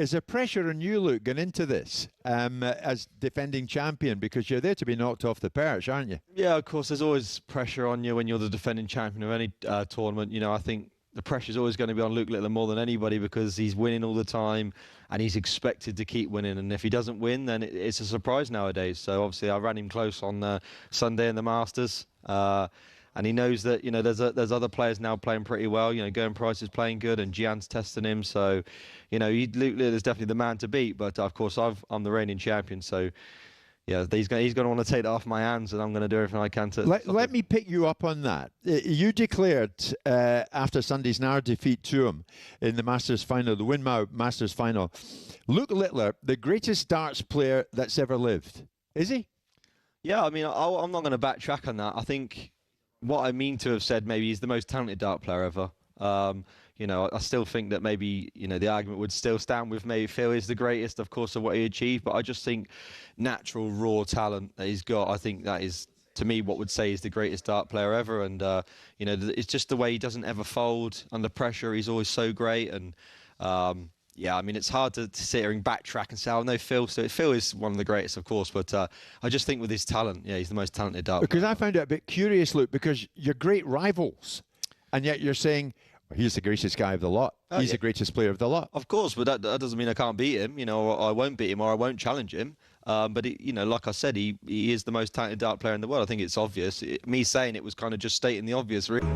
Is there pressure on you, Luke, going into this as defending champion? Because you're there to be knocked off the perch, aren't you? Yeah, of course. There's always pressure on you when you're the defending champion of any tournament. You know, I think the pressure's always going to be on Luke Littler more than anybody because he's winning all the time and he's expected to keep winning. And if he doesn't win, then it's a surprise nowadays. So obviously I ran him close on Sunday in the Masters. And he knows that, you know, there's other players now playing pretty well. You know, Gern Price is playing good and Gian's testing him. So, you know, Luke Littler's definitely the man to beat. But, of course, I'm the reigning champion. So, yeah, he's going to want to take that off my hands, and I'm going to do everything I can to... Let me pick you up on that. You declared after Sunday's narrow defeat to him in the Masters final, the Winmau Masters final, Luke Littler, the greatest darts player that's ever lived. Is he? Yeah, I mean, I'm not going to backtrack on that. I think what I mean to have said maybe he's the most talented dart player ever. You know, I still think that maybe, you know, the argument would still stand with maybe Phil is the greatest, of course, of what he achieved. But I just think natural, raw talent that he's got, I think that is, to me, what would say he's the greatest dart player ever. And, you know, it's just the way he doesn't ever fold under pressure. He's always so great. And, yeah, I mean, it's hard to sit here and backtrack and say, oh, no, Phil. So Phil is one of the greatest, of course. But I just think with his talent, yeah, he's the most talented dart player. Because I found it a bit curious, Luke, because you're great rivals. And yet you're saying... he's the greatest guy of the lot. He's the greatest player of the lot. Of course, but that doesn't mean I can't beat him, you know, or I won't beat him, or I won't challenge him. But, you know, like I said, he is the most talented dart player in the world. I think it's obvious. Me saying it was kind of just stating the obvious, really.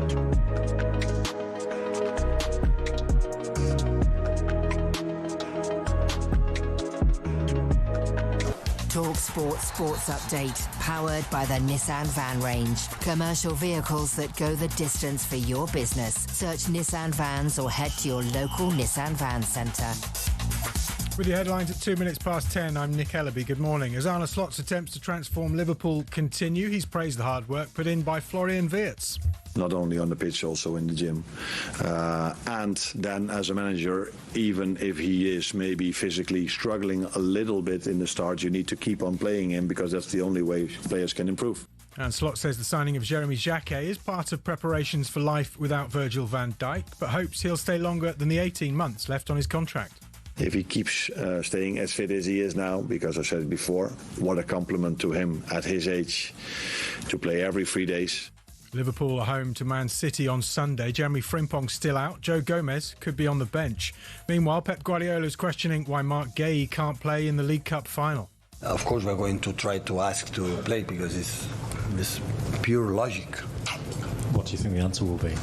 talkSPORT Sports Update, powered by the Nissan Van Range. Commercial vehicles that go the distance for your business. Search Nissan Vans or head to your local Nissan Van Centre. With your headlines at 2 minutes past 10, I'm Nick Ellaby. Good morning. As Arne Slot's attempts to transform Liverpool continue, he's praised the hard work put in by Florian Wirtz. Not only on the pitch, also in the gym. And then as a manager, even if he is maybe physically struggling a little bit in the start, you need to keep on playing him because that's the only way players can improve. And Slot says the signing of Jeremy Jacquet is part of preparations for life without Virgil van Dijk, but hopes he'll stay longer than the 18 months left on his contract. If he keeps staying as fit as he is now, because I said it before, what a compliment to him at his age to play every 3 days. Liverpool are home to Man City on Sunday. Jeremy Frimpong's still out. Joe Gomez could be on the bench. Meanwhile, Pep Guardiola is questioning why Mark Gay can't play in the League Cup final. Of course, we're going to try to ask to play because it's pure logic. What do you think the answer will be?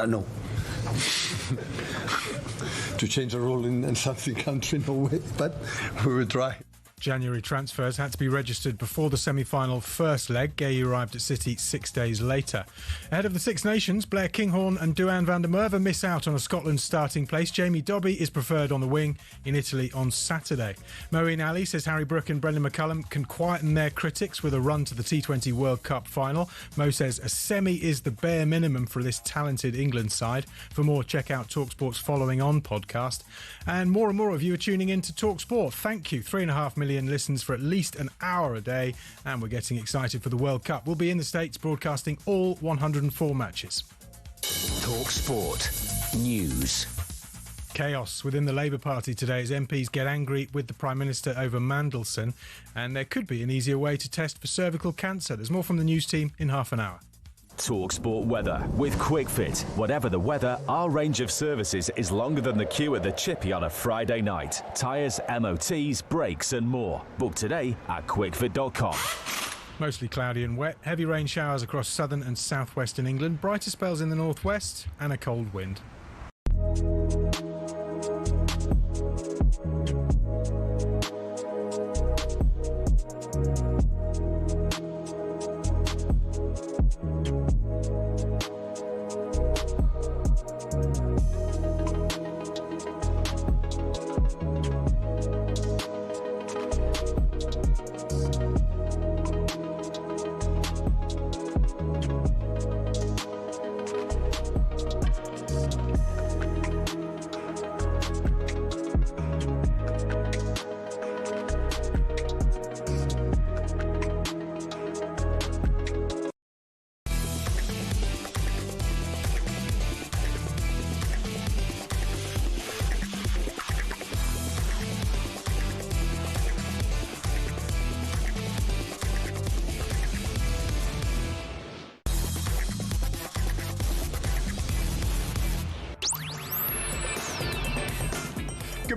No. To change the rule in something country, no way, but we will try. January transfers had to be registered before the semi-final first leg. Gay arrived at City 6 days later. Ahead of the Six Nations, Blair Kinghorn and Duan van der Merwe miss out on a Scotland starting place. Jamie Dobby is preferred on the wing in Italy on Saturday. Moeen Ali says Harry Brook and Brendan McCullum can quieten their critics with a run to the T20 World Cup final. Mo says a semi is the bare minimum for this talented England side. For more, check out talkSPORT's Following On podcast. And more of you are tuning in to talkSPORT. Thank you. 3.5 million listens for at least an hour a day, and we're getting excited for the World Cup. We'll be in the States broadcasting all 104 matches. talkSPORT News. Chaos within the Labour Party today as MPs get angry with the Prime Minister over Mandelson, and there could be an easier way to test for cervical cancer. There's more from the news team in half an hour. talkSPORT weather with QuickFit. Whatever the weather, our range of services is longer than the queue at the Chippy on a Friday night. Tyres, MOTs, brakes and more. Book today at quickfit.com. Mostly cloudy and wet. Heavy rain showers across southern and southwestern England. Brighter spells in the northwest and a cold wind.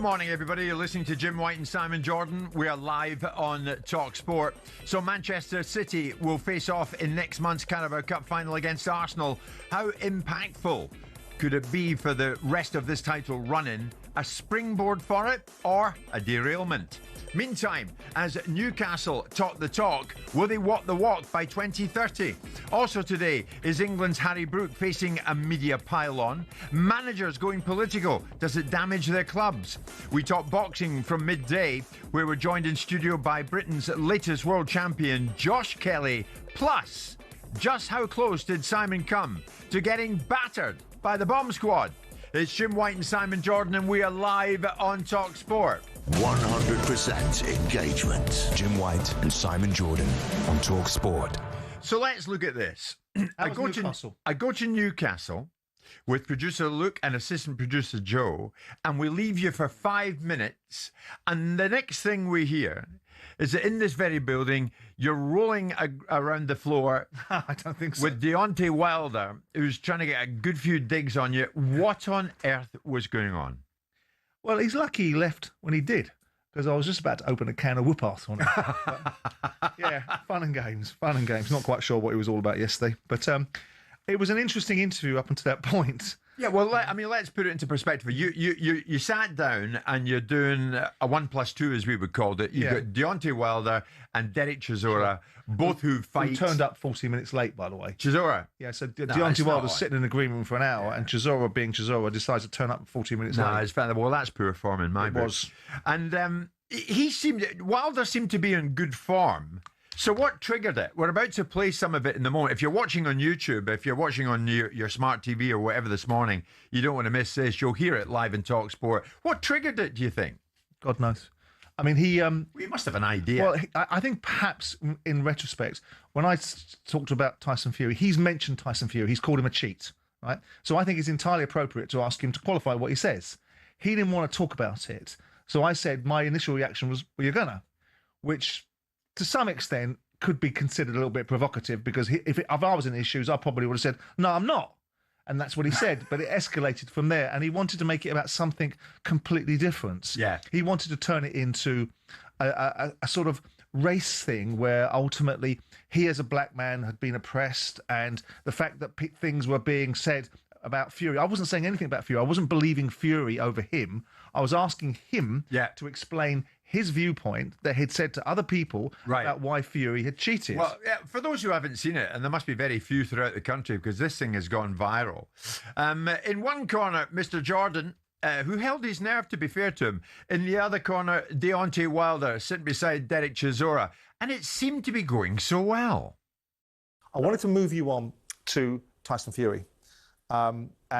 morning, everybody. You're listening to Jim White and Simon Jordan. We are live on talkSPORT. So Manchester City will face off in next month's Carabao Cup final against Arsenal. How impactful could it be for the rest of this title run-in? A springboard for it or a derailment? Meantime, as Newcastle talk the talk, will they walk the walk by 2030? Also today, is England's Harry Brook facing a media pylon? Managers going political, does it damage their clubs? We talk boxing from midday, where we're joined in studio by Britain's latest world champion, Josh Kelly. Plus, just how close did Simon come to getting battered by the bomb squad? It's Jim White and Simon Jordan, and we are live on talkSPORT. 100% engagement. Jim White and Simon Jordan on talkSPORT. So let's look at this. I go to Newcastle with producer Luke and assistant producer Joe, and we leave you for 5 minutes. And the next thing we hear is that in this very building, you're rolling around the floor. I don't think so. With Deontay Wilder, who's trying to get a good few digs on you. What on earth was going on? Well, he's lucky he left when he did, because I was just about to open a can of whoop-ass on him. Yeah, fun and games. Not quite sure what it was all about yesterday, but it was an interesting interview up until that point. Yeah, well, let's put it into perspective. You sat down and you're doing a 1+2, as we would call it. You've got Deontay Wilder and Derek Chisora, both who fight. Who turned up 40 minutes late, by the way. Chisora? Yeah, so Deontay Wilder's sitting in a green room for an hour, and Chisora, being Chisora, decides to turn up 40 minutes late. No, it's fair. Well, that's poor form in my book. It was. And Wilder seemed to be in good form. So what triggered it? We're about to play some of it in the moment. If you're watching on YouTube, if you're watching on your smart TV or whatever this morning, you don't want to miss this. You'll hear it live in talkSPORT. What triggered it, do you think? God knows. I mean, he must have an idea. Well, I think perhaps in retrospect, when I talked about Tyson Fury, he's mentioned Tyson Fury. He's called him a cheat, right? So I think it's entirely appropriate to ask him to qualify what he says. He didn't want to talk about it. So I said my initial reaction was, well, you're gonna, which to some extent could be considered a little bit provocative, because if I was in his shoes, I probably would have said, no, I'm not. And that's what he said. But it escalated from there, and he wanted to make it about something completely different. Yeah. He wanted to turn it into a sort of race thing where ultimately he, as a black man, had been oppressed, and the fact that things were being said about Fury. I wasn't saying anything about Fury. I wasn't believing Fury over him. I was asking him to explain his viewpoint that he'd said to other people about why Fury had cheated. Well, yeah, for those who haven't seen it, and there must be very few throughout the country because this thing has gone viral. In one corner, Mr. Jordan, who held his nerve, to be fair to him. In the other corner, Deontay Wilder sitting beside Derek Chisora. And it seemed to be going so well. I wanted to move you on to Tyson Fury. I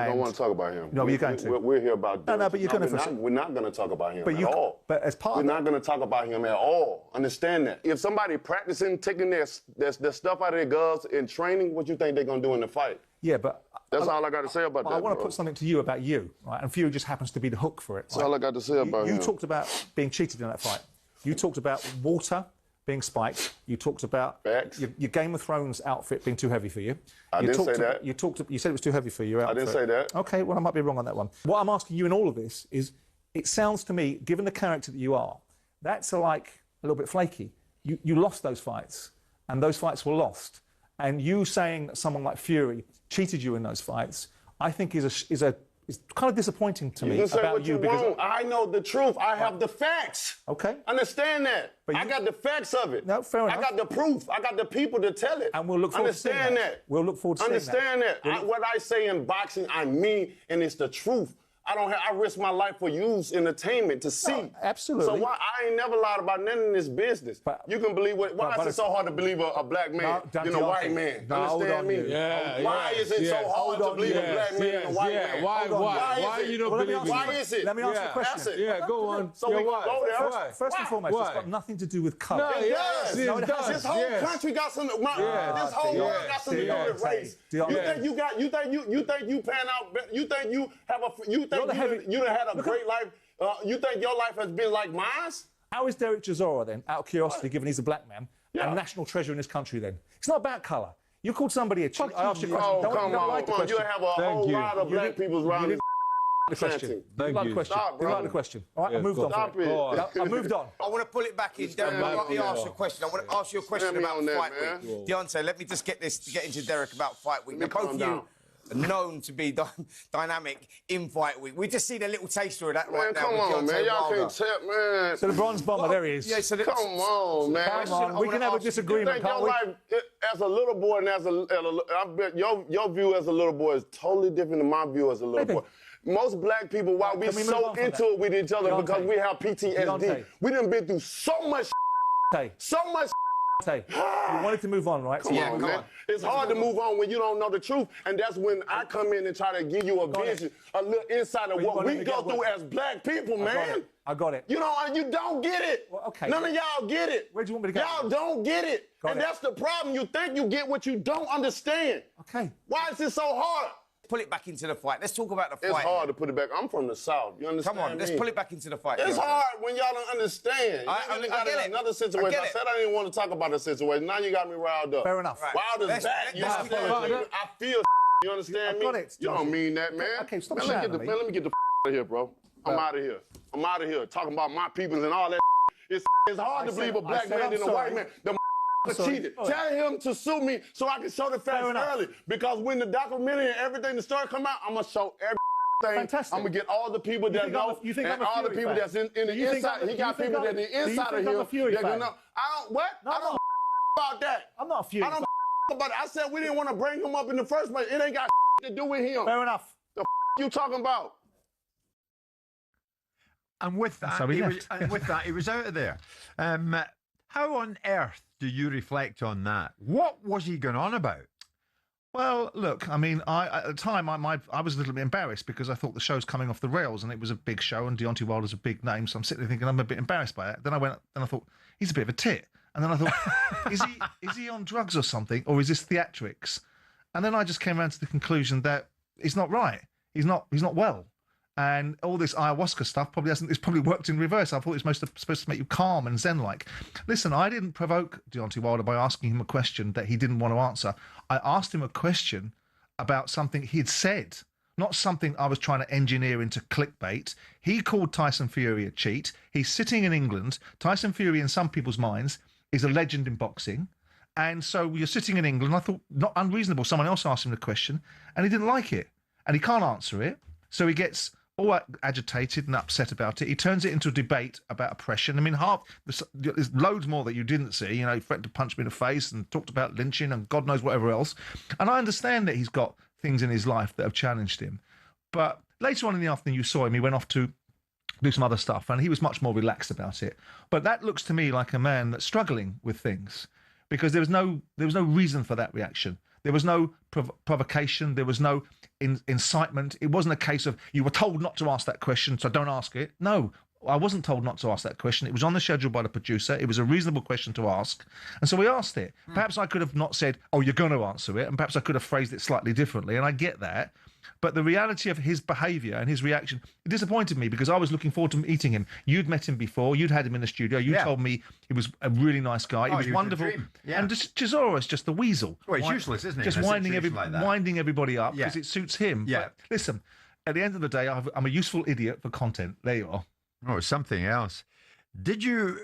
don't want to talk about him. No, you're going to. We're here about. No, but you're going to. We're not going to talk about him at all. But as part we're not going to talk about him at all. Understand that. If somebody practicing, taking their stuff out of their gloves in training, what you think they're going to do in the fight? Yeah, but that's all I got to say about that. I want to put something to you about you, right? And Fury just happens to be the hook for it. That's all I got to say about him. You talked about being cheated in that fight. You talked about water being spiked. You talked about your Game of Thrones outfit being too heavy for you. I didn't say that. You said it was too heavy for you. I didn't say that. Okay, well, I might be wrong on that one. What I'm asking you in all of this is, it sounds to me, given the character that you are, that's like a little bit flaky. You lost those fights, and those fights were lost. And you saying that someone like Fury cheated you in those fights, I think is kind of disappointing to me. You can say about what you want. I know the truth. I have the facts. Okay. Understand that. But I got the facts of it. No, fair enough. I got the proof. I got the people to tell it. And we'll look forward to seeing that. We'll look forward to seeing that. Understand that. What I say in boxing, I mean, and it's the truth. I risk my life for you's entertainment to see. No, absolutely. So I ain't never lied about nothing in this business. You can believe why is it so hard to believe a black man in a white man? Understand me? Why is it so hard to believe a black man in a white man? Why you don't believe it? Why is it? Let me answer the question. Yeah, go on. So we gonna go there. First and foremost, it's got nothing to do with colour. No, it does. This whole country got something. This whole world got something to do with race. You think you pan out? You think you have a? You done had a great life. You think your life has been like mine? How is Derek Chisora then, out of curiosity, given he's a black man, a national treasure in this country then? It's not about colour. You called somebody a cheat. I asked you a question. Oh, come on. You have a whole lot of black people's around. the question. Thank Like you. the question. Stop, bro. Like the question. All right, Yeah, I moved on. stop from it. I moved on. I want to pull it back in. Derek, let me ask you a question. I want to ask you a question about fight week. Deontay, let me just get into Derek about fight week. Now, both of you are known to be dynamic in fight week. We just seen a little taster of that right now. Come on, man. Y'all can't tell, man. So the bronze bomber, there he is. Yeah, so come on, man. Come on, we can have a disagreement, you think your life as a little boy and as I bet your view as a little boy is totally different than my view as a little boy. Most black people, why we so into it with each other, because we have PTSD. We done been through so much so much you wanted to move on, right? Come on, man. It's hard to move on when you don't know the truth, and that's when I come in and try to give you a vision, a little insight of what we go through as black people, man. I got it. You know, you don't get it. Well, okay. None of y'all get it. Where do you want me to go? Y'all don't get it. Got and it. that's the problem. You think you get what you don't understand. Okay. Why is it so hard? Pull it back into the fight. Let's talk about the fight. It's hard to put it back. I'm from the South. You understand? Come on, let's pull it back into the fight. It's hard when y'all don't understand. I got get it. Another situation. I said I didn't want to talk about the situation. Now you got me riled up. Fair enough. Right. Wilder's back. You understand? I feel. You understand me? got it. You don't mean that, man. Okay, stop man, shouting at me. let me get the out of here, bro. I'm out of here. I'm out of here. Talking about my peoples and all that. It's hard to believe a black man and a white man. The cheated. Tell him to sue me so I can show the facts early. Because when the documentary and everything, the story come out, I'm going to show everything. Fantastic. I'm going to get all the people that know and all the people that's in the inside. He got people that the inside of him that can know. I don't, what? I don't about that. I'm not a Fury fan. I don't about it. I said we didn't want to bring him up in the first place. It ain't got to do with him. Fair enough. The you talking about? And with that, he was out of there. How on earth do you reflect on that? What was he going on about? Well, look, I mean, at the time, I was a little bit embarrassed because I thought the show's coming off the rails and it was a big show and Deontay Wilder's a big name, so I'm sitting there thinking I'm a bit embarrassed by it. Then I thought, he's a bit of a tit. And then I thought, is he on drugs or something, or is this theatrics? And then I just came around to the conclusion that it's not right. He's not well. And all this ayahuasca stuff it's probably worked in reverse. I thought it was supposed to make you calm and zen-like. Listen, I didn't provoke Deontay Wilder by asking him a question that he didn't want to answer. I asked him a question about something he'd said, not something I was trying to engineer into clickbait. He called Tyson Fury a cheat. He's sitting in England. Tyson Fury, in some people's minds, is a legend in boxing. And so you're sitting in England. I thought, not unreasonable. Someone else asked him the question, and he didn't like it. And he can't answer it. So he gets all agitated and upset about it. He turns it into a debate about oppression. I mean, there's loads more that you didn't see. You know, he threatened to punch me in the face and talked about lynching and God knows whatever else. And I understand that he's got things in his life that have challenged him. But later on in the afternoon, you saw him. He went off to do some other stuff, and he was much more relaxed about it. But that looks to me like a man that's struggling with things, because there was no reason for that reaction. There was no provocation. There was no incitement. It wasn't a case of you were told not to ask that question, so don't ask it. No, I wasn't told not to ask that question. It was on the schedule by the producer. It was a reasonable question to ask, and so we asked it. Perhaps I could have not said, "Oh, you're going to answer it," and perhaps I could have phrased it slightly differently, and I get that. But the reality of his behaviour and his reaction, it disappointed me because I was looking forward to meeting him. You'd met him before. You'd had him in the studio. You told me he was a really nice guy. He was wonderful. And Chisora is just the weasel. Well, it's useless, isn't it? Just winding everybody up because it suits him. Yeah. But listen, at the end of the day, I'm a useful idiot for content. There you are. Oh, something else. Did you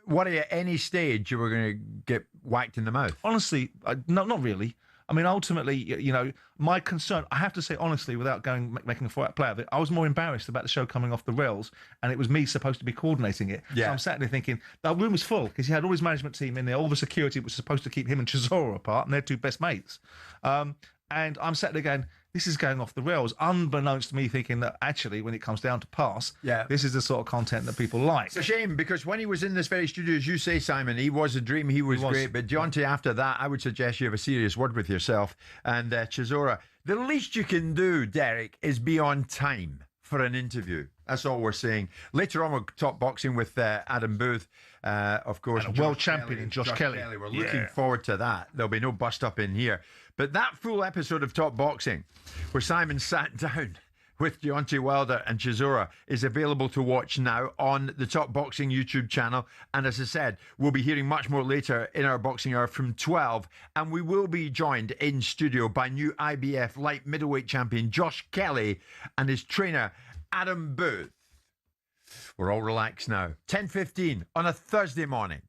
worry at any stage you were going to get whacked in the mouth? Honestly, not really. I mean, ultimately, you know, my concern, I have to say honestly, without making a play of it, I was more embarrassed about the show coming off the rails, and it was me supposed to be coordinating it. Yeah. So I'm sat there thinking, the room was full, because he had all his management team in there, all the security was supposed to keep him and Chisora apart, and they're two best mates. And I'm sat there going, this is going off the rails, unbeknownst to me, thinking that actually, when it comes down to pass, this is the sort of content that people like. It's a shame, because when he was in this very studio, as you say, Simon, he was a dream, he was great. But Deontay, after that, I would suggest you have a serious word with yourself. And Chisora, the least you can do, Derek, is be on time for an interview. That's all we're saying. Later on, we'll talk boxing with Adam Booth, of course. And a world champion in Josh Kelly. We're looking forward to that. There'll be no bust up in here. But that full episode of Top Boxing, where Simon sat down with Deontay Wilder and Chisora, is available to watch now on the Top Boxing YouTube channel. And as I said, we'll be hearing much more later in our boxing hour from 12. And we will be joined in studio by new IBF light middleweight champion Josh Kelly and his trainer Adam Booth. We're all relaxed now. 10:15 on a Thursday morning.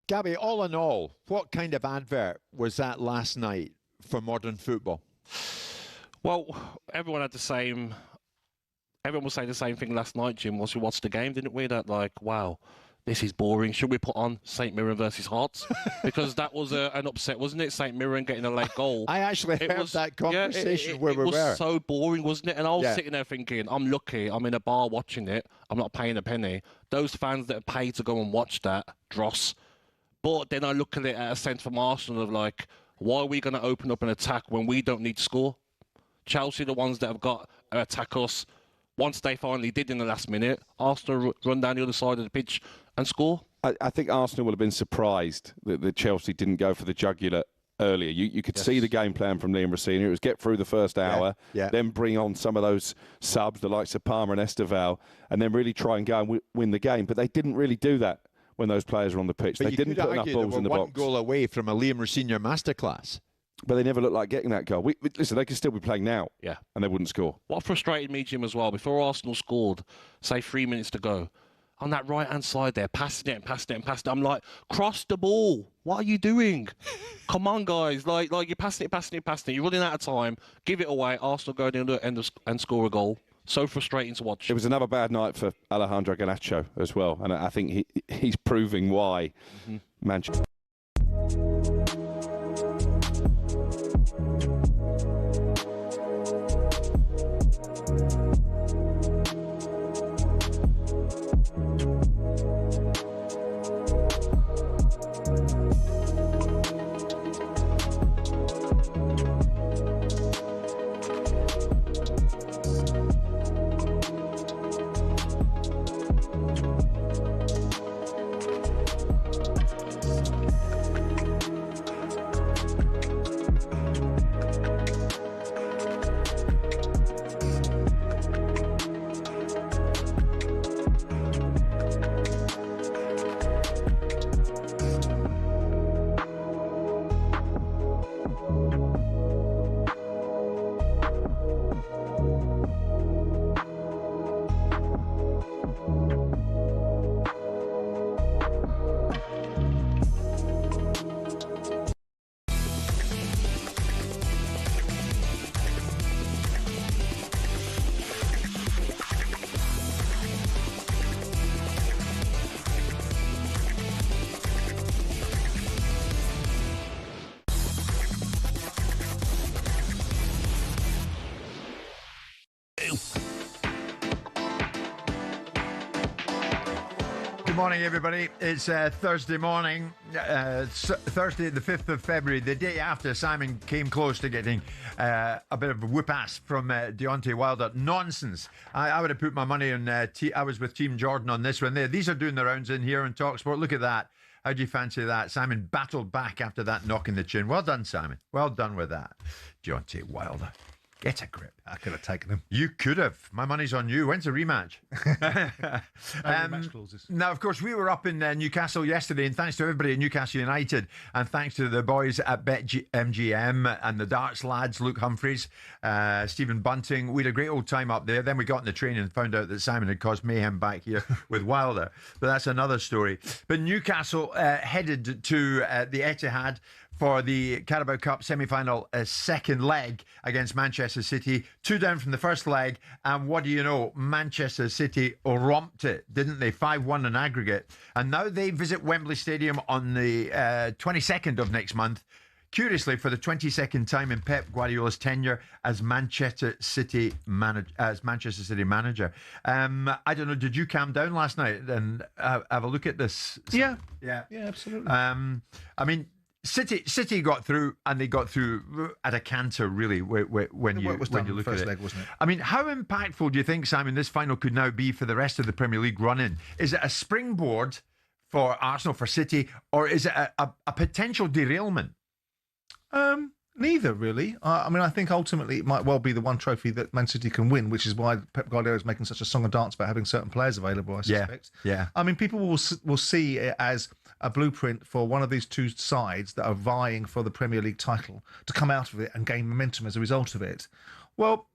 Gabby, all in all, what kind of advert was that last night for modern football? Well, everyone was saying the same thing last night, Jim, once we watched the game, didn't we? That, like, wow, this is boring. Should we put on St Mirren versus Hearts? Because that was an upset, wasn't it? St Mirren getting a late goal. I actually heard that conversation where we were. It was so boring, wasn't it? And I was sitting there thinking, I'm lucky. I'm in a bar watching it. I'm not paying a penny. Those fans that are paid to go and watch that, dross. But then I look at it at a sense from Arsenal of like, why are we going to open up an attack when we don't need to score? Chelsea, the ones that have got to attack us, once they finally did in the last minute, Arsenal run down the other side of the pitch and score. I think Arsenal would have been surprised that Chelsea didn't go for the jugular earlier. You could see the game plan from Liam Rossini. It was get through the first hour, then bring on some of those subs, the likes of Palmer and Esteval, and then really try and go and win the game. But they didn't really do that when those players were on the pitch. But they didn't put enough balls in the box. One goal away from a Liam Rossini masterclass. But they never looked like getting that goal. Listen, they could still be playing now, and they wouldn't score. What frustrated me, Jim, as well, before Arsenal scored, say 3 minutes to go, on that right-hand side there, passing it. I'm like, cross the ball. What are you doing? Come on, guys. Like you're passing it. You're running out of time. Give it away. Arsenal go to the end and score a goal. So frustrating to watch. It was another bad night for Alejandro Garnacho as well, and I think he's proving why Manchester. Good morning, everybody. It's Thursday morning, Thursday the 5th of February, the day after Simon came close to getting a bit of a whoop-ass from Deontay Wilder. Nonsense. I would have put my money on, I was with Team Jordan on this one. These are doing the rounds in here on talkSPORT. Look at that. How do you fancy that? Simon battled back after that knock in the chin. Well done, Simon. Well done with that. Deontay Wilder. Get a grip. I could have taken him. You could have. My money's on you. When's the rematch? Rematch clauses. Now, of course, we were up in Newcastle yesterday, and thanks to everybody at Newcastle United, and thanks to the boys at BetMGM and the darts lads, Luke Humphreys, Stephen Bunting. We had a great old time up there. Then we got in the train and found out that Simon had caused mayhem back here with Wilder. But that's another story. But Newcastle headed to the Etihad for the Carabao Cup semi-final second leg against Manchester City. 2 down from the first leg, and what do you know? Manchester City romped it, didn't they? 5-1 in aggregate. And now they visit Wembley Stadium on the 22nd of next month. Curiously, for the 22nd time in Pep Guardiola's tenure as Manchester City manager. I don't know, did you calm down last night and have a look at this? Yeah, I absolutely. mean, City got through, and they got through at a canter, really, when you look at it. Leg, wasn't it? I mean, how impactful do you think, Simon, this final could now be for the rest of the Premier League run-in? Is it a springboard for Arsenal, for City, or is it a potential derailment? Neither, really. I mean, I think ultimately it might well be the one trophy that Man City can win, which is why Pep Guardiola is making such a song and dance about having certain players available, I suspect. Yeah. I mean, people will see it as a blueprint for one of these two sides that are vying for the Premier League title to come out of it and gain momentum as a result of it. Well,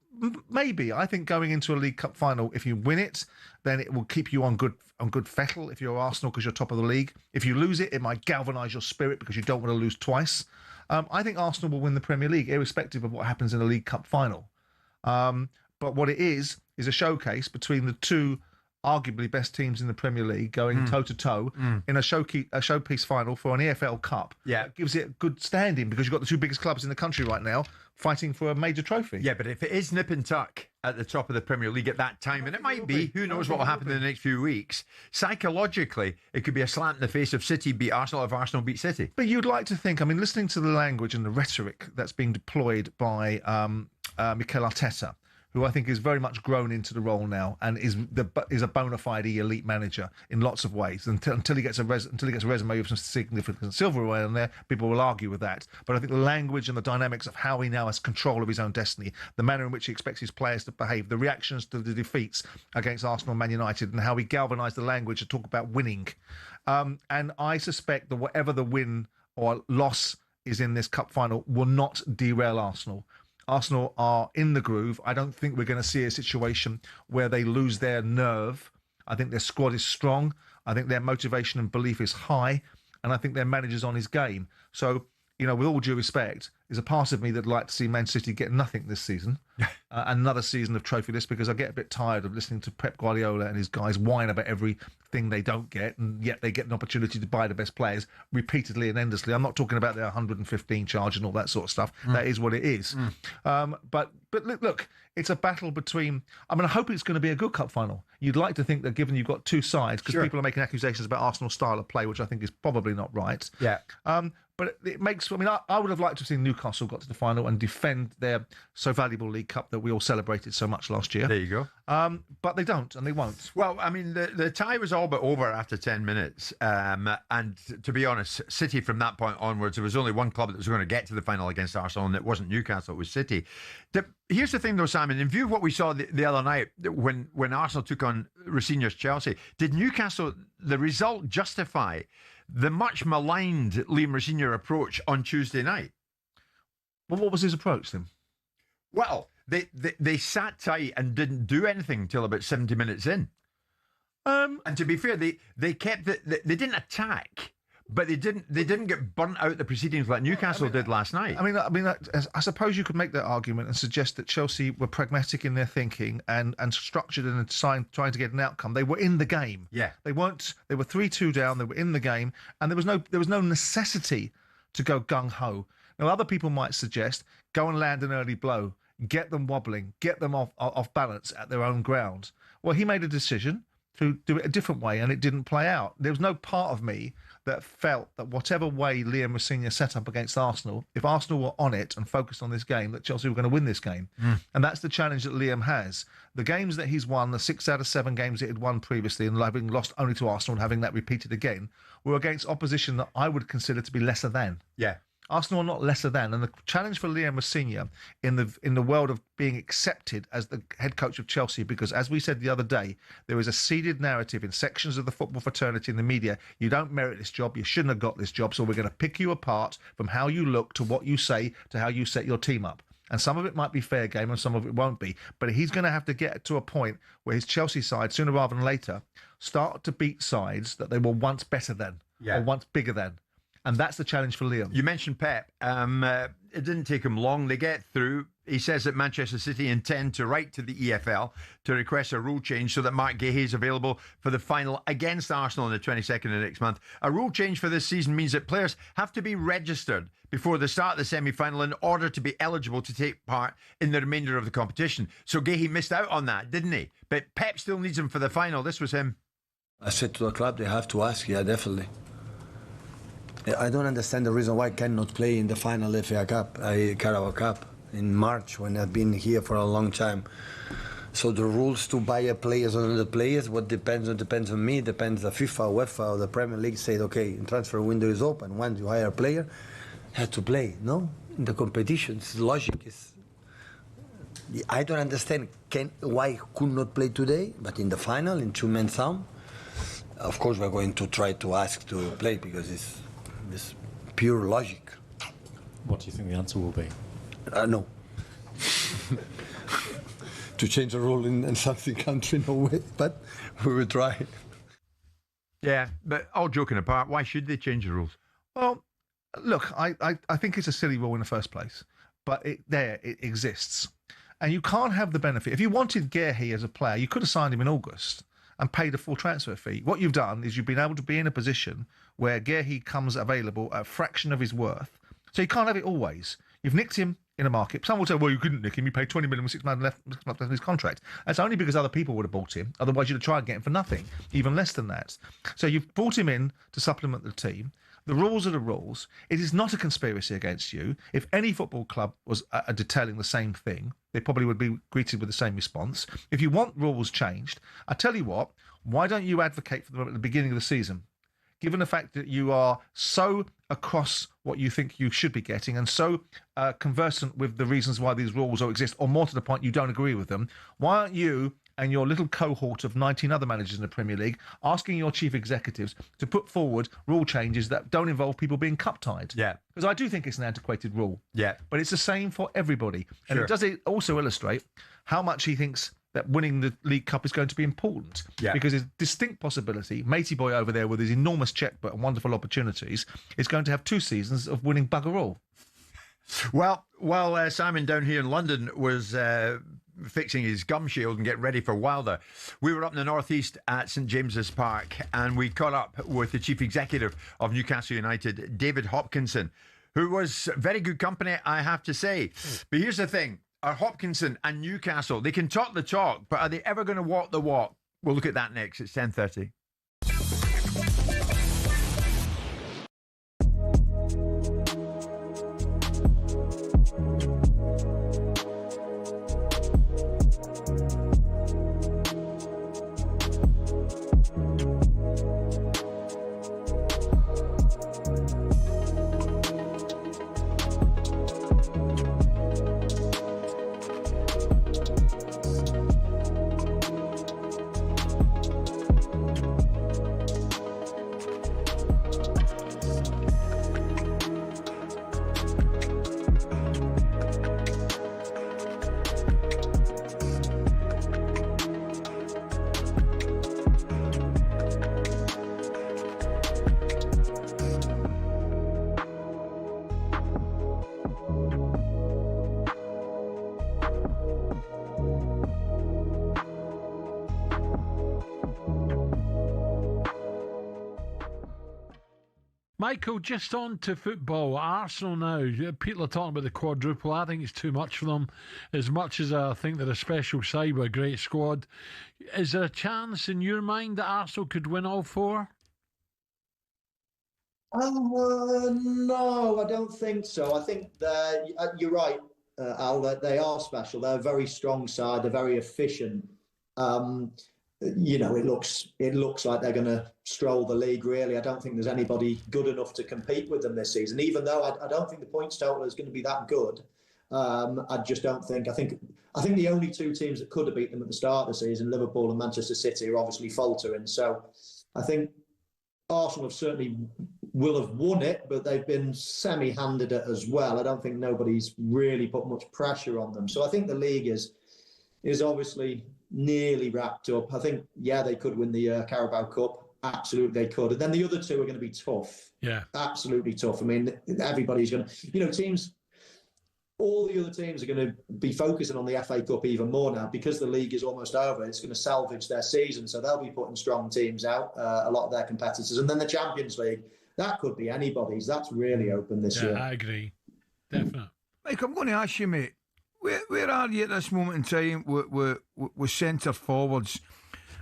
maybe. I think going into a League Cup final, if you win it, then it will keep you on good fettle if you're Arsenal because you're top of the league. If you lose it, it might galvanise your spirit because you don't want to lose twice. I think Arsenal will win the Premier League, irrespective of what happens in a League Cup final. But what it is a showcase between the two arguably best teams in the Premier League going toe-to-toe in a showpiece final for an EFL Cup. Yeah. That gives it a good standing because you've got the two biggest clubs in the country right now fighting for a major trophy. Yeah, but if it is nip and tuck at the top of the Premier League at that time, and it might be, who knows what will happen in the next few weeks, psychologically, it could be a slap in the face if City beat Arsenal, if Arsenal beat City. But you'd like to think, I mean, listening to the language and the rhetoric that's being deployed by Mikel Arteta, who I think is very much grown into the role now and is a bona fide elite manager in lots of ways. Until he gets a resume of some significant silverware in there, people will argue with that. But I think the language and the dynamics of how he now has control of his own destiny, the manner in which he expects his players to behave, the reactions to the defeats against Arsenal and Man United, and how he galvanised the language to talk about winning. And I suspect that whatever the win or loss is in this cup final will not derail Arsenal. Arsenal are in the groove. I don't think we're going to see a situation where they lose their nerve. I think their squad is strong. I think their motivation and belief is high. And I think their manager's on his game. So, you know, with all due respect, there's a part of me that'd like to see Man City get nothing this season. Another season of trophyless, because I get a bit tired of listening to Pep Guardiola and his guys whine about everything they don't get, and yet they get an opportunity to buy the best players repeatedly and endlessly. I'm not talking about their 115 charge and all that sort of stuff. That is what it is. But look, it's a battle between... I mean, I hope it's going to be a good cup final. You'd like to think that given you've got two sides, because people are making accusations about Arsenal's style of play, which I think is probably not right. Yeah. But it makes... I mean, I would have liked to have seen Newcastle got to the final and defend their so valuable League Cup that we all celebrated so much last year. There you go. But they don't, and they won't. Well, I mean, the tie was all but over after 10 minutes. And to be honest, City from that point onwards, there was only one club that was going to get to the final against Arsenal, and it wasn't Newcastle, it was City. Here's the thing, though, Simon. In view of what we saw the other night when Arsenal took on Rosinha's Chelsea, did Newcastle, the result, justify the much maligned Liam Rosinha approach on Tuesday night? Well, what was his approach then? Well, they sat tight and didn't do anything until about 70 minutes in. And to be fair, they kept they didn't attack, but they didn't get burnt out the proceedings like Newcastle did last night. I mean, I suppose you could make that argument and suggest that Chelsea were pragmatic in their thinking and structured in trying to get an outcome. They were in the game. Yeah, they weren't. They were 3-2 down. They were in the game, and there was no necessity to go gung ho. Now, other people might suggest go and land an early blow, get them wobbling, get them off balance at their own ground. Well, he made a decision to do it a different way, and it didn't play out. There was no part of me that felt that whatever way Liam Rosinha set up against Arsenal, if Arsenal were on it and focused on this game, that Chelsea were going to win this game. And that's the challenge that Liam has. The games that he's won, the 6 out of 7 games that he'd won previously, and having lost only to Arsenal and having that repeated again, were against opposition that I would consider to be lesser than. Yeah. Arsenal are not lesser than, and the challenge for Liam Rosinha in the world of being accepted as the head coach of Chelsea, because as we said the other day, there is a seeded narrative in sections of the football fraternity and the media. You don't merit this job. You shouldn't have got this job. So we're going to pick you apart from how you look to what you say to how you set your team up. And some of it might be fair game and some of it won't be. But he's going to have to get to a point where his Chelsea side, sooner rather than later, start to beat sides that they were once better than or once bigger than. And that's the challenge for Liam. You mentioned Pep. It didn't take him long. They get through. He says that Manchester City intend to write to the EFL to request a rule change so that Mark Guéhi is available for the final against Arsenal on the 22nd of next month. A rule change for this season means that players have to be registered before the start of the semi-final in order to be eligible to take part in the remainder of the competition. So Guéhi missed out on that, didn't he? But Pep still needs him for the final. This was him. I said to the club, they have to ask. Yeah, definitely. I don't understand the reason why I cannot play in the final FA Cup, Carabao Cup, in March when I've been here for a long time. So the rules to buy players on the players, what depends on me, depends on FIFA, UEFA, or the Premier League said, okay, transfer window is open. Once you hire a player, have to play, no? In the competitions, logic is. I don't understand why could not play today, but in the final, in two-man sound, of course we're going to try to ask to play because it's pure logic. What do you think the answer will be? No. To change the rule in something country, no way, but we will try. Yeah, but all joking apart, why should they change the rules? Well, look, I think it's a silly rule in the first place, but it exists. And you can't have the benefit. If you wanted Guéhi as a player, you could have signed him in August and paid a full transfer fee. What you've done is you've been able to be in a position where Guéhi comes available at a fraction of his worth. So you can't have it always. You've nicked him in a market. Some will say, well, you couldn't nick him. You paid 20 million with 6 months left in his contract. That's only because other people would have bought him. Otherwise, you'd have tried to get him for nothing, even less than that. So you've brought him in to supplement the team. The rules are the rules. It is not a conspiracy against you. If any football club was detailing the same thing, they probably would be greeted with the same response. If you want rules changed, I tell you what, why don't you advocate for them at the beginning of the season? Given the fact that you are so across what you think you should be getting and so conversant with the reasons why these rules exist, or more to the point, you don't agree with them, why aren't you and your little cohort of 19 other managers in the Premier League asking your chief executives to put forward rule changes that don't involve people being cup-tied? Yeah. Because I do think it's an antiquated rule. Yeah. But it's the same for everybody. And Sure. it does also illustrate how much he thinks that winning the League Cup is going to be important. Yeah. Because there's a distinct possibility, Matey Boy over there with his enormous checkbook and wonderful opportunities is going to have 2 seasons of winning bugger all. Well, while Simon down here in London was fixing his gum shield and getting ready for Wilder, we were up in the northeast at St James's Park and we caught up with the chief executive of Newcastle United, David Hopkinson, who was very good company, I have to say. But here's the thing. Are Hopkinson and Newcastle, they can talk the talk, but are they ever going to walk the walk? We'll look at that next. It's 10:30. Michael, just on to football. Arsenal now, people are talking about the quadruple. I think it's too much for them, as much as I think they're a special side with a great squad. Is there a chance in your mind that Arsenal could win all 4? No, I don't think so. I think you're right, Al, that they are special. They're a very strong side. They're very efficient. It looks like they're going to stroll the league, really. I don't think there's anybody good enough to compete with them this season, even though I don't think the points total is going to be that good. I just don't think. I think the only 2 teams that could have beat them at the start of the season, Liverpool and Manchester City, are obviously faltering. So I think Arsenal certainly will have won it, but they've been semi-handed it as well. I don't think nobody's really put much pressure on them. So I think the league is obviously nearly wrapped up. I think, they could win the Carabao Cup. absolutely they could. And then the other two are going to be tough. Yeah. Absolutely tough. I mean, everybody's going to, teams, all the other teams are going to be focusing on the FA Cup even more now because the league is almost over. It's going to salvage their season. So they'll be putting strong teams out, a lot of their competitors. And then the Champions League, that could be anybody's. That's really open this year. Yeah, I agree. Definitely. Mike, I'm going to ask you, mate, where are you at this moment in time with centre forwards?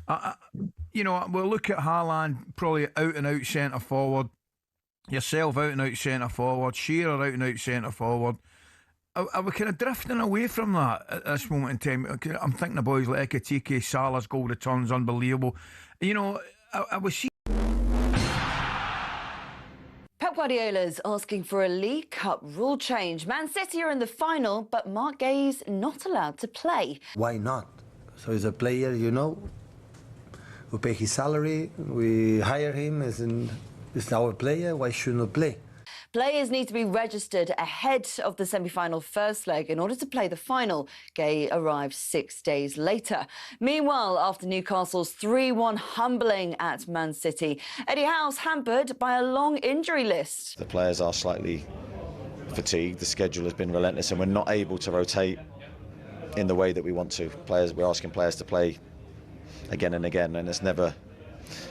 We'll look at Haaland, probably out and out centre forward. Yourself out and out centre forward. Shearer out and out centre forward. Are we kind of drifting away from that at this moment in time? I'm thinking of boys like Ekitike, Salah's goal return's unbelievable. I was seeing. Pep Guardiola's asking for a League Cup rule change. Man City are in the final, but Mark Gay's not allowed to play. Why not? So he's a player, we pay his salary, we hire him as our player. Why shouldn't he play? Players need to be registered ahead of the semi-final first leg in order to play the final. Gay arrived 6 days later. Meanwhile, after Newcastle's 3-1 humbling at Man City, Eddie Howe's hampered by a long injury list. The players are slightly fatigued. The schedule has been relentless and we're not able to rotate in the way that we want to. We're asking players to play again and again, and it's never...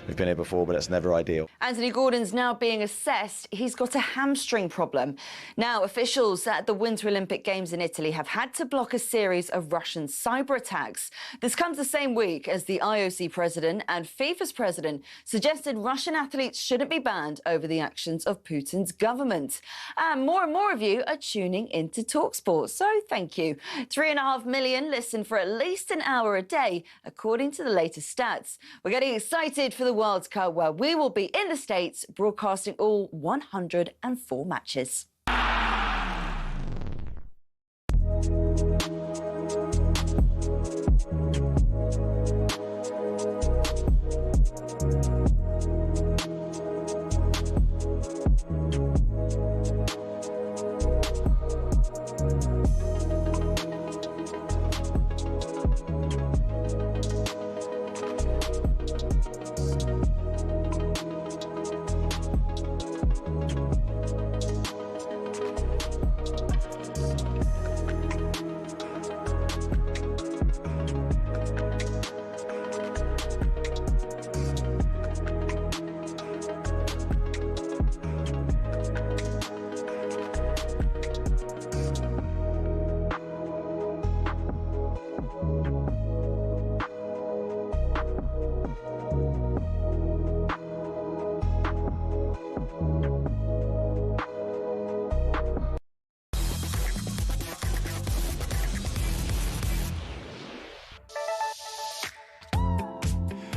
We've been here before, but it's never ideal. Anthony Gordon's now being assessed. He's got a hamstring problem. Now, officials at the Winter Olympic Games in Italy have had to block a series of Russian cyber attacks. This comes the same week as the IOC president and FIFA's president suggested Russian athletes shouldn't be banned over the actions of Putin's government. And more of you are tuning into talkSPORT, so thank you. 3.5 million listen for at least an hour a day, according to the latest stats. We're getting excited for the World Cup, where we will be in the States broadcasting all 104 matches.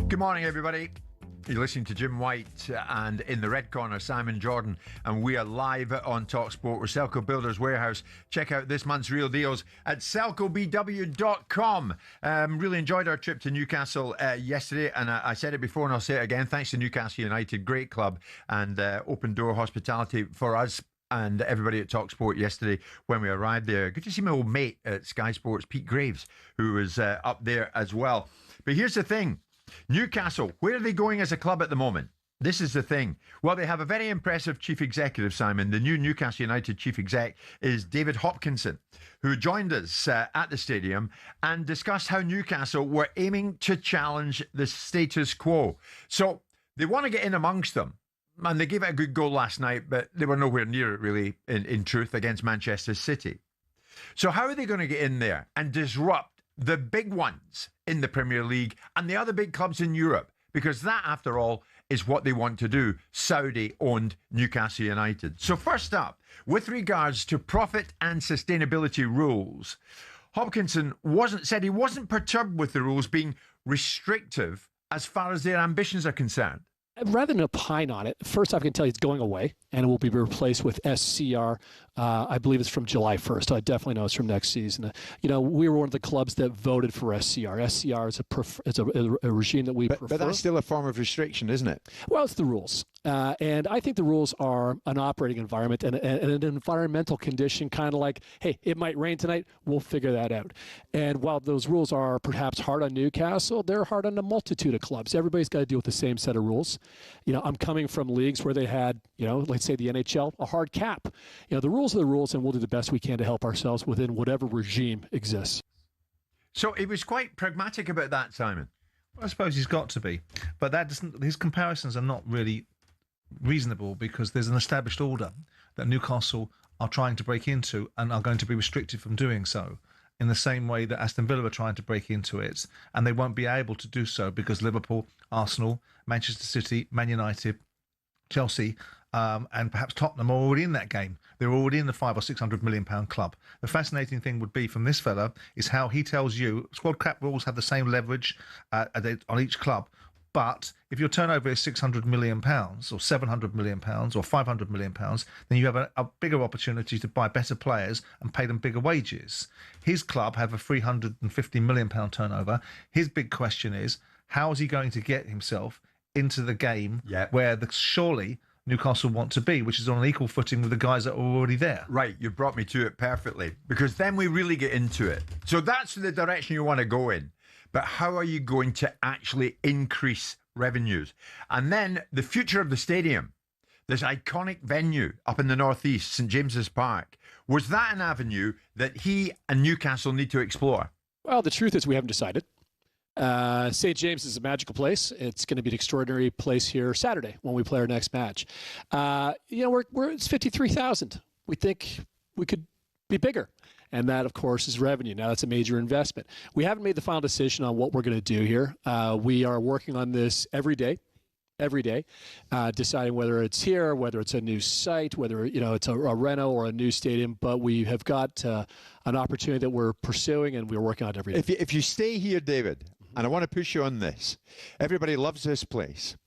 Good morning, everybody. You're listening to Jim White, and in the red corner, Simon Jordan, and we are live on talkSPORT with Selco Builders Warehouse. Check out this month's real deals at selcobw.com. Really enjoyed our trip to Newcastle yesterday, and I said it before and I'll say it again. Thanks to Newcastle United, great club and open door hospitality for us and everybody at talkSPORT yesterday when we arrived there. Good to see my old mate at Sky Sports, Pete Graves, who was up there as well. But here's the thing. Newcastle, where are they going as a club at the moment? This is the thing. Well, they have a very impressive chief executive, Simon. The new Newcastle United chief exec is David Hopkinson, who joined us at the stadium and discussed how Newcastle were aiming to challenge the status quo. So they want to get in amongst them. And they gave it a good go last night, but they were nowhere near it, really, in truth, against Manchester City. So how are they going to get in there and disrupt the big ones in the Premier League and the other big clubs in Europe? Because that, after all, is what they want to do. Saudi-owned Newcastle United. So first up, with regards to profit and sustainability rules, Hopkinson said he wasn't perturbed with the rules being restrictive as far as their ambitions are concerned. Rather than opine on it, first I can tell you it's going away and it will be replaced with SCR. I believe it's from July 1st. I definitely know it's from next season. We were one of the clubs that voted for SCR. SCR is a regime that we prefer. But that's still a form of restriction, isn't it? Well, it's the rules. And I think the rules are an operating environment and an environmental condition, kind of like, hey, it might rain tonight, we'll figure that out. And while those rules are perhaps hard on Newcastle, they're hard on a multitude of clubs. Everybody's got to deal with the same set of rules. I'm coming from leagues where they had, let's say the NHL, a hard cap. The rules are the rules, and we'll do the best we can to help ourselves within whatever regime exists. So he was quite pragmatic about that, Simon. I suppose he's got to be, but his comparisons are not really reasonable because there's an established order that Newcastle are trying to break into and are going to be restricted from doing so, in the same way that Aston Villa are trying to break into it, and they won't be able to do so because Liverpool, Arsenal, Manchester City, Man United, Chelsea, and perhaps Tottenham are already in that game. They're already in the £500 or £600 million club. The fascinating thing would be from this fella is how he tells you squad cap rules have the same leverage on each club. But if your turnover is £600 million or £700 million or £500 million, then you have a bigger opportunity to buy better players and pay them bigger wages. His club have a £350 million turnover. His big question is, how is he going to get himself into the game where surely Newcastle want to be, which is on an equal footing with the guys that are already there? Right, you brought me to it perfectly, because then we really get into it. So that's the direction you want to go in. But how are you going to actually increase revenues? And then the future of the stadium, this iconic venue up in the northeast, St James's Park, was that an avenue that he and Newcastle need to explore? Well, the truth is we haven't decided. St. James is a magical place. It's going to be an extraordinary place here Saturday when we play our next match. It's 53,000. We think we could be bigger. And that, of course, is revenue. Now, that's a major investment. We haven't made the final decision on what we're going to do here. We are working on this every day, deciding whether it's here, whether it's a new site, whether it's a reno or a new stadium. But we have got an opportunity that we're pursuing, and we're working on it every day. If you stay here, David, and I want to push you on this, everybody loves this place.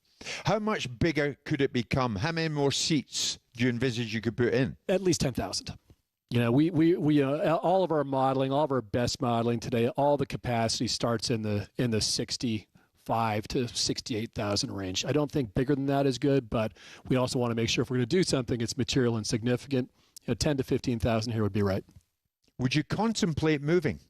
How much bigger could it become? How many more seats do you envisage you could put in? At least 10,000. We all of our modeling, all of our best modeling today, all the capacity starts in the 65 to 68,000 range. I don't think bigger than that is good, but we also want to make sure if we're going to do something, it's material and significant. 10 to 15,000 here would be right. Would you contemplate moving?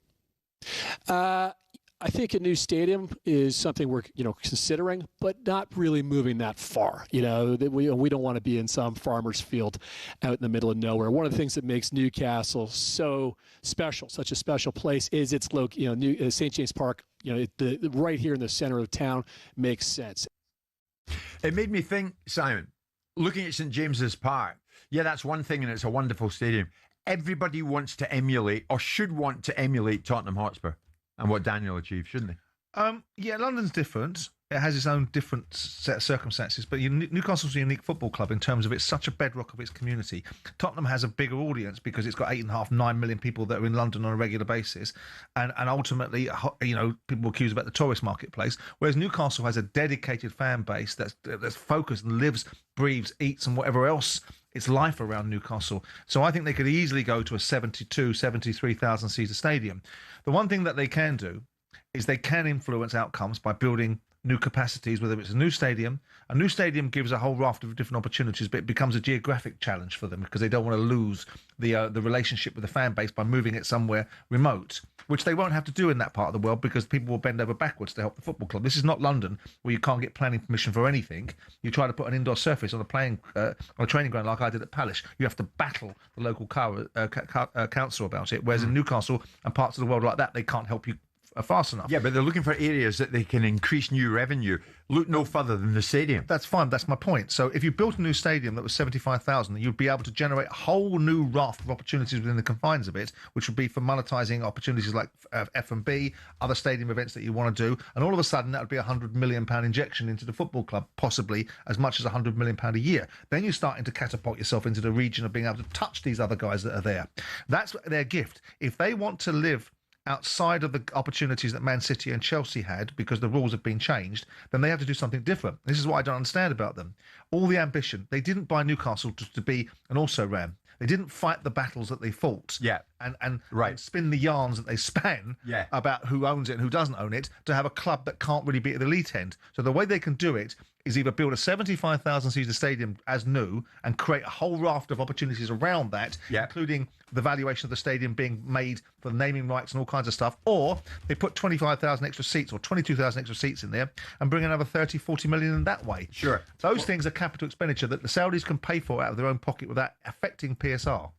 I think a new stadium is something we're considering, but not really moving that far. We don't want to be in some farmer's field out in the middle of nowhere. One of the things that makes Newcastle so special, such a special place, is its St. James Park. Right here in the center of town makes sense. It made me think, Simon, looking at St. James's Park. Yeah, that's one thing, and it's a wonderful stadium. Everybody wants to emulate, or should want to emulate, Tottenham Hotspur. And what Daniel achieved, shouldn't they? London's different. It has its own different set of circumstances, but Newcastle's a unique football club in terms of it's such a bedrock of its community. Tottenham has a bigger audience because it's got 8.5, 9 million people that are in London on a regular basis, and ultimately, people accuse about the tourist marketplace. Whereas Newcastle has a dedicated fan base that's focused and lives, breathes, eats, and whatever else. It's life around Newcastle. So I think they could easily go to a 72, 73,000 seater stadium. The one thing that they can do is they can influence outcomes by building new capacities, whether it's a new stadium. A new stadium gives a whole raft of different opportunities, but it becomes a geographic challenge for them because they don't want to lose the relationship with the fan base by moving it somewhere remote, which they won't have to do in that part of the world because people will bend over backwards to help the football club. This is not London where you can't get planning permission for anything. You try to put an indoor surface on a training ground like I did at Palace. You have to battle the local council about it, whereas in Newcastle and parts of the world like that, they can't help you fast enough. Yeah, but they're looking for areas that they can increase new revenue. Look no further than the stadium. That's fine. That's my point. So if you built a new stadium that was 75,000, you'd be able to generate a whole new raft of opportunities within the confines of it, which would be for monetising opportunities like F&B, other stadium events that you want to do. And all of a sudden, that would be £100 million injection into the football club, possibly as much as £100 million a year. Then you're starting to catapult yourself into the region of being able to touch these other guys that are there. That's their gift. If they want to live outside of the opportunities that Man City and Chelsea had because the rules have been changed, then they have to do something different. This is what I don't understand about them. All the ambition. They didn't buy Newcastle to be an also-ran. They didn't fight the battles that they fought. Yeah. and spin the yarns that they span about who owns it and who doesn't own it, to have a club that can't really be at the elite end. So the way they can do it is either build a 75,000-seater stadium as new and create a whole raft of opportunities around that, including the valuation of the stadium being made for naming rights and all kinds of stuff, or they put 25,000 extra seats or 22,000 extra seats in there and bring another 30, 40 million in that way. Sure. Those things are capital expenditure that the Saudis can pay for out of their own pocket without affecting PSR.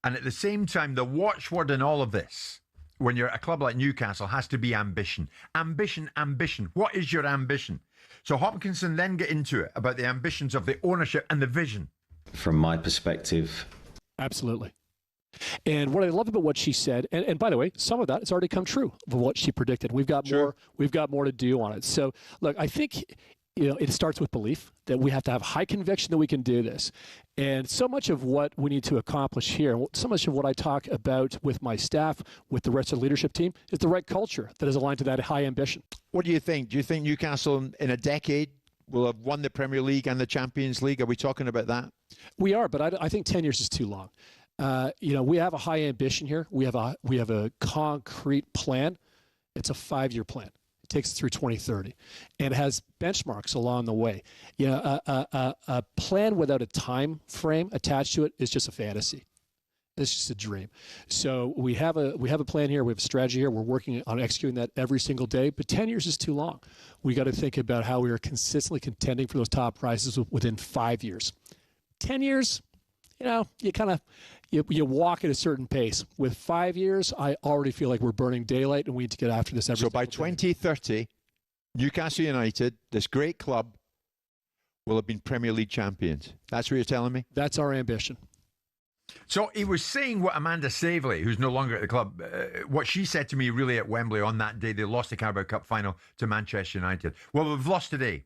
And at the same time, the watchword in all of this, when you're at a club like Newcastle, has to be ambition. Ambition, ambition. What is your ambition? So Hopkinson then get into it about the ambitions of the ownership and the vision. From my perspective, absolutely. And what I love about what she said, and by the way, some of that has already come true of what she predicted. We've got more to do on it. So look, I think it starts with belief that we have to have high conviction that we can do this. And so much of what we need to accomplish here, so much of what I talk about with my staff, with the rest of the leadership team, is the right culture that is aligned to that high ambition. What do you think? Do you think Newcastle in a decade will have won the Premier League and the Champions League? Are we talking about that? We are, but I think 10 years is too long. We have a high ambition here. We have a concrete plan. It's a 5-year plan. Takes us through 2030, and it has benchmarks along the way. A plan without a time frame attached to it is just a fantasy. It's just a dream. So we have a plan here. We have a strategy here. We're working on executing that every single day. But 10 years is too long. We got to think about how we are consistently contending for those top prizes within 5 years. 10 years, you walk at a certain pace. With 5 years, I already feel like we're burning daylight, and we need to get after this every So by 2030, Newcastle United, this great club, will have been Premier League champions. That's what you're telling me? That's our ambition. So he was saying what Amanda Staveley, who's no longer at the club, what she said to me really at Wembley on that day. They lost the Carabao Cup final to Manchester United. Well, we've lost today.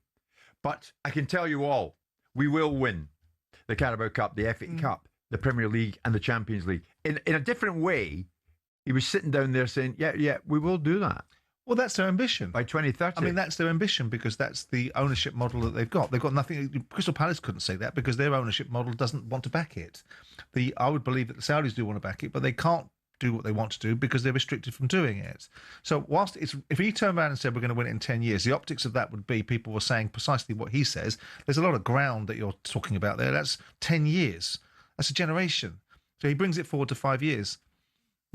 But I can tell you all, we will win the Carabao Cup, the FA Cup, the Premier League and the Champions League. In a different way, he was sitting down there saying, yeah, we will do that. Well, that's their ambition. By 2030. I mean, that's their ambition because that's the ownership model that they've got. They've got nothing. Crystal Palace couldn't say that because their ownership model doesn't want to back it. I would believe that the Saudis do want to back it, but they can't do what they want to do because they're restricted from doing it. So whilst if he turned around and said we're going to win it in 10 years, the optics of that would be people were saying precisely what he says. There's a lot of ground that you're talking about there. That's 10 years. That's a generation. So he brings it forward to 5 years.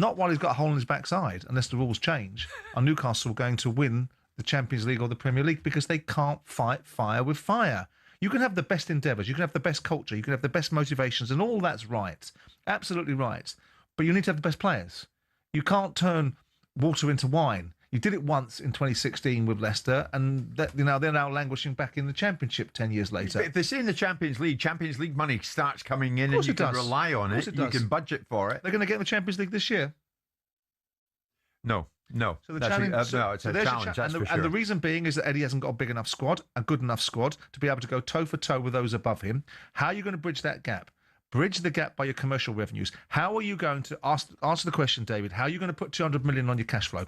Not while he's got a hole in his backside, unless the rules change. Are Newcastle going to win the Champions League or the Premier League? Because they can't fight fire with fire. You can have the best endeavours, you can have the best culture, you can have the best motivations, and all that's right. Absolutely right. But you need to have the best players. You can't turn water into wine. You did it once in 2016 with Leicester, and they're now languishing back in the Championship 10 years later. If they say in the Champions League money starts coming in and you can rely on it, you can budget for it. They're going to get in the Champions League this year. No. So the challenge, no, it's a challenge, that's for sure. And the reason being is that Eddie hasn't got a big enough squad, a good enough squad, to be able to go toe-for-toe with those above him. How are you going to bridge that gap? Bridge the gap by your commercial revenues. How are you going to answer the question, David? How are you going to put 200 million on your cash flow?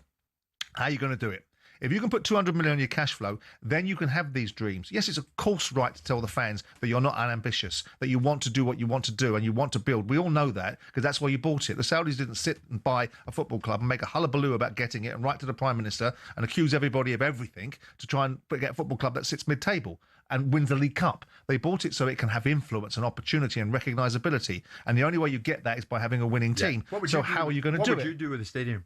How are you going to do it? If you can put 200 million on your cash flow, then you can have these dreams. Yes, it's of course right to tell the fans that you're not unambitious, that you want to do what you want to do and you want to build. We all know that because that's why you bought it. The Saudis didn't sit and buy a football club and make a hullabaloo about getting it and write to the Prime Minister and accuse everybody of everything to try and get a football club that sits mid-table and wins the League Cup. They bought it so it can have influence and opportunity and recognisability. And the only way you get that is by having a winning team. So how are you going to do it? What would you do with the stadium?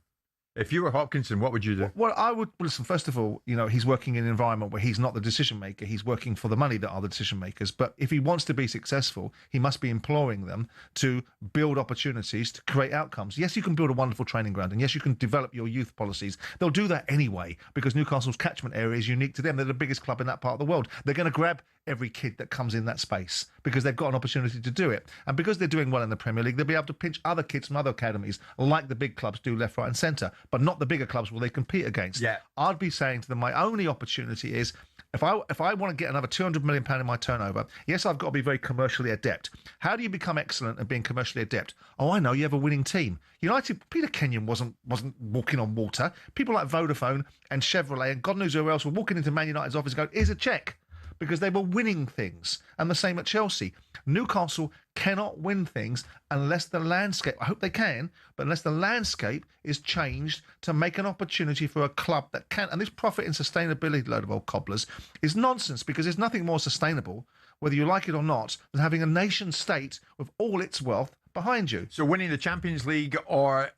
If you were Hopkinson, what would you do? Well, I would listen. First of all, he's working in an environment where he's not the decision maker. He's working for the money that are the decision makers. But if he wants to be successful, he must be imploring them to build opportunities to create outcomes. Yes, you can build a wonderful training ground, and yes, you can develop your youth policies. They'll do that anyway because Newcastle's catchment area is unique to them. They're the biggest club in that part of the world. They're going to grab every kid that comes in that space because they've got an opportunity to do it. And because they're doing well in the Premier League, they'll be able to pinch other kids from other academies like the big clubs do left, right and centre, but not the bigger clubs will they compete against. Yeah. I'd be saying to them, my only opportunity is if I want to get another £200 million in my turnover, yes, I've got to be very commercially adept. How do you become excellent at being commercially adept? Oh, I know, you have a winning team. United, Peter Kenyon wasn't walking on water. People like Vodafone and Chevrolet and God knows who else were walking into Man United's office going, here's a cheque. because they were winning things. And the same at Chelsea. Newcastle cannot win things unless the landscape, I hope they can, but unless the landscape is changed to make an opportunity for a club that can. And this profit and sustainability load of old cobblers is nonsense, because there's nothing more sustainable, whether you like it or not, than having a nation state with all its wealth behind you. So winning the Champions League or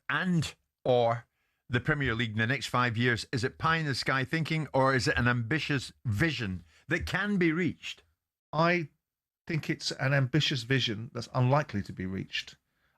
the Premier League in the next 5 years, is it pie in the sky thinking, or is it an ambitious vision that can be reached? I think it's an ambitious vision that's unlikely to be reached.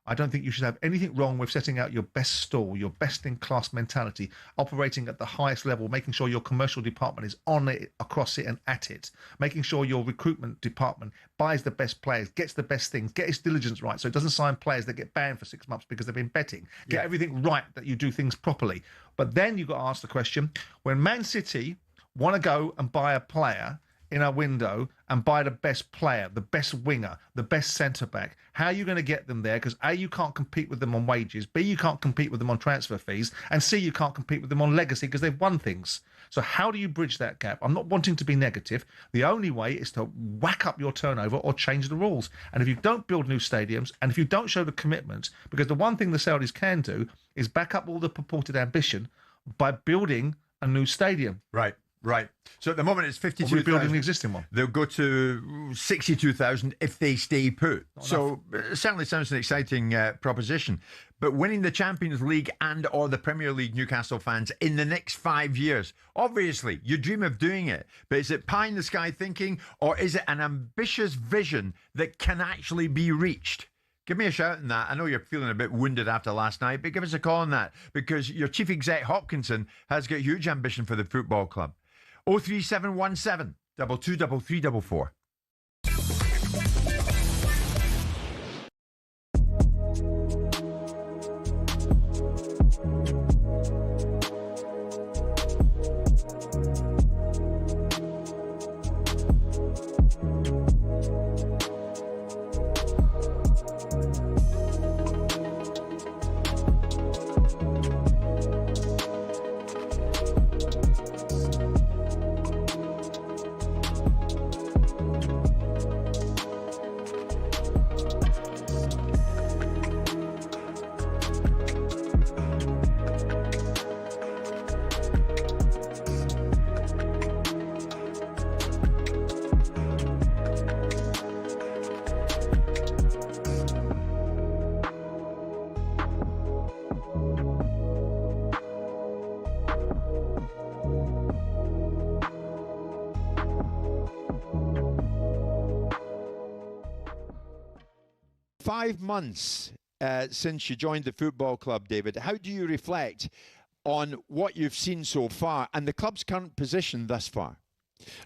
I don't think you should have anything wrong with setting out your best stall, your best-in-class mentality, operating at the highest level, making sure your commercial department is on it, across it and at it, making sure your recruitment department buys the best players, gets the best things, get its diligence right so it doesn't sign players that get banned for 6 months because they've been betting. Get everything right, that you do things properly. But then you've got to ask the question, when Man City want to go and buy a player in a window and buy the best player, the best winger, the best centre-back, how are you going to get them there? Because A, you can't compete with them on wages, B, you can't compete with them on transfer fees, and C, you can't compete with them on legacy because they've won things. So how do you bridge that gap? I'm not wanting to be negative. The only way is to whack up your turnover or change the rules. And if you don't build new stadiums, and if you don't show the commitment, because the one thing the Saudis can do is back up all the purported ambition by building a new stadium. Right. So at the moment it's 52,000. Rebuilding the existing one. They'll go to 62,000 if they stay put. So it certainly sounds an exciting proposition. But winning the Champions League and or the Premier League, Newcastle fans, in the next 5 years, obviously you dream of doing it. But is it pie in the sky thinking, or is it an ambitious vision that can actually be reached? Give me a shout on that. I know you're feeling a bit wounded after last night, but give us a call on that, because your chief exec, Hopkinson, has got huge ambition for the football club. 03717 223344. .5 months since you joined the football club, David. How do you reflect on what you've seen so far and the club's current position thus far?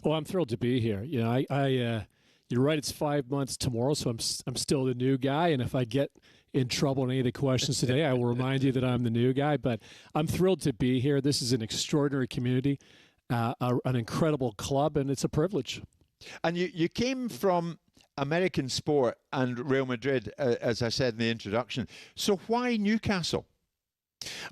Well, I'm thrilled to be here. You know, you're right. It's 5 months tomorrow, so I'm still the new guy. And if I get in trouble in any of the questions today, I will remind you that I'm the new guy. But I'm thrilled to be here. This is an extraordinary community, an incredible club, and it's a privilege. And you came from American sport and Real Madrid, as I said in the introduction. So why Newcastle?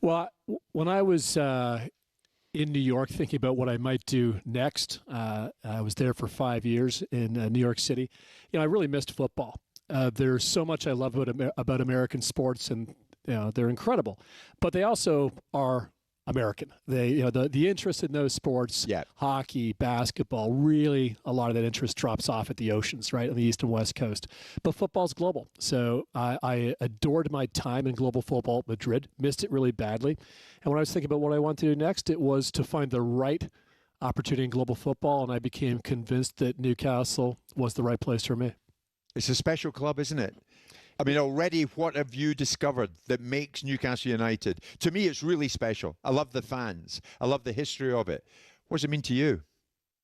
Well, when I was in New York thinking about what I might do next, I was there for 5 years in New York City. You know, I really missed football. There's so much I love about American sports, and you know, they're incredible. But they also are American. They, you know, the interest in those sports, hockey, basketball, really a lot of that interest drops off at the oceans, right, on the East and West Coast. But football's global. So I adored my time in global football at Madrid, missed it really badly. And when I was thinking about what I wanted to do next, it was to find the right opportunity in global football, and I became convinced that Newcastle was the right place for me. It's a special club, isn't it? I mean, already, what have you discovered that makes Newcastle United? To me, it's really special. I love the fans. I love the history of it. What does it mean to you?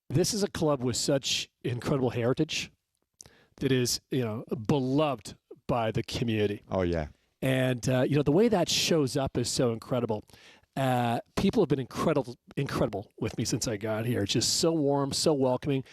This is a club with such incredible heritage that is, you know, beloved by the community. Oh, yeah. And, you know, the way that shows up is so incredible. People have been incredible with me since I got here. It's just so warm, so welcoming.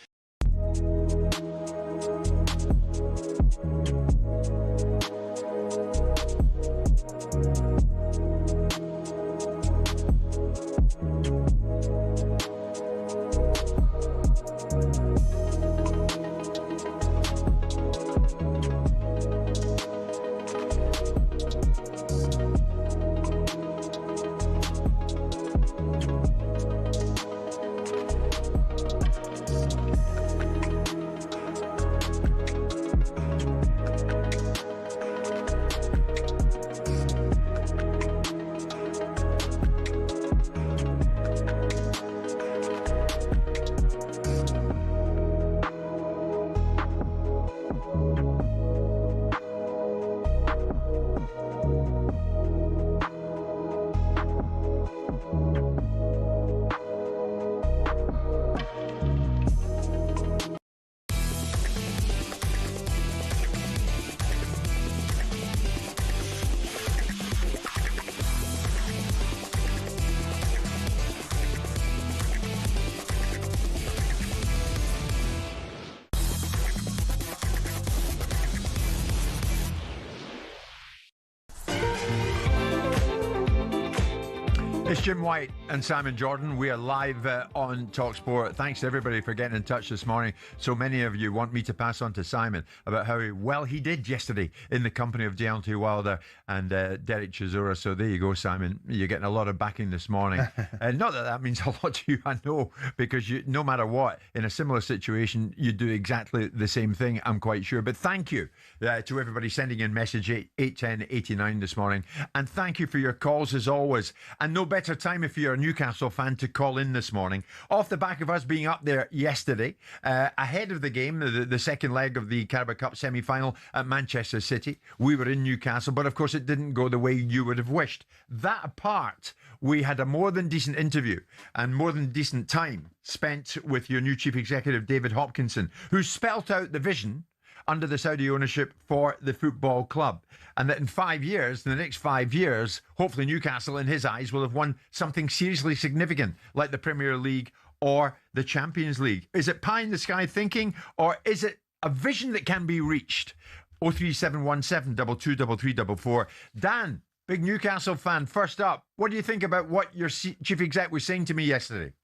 It's Jim White and Simon Jordan. We are live on talkSPORT. Thanks to everybody for getting in touch this morning. So many of you want me to pass on to Simon about how well he did yesterday in the company of Deontay Wilder and Derek Chisora. So there you go, Simon. You're getting a lot of backing this morning. Not that that means a lot to you, I know, because you, no matter what, in a similar situation, you do exactly the same thing, I'm quite sure. But thank you to everybody sending in message 81089 this morning. And thank you for your calls as always. And no better time if you're a Newcastle fan to call in this morning. Off the back of us being up there yesterday, ahead of the game, the second leg of the Carabao Cup semi-final at Manchester City. We were in Newcastle, but of course it didn't go the way you would have wished. That apart, we had a more than decent interview and more than decent time spent with your new chief executive, David Hopkinson, who spelt out the vision under the Saudi ownership for the football club. And that in 5 years, in the next 5 years, hopefully Newcastle, in his eyes, will have won something seriously significant, like the Premier League or the Champions League. Is it pie in the sky thinking, or is it a vision that can be reached? 03717 223344. Dan, big Newcastle fan, first up, what do you think about what your chief exec was saying to me yesterday?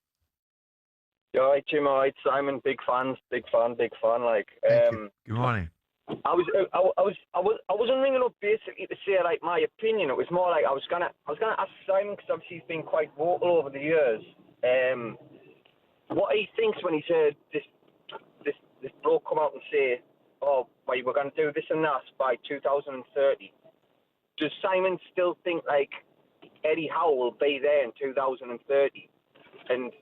Yeah, all right, Jim, all right, Simon, big fan, like. Good morning. I wasn't ringing up basically to say like my opinion. It was more like I was gonna ask Simon, because obviously he's been quite vocal over the years. What he thinks when he's heard this bloke come out and say, "Oh, well, we're going to do this and that by 2030." Does Simon still think like Eddie Howe will be there in 2030? And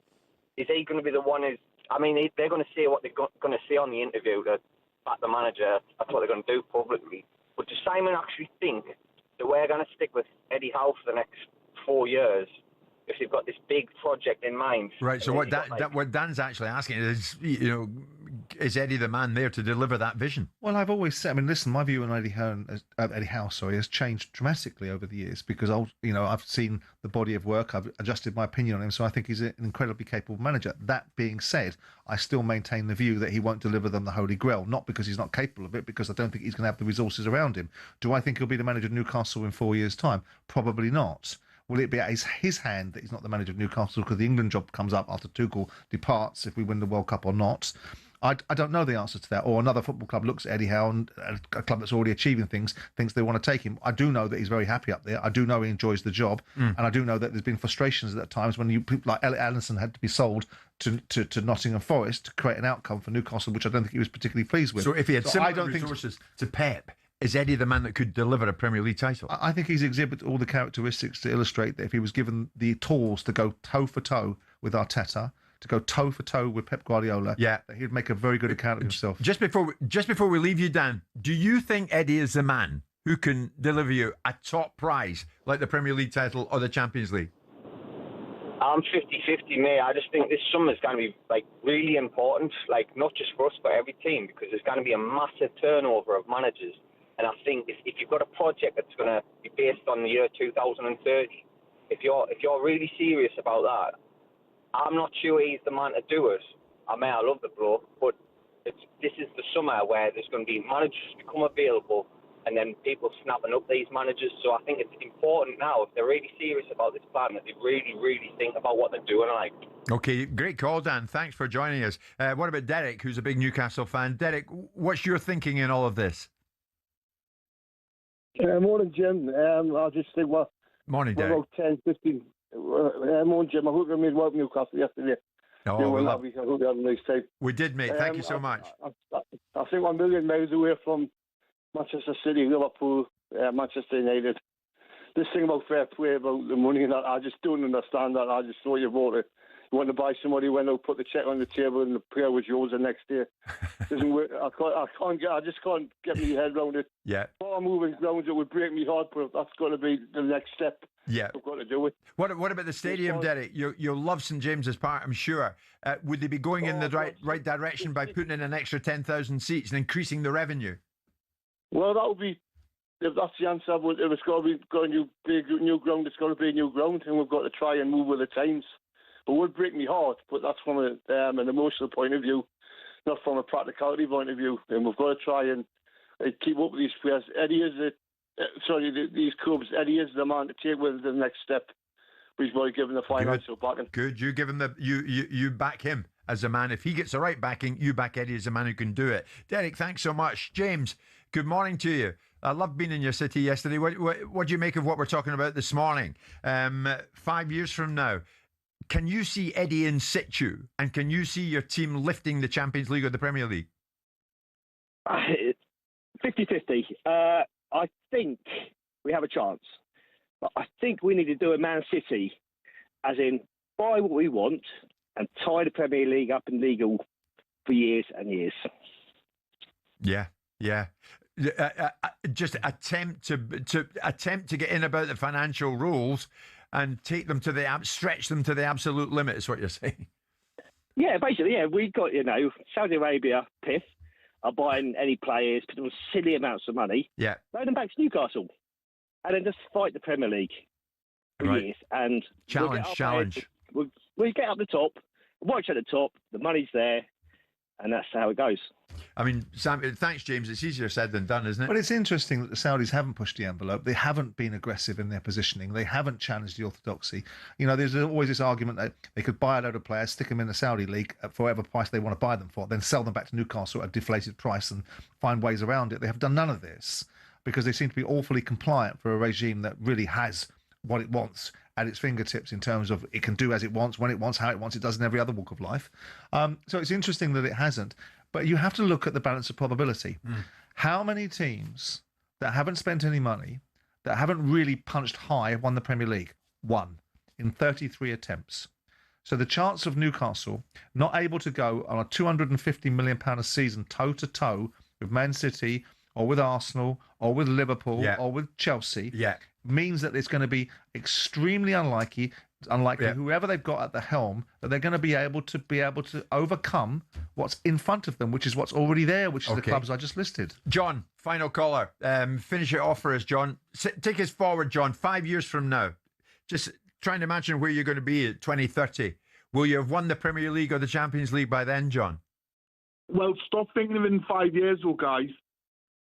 is he going to be the one who's... I mean, they're going to say what they're going to say on the interview, that the manager, that's what they're going to do publicly. But does Simon actually think that we're going to stick with Eddie Howe for the next 4 years if they've got this big project in mind? Right, so what Dan's actually asking is, is Eddie the man there to deliver that vision? Well, I've always said, I mean, listen, my view on Eddie Howe, has changed dramatically over the years, because I've seen the body of work, I've adjusted my opinion on him, so I think he's an incredibly capable manager. That being said, I still maintain the view that he won't deliver them the Holy Grail, not because he's not capable of it, because I don't think he's going to have the resources around him. Do I think he'll be the manager of Newcastle in 4 years' time? Probably not. Will it be at his hand that he's not the manager of Newcastle because the England job comes up after Tuchel departs, if we win the World Cup or not? I don't know the answer to that. Or another football club looks at Eddie Howe, and a club that's already achieving things thinks they want to take him. I do know that he's very happy up there. I do know he enjoys the job. And I do know that there's been frustrations at times when people like Elliot Allison had to be sold to Nottingham Forest to create an outcome for Newcastle, which I don't think he was particularly pleased with. So if he had similar resources to Pep, is Eddie the man that could deliver a Premier League title? I think he's exhibited all the characteristics to illustrate that if he was given the tools to go toe for toe with Arteta, to go toe for toe with Pep Guardiola, that he'd make a very good account of himself. Just before we leave you, Dan, do you think Eddie is the man who can deliver you a top prize like the Premier League title or the Champions League? I'm 50-50, mate. I just think this summer's going to be like really important, like not just for us but every team, because there's going to be a massive turnover of managers. And I think if you've got a project that's going to be based on the year 2030, if you're really serious about that, I'm not sure he's the man to do it. I love the bloke, but this is the summer where there's going to be managers become available, and then people snapping up these managers. So I think it's important now, if they're really serious about this plan, that they really, really think about what they're doing. Okay, great call, Dan. Thanks for joining us. What about Derek, who's a big Newcastle fan? Derek, what's your thinking in all of this? Morning, Jim. I just think morning, Derek. About 10, 15. Morning, Jim. I hope you made well Newcastle yesterday. I hope you had a nice time. We did, mate. Thank you so much. I think we're a million miles away from Manchester City, Liverpool, Manchester United. This thing about fair play, about the money and that, I just don't understand that. I just thought you want to buy somebody, went out, put the check on the table, and the player was yours the next day. Doesn't work. I just can't get my head around it. Yeah. More moving grounds, it would break me heart, but that's got to be the next step. Yeah. I've got to do it. What about the stadium, Derek? You'll love St James's Park, I'm sure. Would they be going in the right direction by putting in an extra 10,000 seats and increasing the revenue? Well, that would be, if that's the answer, if it's got to be a new ground, it's got to be a new ground, and we've got to try and move with the times. It would break me heart, but that's from an emotional point of view, not from a practicality point of view. And we've got to try and keep up with these players. Eddie is these clubs. Eddie is the man to take with the next step. He's really given the financial backing. Good. You give him you back him as a man. If he gets the right backing, you back Eddie as a man who can do it. Derek, thanks so much. James, good morning to you. I loved being in your city yesterday. What do you make of what we're talking about this morning? 5 years from now, can you see Eddie in situ? And can you see your team lifting the Champions League or the Premier League? 50-50. I think we have a chance. But I think we need to do a Man City, as in buy what we want and tie the Premier League up in legal for years and years. Yeah. Just attempt to get in about the financial rules and take them to stretch them to the absolute limit is what you're saying. Yeah, basically, yeah. We got, Saudi Arabia, PIF, are buying any players for silly amounts of money. Yeah. Load them back to Newcastle. And then just fight the Premier League for years. And challenge. We get up the top, watch at the top, the money's there, and that's how it goes. I mean, Sam, thanks, James. It's easier said than done, isn't it? But it's interesting that the Saudis haven't pushed the envelope. They haven't been aggressive in their positioning. They haven't challenged the orthodoxy. There's always this argument that they could buy a load of players, stick them in the Saudi league for whatever price they want to buy them for, then sell them back to Newcastle at a deflated price and find ways around it. They have done none of this because they seem to be awfully compliant for a regime that really has what it wants at its fingertips in terms of it can do as it wants, when it wants, how it wants. It does in every other walk of life. So it's interesting that it hasn't. But you have to look at the balance of probability. How many teams that haven't spent any money, that haven't really punched high, won the Premier League? 1 in 33 attempts. So the chance of Newcastle not able to go on a £250 million a season toe-to-toe with Man City or with Arsenal or with Liverpool or with Chelsea means that it's going to be extremely unlikely whoever they've got at the helm, that they're going to be able to overcome what's in front of them, which is what's already there, which is the clubs I just listed. John, final caller. Finish it off for us, John. Take us forward, John. 5 years from now, just trying to imagine where you're going to be at 2030. Will you have won the Premier League or the Champions League by then, John? Well, stop thinking of it in 5 years, though, guys.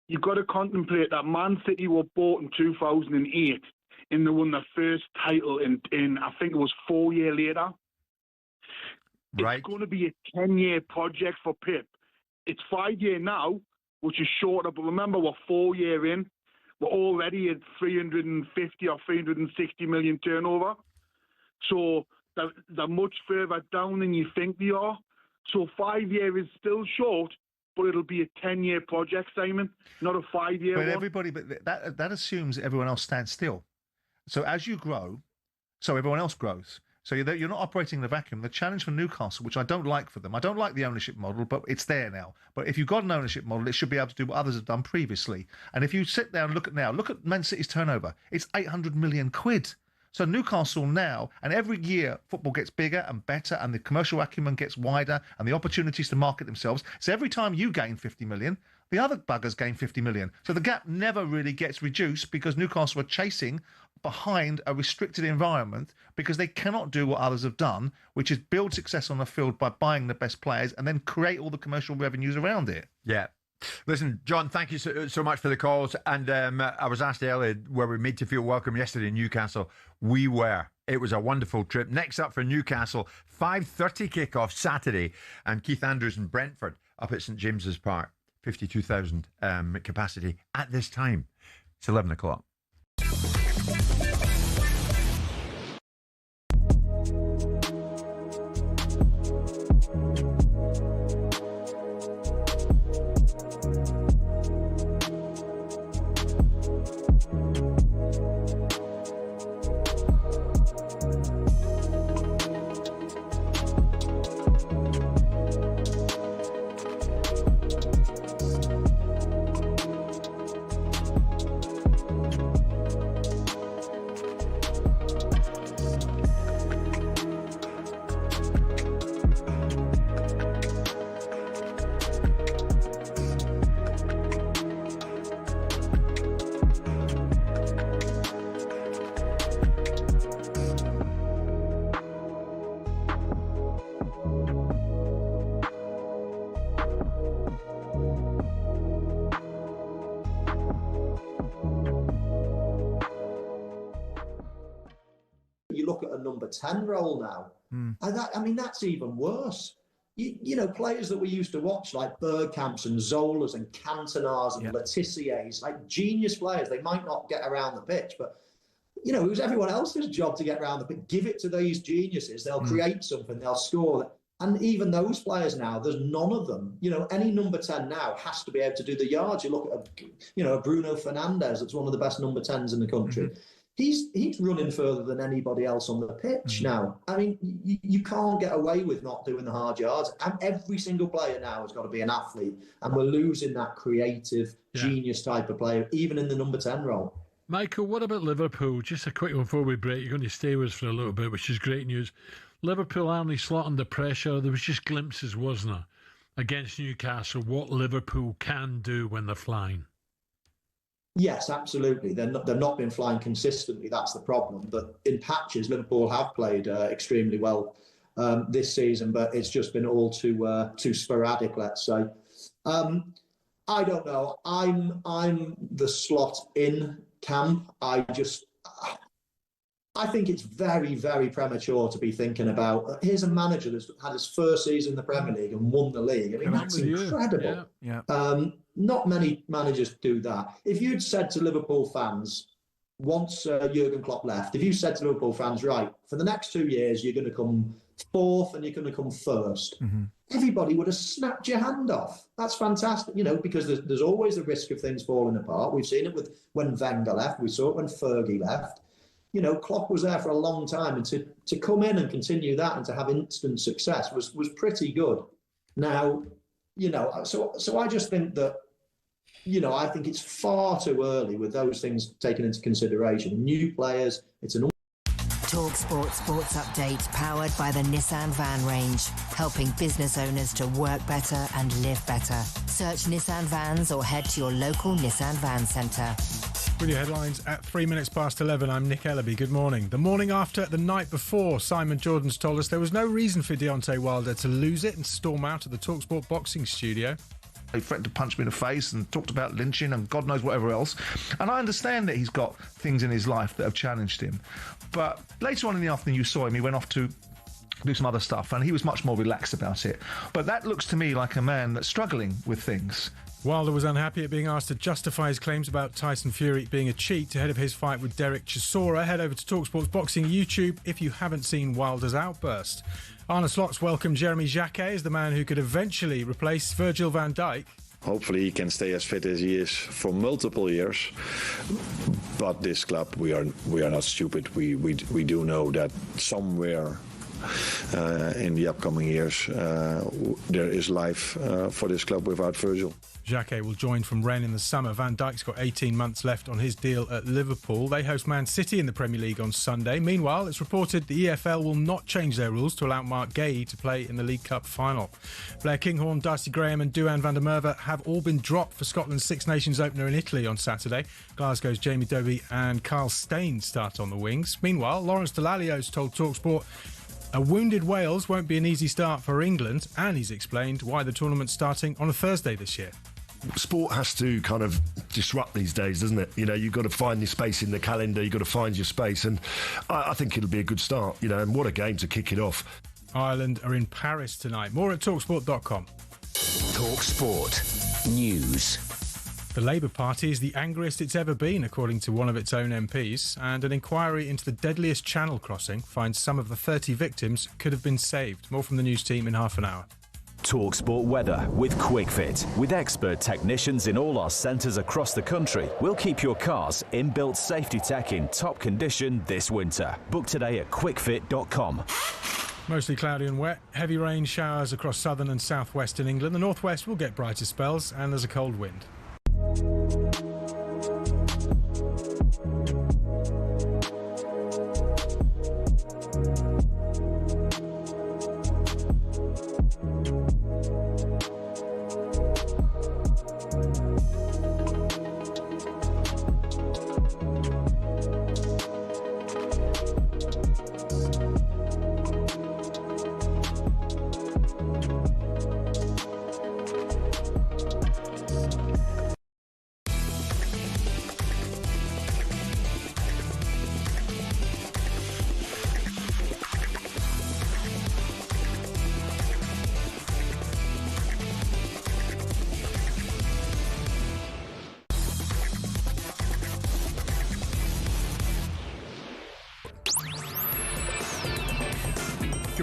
You've got to contemplate that Man City were bought in 2008. And they won their first title in I think it was 4 years later. Right. It's going to be a 10-year project for Pep. It's 5 years now, which is shorter, but remember, we're 4 years in. We're already at 350 or 360 million turnover. So they're much further down than you think they are. So 5 years is still short, but it'll be a 10-year project, Simon, not a 5 year one. But that assumes everyone else stands still. So as you grow, so everyone else grows. So you're not operating in a vacuum. The challenge for Newcastle, which I don't like for them, I don't like the ownership model, but it's there now. But if you've got an ownership model, it should be able to do what others have done previously. And if you sit there and look at Man City's turnover, it's 800 million quid. So Newcastle now, and every year football gets bigger and better and the commercial acumen gets wider and the opportunities to market themselves. So every time you gain 50 million, the other buggers gain 50 million. So the gap never really gets reduced because Newcastle are chasing behind a restricted environment because they cannot do what others have done, which is build success on the field by buying the best players and then create all the commercial revenues around it. Yeah. Listen, John, thank you so much for the calls. And I was asked earlier, were we made to feel welcome yesterday in Newcastle? We were. It was a wonderful trip. Next up for Newcastle, 5:30 kickoff Saturday, and Keith Andrews and Brentford up at St James's Park, 52,000 capacity at this time. It's 11 o'clock. number 10 role now. And that's even worse. You know, players that we used to watch, like Bergkamps and Zolas and Cantonars and Letiziers, like genius players. They might not get around the pitch, but, you know, it was everyone else's job to get around the pitch. Give it to these geniuses. They'll create something. They'll score. And even those players now, there's none of them. You know, any number 10 now has to be able to do the yards. You look at, a Bruno Fernandes, that's one of the best number 10s in the country. He's running further than anybody else on the pitch now. I mean, you can't get away with not doing the hard yards. And every single player now has got to be an athlete. And we're losing that creative, genius type of player, even in the number 10 role. Michael, what about Liverpool? Just a quick one before we break. You're going to stay with us for a little bit, which is great news. Liverpool Arne Slot under pressure. There was just glimpses, wasn't there, against Newcastle, what Liverpool can do when they're flying. Yes, absolutely. They've not been flying consistently. That's the problem. But in patches, Liverpool have played extremely well this season, but it's just been all too sporadic, let's say. I don't know. I'm the Slot in camp. I think it's very, very premature to be thinking about. Here's a manager that's had his first season in the Premier League and won the league. I mean, that's incredible. Not many managers do that. If you'd said to Liverpool fans, once Jurgen Klopp left, if you said to Liverpool fans, right, for the next 2 years, you're going to come fourth and you're going to come first, everybody would have snapped your hand off. That's fantastic, you know, because there's always the risk of things falling apart. We've seen it with when Wenger left. We saw it when Fergie left. You know, Klopp was there for a long time, and to come in and continue that and to have instant success was pretty good. Now, you know, so I just think that, you know, I think it's far too early with those things taken into consideration. New players, it's an... talkSPORT Sports Update, powered by the Nissan Van range, helping business owners to work better and live better. Search Nissan Vans or head to your local Nissan Van Centre. With your headlines at 11:03, I'm Nick Ellaby. Good morning. The morning after, the night before, Simon Jordan's told us there was no reason for Deontay Wilder to lose it and storm out of the talkSPORT boxing studio. He threatened to punch me in the face and talked about lynching and God knows whatever else. And I understand that he's got things in his life that have challenged him. But later on in the afternoon, you saw him. He went off to do some other stuff, and he was much more relaxed about it. But that looks to me like a man that's struggling with things. Wilder was unhappy at being asked to justify his claims about Tyson Fury being a cheat ahead of his fight with Derek Chisora. Head over to talkSPORT's Boxing YouTube if you haven't seen Wilder's outburst. Arne Slot's welcomed Jeremy Jacquet as the man who could eventually replace Virgil van Dijk. Hopefully he can stay as fit as he is for multiple years. But this club, we are not stupid. We do know that somewhere in the upcoming years there is life for this club without Virgil. Jacquet will join from Rennes in the summer. Van Dijk's got 18 months left on his deal at Liverpool. They host Man City in the Premier League on Sunday. Meanwhile, it's reported the EFL will not change their rules to allow Mark Gay to play in the League Cup final. Blair Kinghorn, Darcy Graham and Duan van der Merwe have all been dropped for Scotland's Six Nations opener in Italy on Saturday. Glasgow's Jamie Dobie and Carl Stein start on the wings. Meanwhile, Lawrence Dallaglio's told talkSPORT a wounded Wales won't be an easy start for England, and he's explained why the tournament's starting on a Thursday this year. Sport has to kind of disrupt these days, doesn't it? You know, you've got to find your space in the calendar, you've got to find your space, and I think it'll be a good start, you know, and what a game to kick it off. Ireland are in Paris tonight. More at talksport.com. talkSPORT News. The Labour Party is the angriest it's ever been, according to one of its own MPs, and an inquiry into the deadliest channel crossing finds some of the 30 victims could have been saved. More from the news team in half an hour. talkSPORT weather with QuickFit. With expert technicians in all our centres across the country, we'll keep your car's inbuilt safety tech in top condition this winter. Book today at quickfit.com. Mostly cloudy and wet. Heavy rain showers across southern and southwestern England. The northwest will get brighter spells, and there's a cold wind.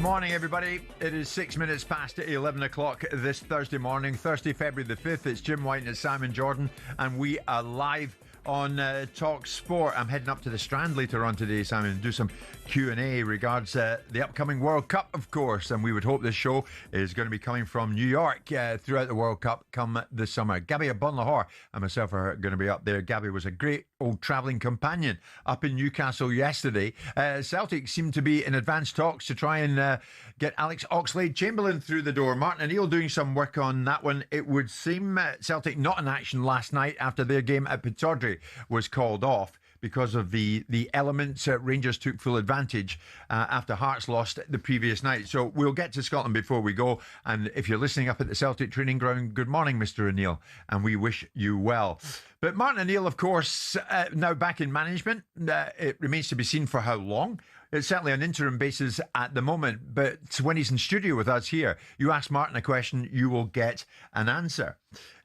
morning, everybody. It is 6 minutes past 11 o'clock this Thursday morning, Thursday, February the 5th. It's Jim White and it's Simon Jordan, and we are live on talkSPORT. I'm heading up to the Strand later on today, Simon, and do some Q&A regards the upcoming World Cup, of course, and we would hope this show is going to be coming from New York throughout the World Cup come this summer. Gabby of Bunlahore and myself are going to be up there. Gabby was a great old travelling companion up in Newcastle yesterday. Celtic seemed to be in advanced talks to try and get Alex Oxlade-Chamberlain through the door. Martin O'Neill doing some work on that one. It would seem Celtic not in action last night after their game at Pittodrie was called off because of the elements. Rangers took full advantage after Hearts lost the previous night. So we'll get to Scotland before we go. And if you're listening up at the Celtic training ground, good morning, Mr. O'Neill, and we wish you well. But Martin O'Neill, of course, now back in management. It remains to be seen for how long. It's certainly an interim basis at the moment, but when he's in studio with us here, you ask Martin a question, you will get an answer.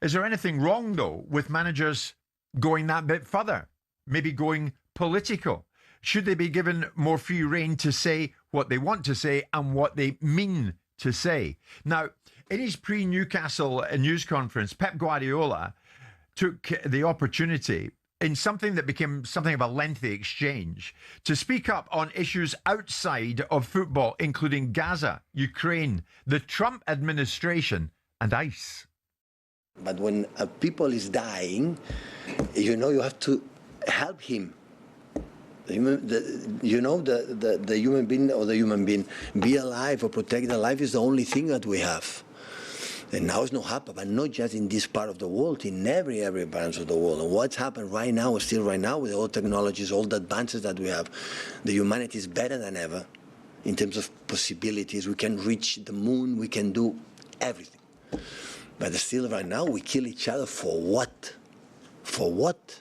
Is there anything wrong, though, with managers going that bit further? Maybe going political? Should they be given more free rein to say what they want to say and what they mean to say? Now, in his pre-Newcastle news conference, Pep Guardiola took the opportunity in something that became something of a lengthy exchange to speak up on issues outside of football, including Gaza, Ukraine, the Trump administration, and ICE. But when a people is dying, you have to help him. The human being be alive or protect the life is the only thing that we have. And now it's not happening, but not just in this part of the world, in every part of the world. And what's happened right now, still right now, with all technologies, all the advances that we have, the humanity is better than ever in terms of possibilities. We can reach the moon, we can do everything. But still right now, we kill each other for what? For what?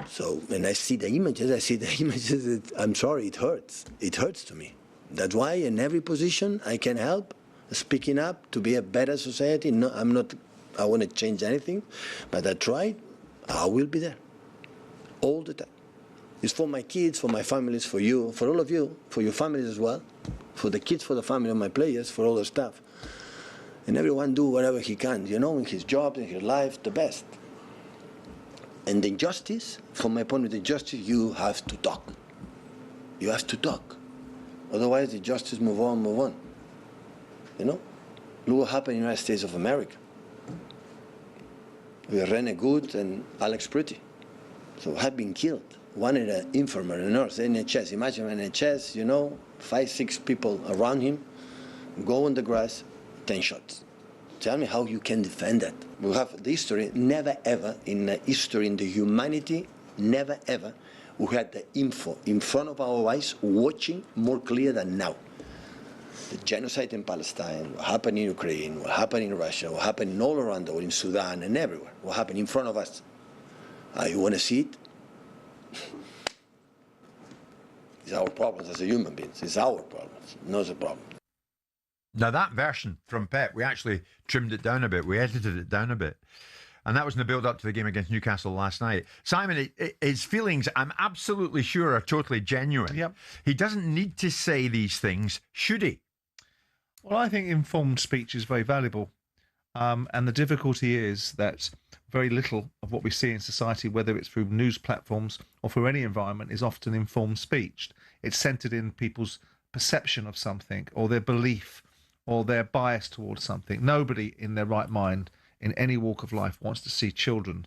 So, when I see the images, I'm sorry, it hurts. It hurts to me. That's why in every position I can help, speaking up to be a better society. No, I want to change anything, but I try, I will be there all the time. It's for my kids, for my families, for you, for all of you, for your families as well, for the kids, for the family of my players, for all the staff. And everyone do whatever he can, in his job, in his life, the best. And the injustice, from my point of view, you have to talk. You have to talk. Otherwise, the justice move on. Look what happened in the United States of America. We have Rene Good and Alex Pretty. So have been killed. One in an infirmary, a nurse, NHS. Imagine NHS, 5-6 people around him, go on the grass, 10 shots. Tell me how you can defend that. We have the history, never ever in the history, in the humanity, never ever, we had the info in front of our eyes, watching more clear than now. The genocide in Palestine, what happened in Ukraine, what happened in Russia, what happened all around the world, in Sudan and everywhere, what happened in front of us. You want to see it? It's our problems as a human beings. It's our problems, not the problem. Now, that version from Pep, we actually trimmed it down a bit. We edited it down a bit. And that was in the build-up to the game against Newcastle last night. Simon, his feelings, I'm absolutely sure, are totally genuine. Yep. He doesn't need to say these things, should he? Well, I think informed speech is very valuable. And the difficulty is that very little of what we see in society, whether it's through news platforms or through any environment, is often informed speech. It's centred in people's perception of something or their belief or their bias towards something. Nobody in their right mind in any walk of life wants to see children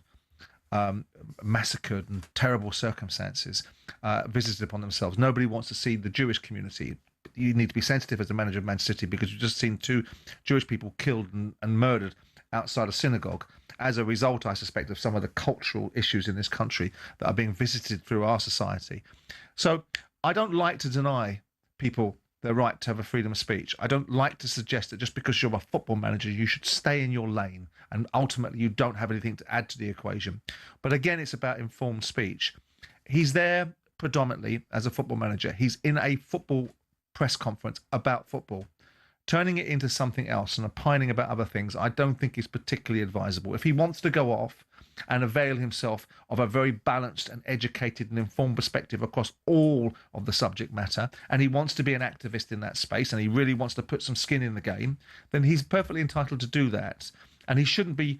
massacred in terrible circumstances, visited upon themselves. Nobody wants to see the Jewish community. You need to be sensitive as a manager of Man City because you've just seen 2 Jewish people killed and murdered outside a synagogue as a result, I suspect, of some of the cultural issues in this country that are being visited through our society. So I don't like to deny people their right to have a freedom of speech. I don't like to suggest that just because you're a football manager, you should stay in your lane and ultimately you don't have anything to add to the equation. But again, it's about informed speech. He's there predominantly as a football manager. He's in a football press conference about football. Turning it into something else and opining about other things, I don't think is particularly advisable. If he wants to go off and avail himself of a very balanced and educated and informed perspective across all of the subject matter, and he wants to be an activist in that space, and he really wants to put some skin in the game, then he's perfectly entitled to do that. And he shouldn't be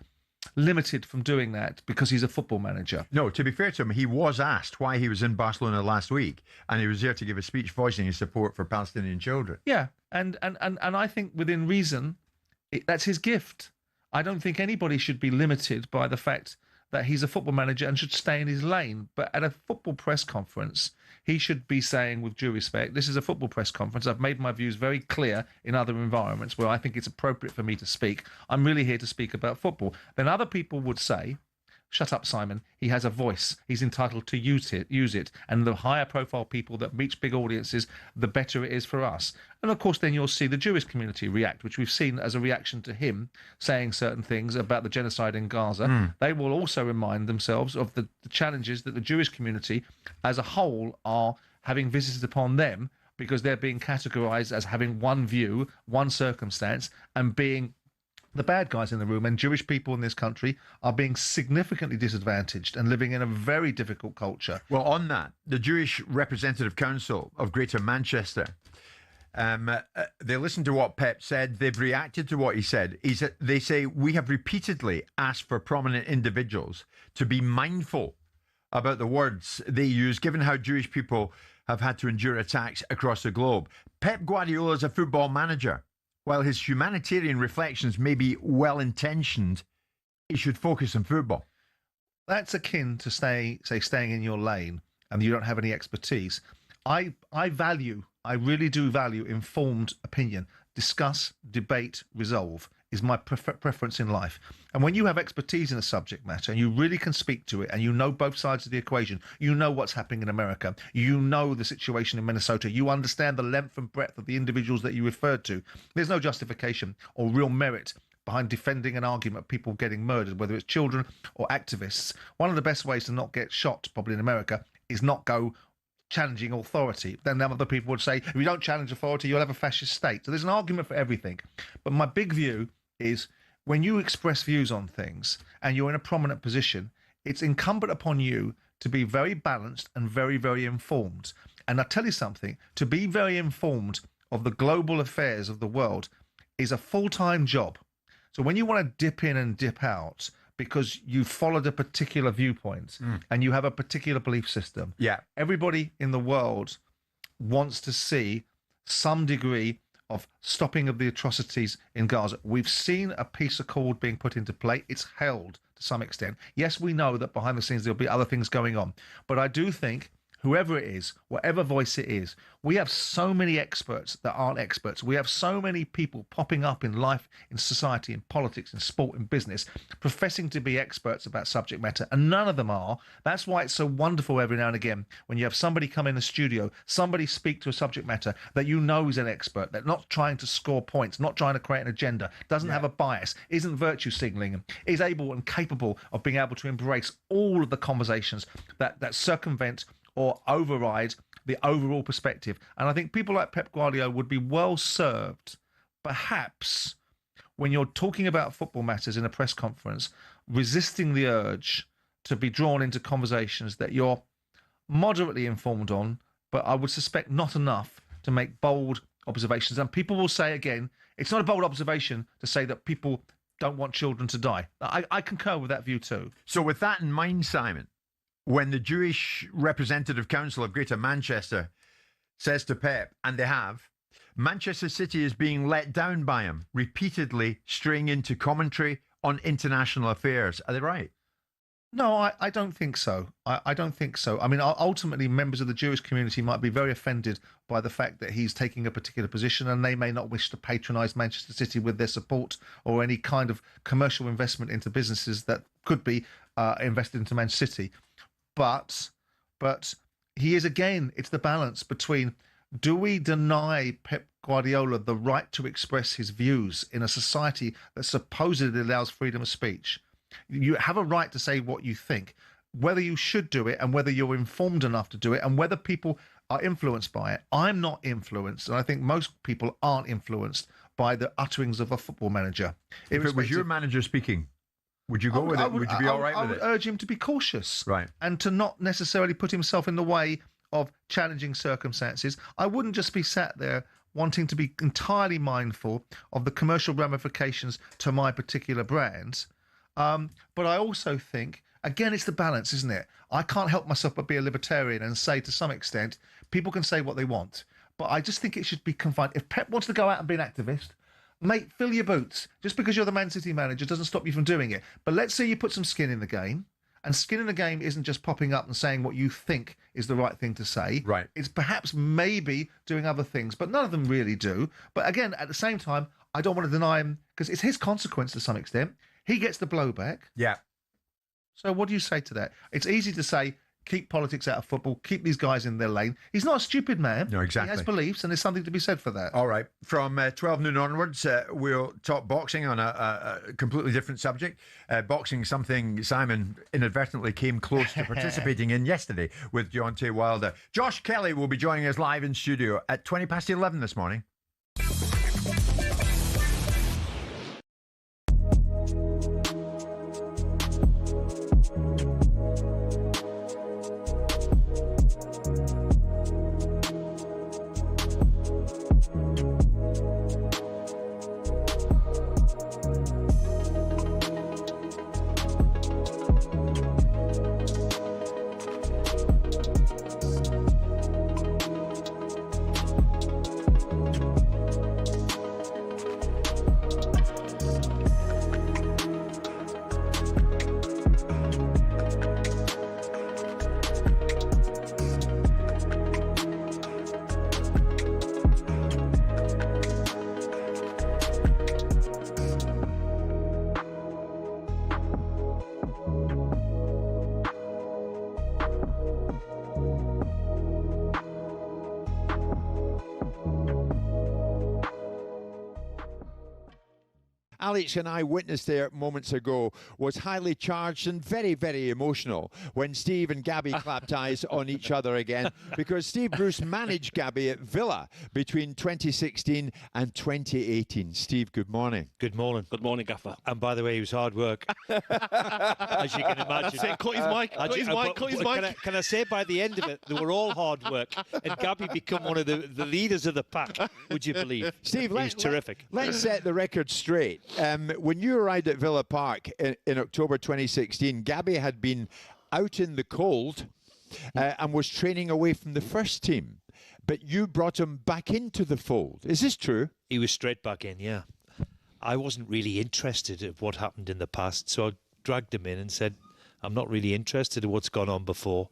limited from doing that because he's a football manager. No, to be fair to him, he was asked why he was in Barcelona last week, and he was there to give a speech voicing his support for Palestinian children. Yeah, and I think within reason, that's his gift. I don't think anybody should be limited by the fact that he's a football manager and should stay in his lane. But at a football press conference, he should be saying, with due respect, this is a football press conference. I've made my views very clear in other environments where I think it's appropriate for me to speak. I'm really here to speak about football. Then other people would say, shut up, Simon. He has a voice. He's entitled to use it. And the higher profile people that reach big audiences, the better it is for us. And of course, then you'll see the Jewish community react, which we've seen as a reaction to him saying certain things about the genocide in Gaza. They will also remind themselves of the challenges that the Jewish community as a whole are having visited upon them, because they're being categorized as having one view, one circumstance, and being the bad guys in the room. And Jewish people in this country are being significantly disadvantaged and living in a very difficult culture. Well, on that, the Jewish Representative Council of Greater Manchester, they listened to what Pep said. They've reacted to what he said. They say, we have repeatedly asked for prominent individuals to be mindful about the words they use, given how Jewish people have had to endure attacks across the globe. Pep Guardiola is a football manager. While his humanitarian reflections may be well-intentioned, he should focus on football. That's akin to staying in your lane and you don't have any expertise. I really do value informed opinion. Discuss, debate, resolve is my preference in life. And when you have expertise in a subject matter and you really can speak to it and you know both sides of the equation, you know what's happening in America, you know the situation in Minnesota, you understand the length and breadth of the individuals that you referred to, there's no justification or real merit behind defending an argument of people getting murdered, whether it's children or activists. One of the best ways to not get shot, probably in America, is not go challenging authority. Then other people would say, if you don't challenge authority, you'll have a fascist state. So there's an argument for everything. But my big view is when you express views on things and you're in a prominent position, it's incumbent upon you to be very balanced and very, very informed. And I'll tell you something, to be very informed of the global affairs of the world is a full-time job. So when you want to dip in and dip out because you followed a particular viewpoint and you have a particular belief system, everybody in the world wants to see some degree of stopping of the atrocities in Gaza. We've seen a peace accord being put into play. It's held to some extent. Yes, we know that behind the scenes there'll be other things going on. But I do think whoever it is, whatever voice it is, we have so many experts that aren't experts. We have so many people popping up in life, in society, in politics, in sport, in business, professing to be experts about subject matter, and none of them are. That's why it's so wonderful every now and again when you have somebody come in the studio, somebody speak to a subject matter that you know is an expert, that not trying to score points, not trying to create an agenda, doesn't have a bias, isn't virtue signaling, is able and capable of being able to embrace all of the conversations that circumvent or override the overall perspective. And I think people like Pep Guardiola would be well served, perhaps, when you're talking about football matters in a press conference, resisting the urge to be drawn into conversations that you're moderately informed on, but I would suspect not enough to make bold observations. And people will say again, it's not a bold observation to say that people don't want children to die. I concur with that view too. So with that in mind, Simon, when the Jewish Representative Council of Greater Manchester says to Pep, and they have, Manchester City is being let down by him, repeatedly straying into commentary on international affairs. Are they right? No, I don't think so. I don't think so. I mean, ultimately, members of the Jewish community might be very offended by the fact that he's taking a particular position, and they may not wish to patronise Manchester City with their support or any kind of commercial investment into businesses that could be invested into Manchester City. But he is, again, it's the balance between, do we deny Pep Guardiola the right to express his views in a society that supposedly allows freedom of speech? You have a right to say what you think, whether you should do it and whether you're informed enough to do it and whether people are influenced by it. I'm not influenced, and I think most people aren't influenced by the utterings of a football manager. If it was your manager speaking, Would you go with it? Would you be all right with it? I would urge him to be cautious. Right. And to not necessarily put himself in the way of challenging circumstances. I wouldn't just be sat there wanting to be entirely mindful of the commercial ramifications to my particular brands. But I also think, again, it's the balance, isn't it? I can't help myself but be a libertarian and say, to some extent, people can say what they want. But I just think it should be confined. If Pep wants to go out and be an activist, mate, fill your boots. Just because you're the Man City manager doesn't stop you from doing it. But let's say you put some skin in the game. And skin in the game isn't just popping up and saying what you think is the right thing to say. Right. It's perhaps maybe doing other things, but none of them really do. But again, at the same time, I don't want to deny him, because it's his consequence to some extent. He gets the blowback. Yeah. So what do you say to that? It's easy to say, keep politics out of football, keep these guys in their lane. He's not a stupid man. No, exactly. He has beliefs, and there's something to be said for that. All right. From 12 noon onwards, we'll talk boxing on a completely different subject. Boxing, something Simon inadvertently came close to participating in yesterday with Deontay Wilder. Josh Kelly will be joining us live in studio at 11:20 this morning. Alex and I witnessed there moments ago was highly charged and very, very emotional when Steve and Gabby clapped eyes on each other again, because Steve Bruce managed Gabby at Villa between 2016 and 2018. Steve, good morning. Good morning. Good morning, Gaffer. And by the way, it was hard work. As you can imagine. Cut his mic. Cut his mic. Can I say, by the end of it, they were all hard work. And Gabby become one of the leaders of the pack, would you believe? Steve, he was terrific. Let's set the record straight. When you arrived at Villa Park in October 2016, Gabby had been out in the cold and was training away from the first team. But you brought him back into the fold. Is this true? He was straight back in, yeah. I wasn't really interested in what happened in the past, so I dragged him in and said, I'm not really interested in what's gone on before.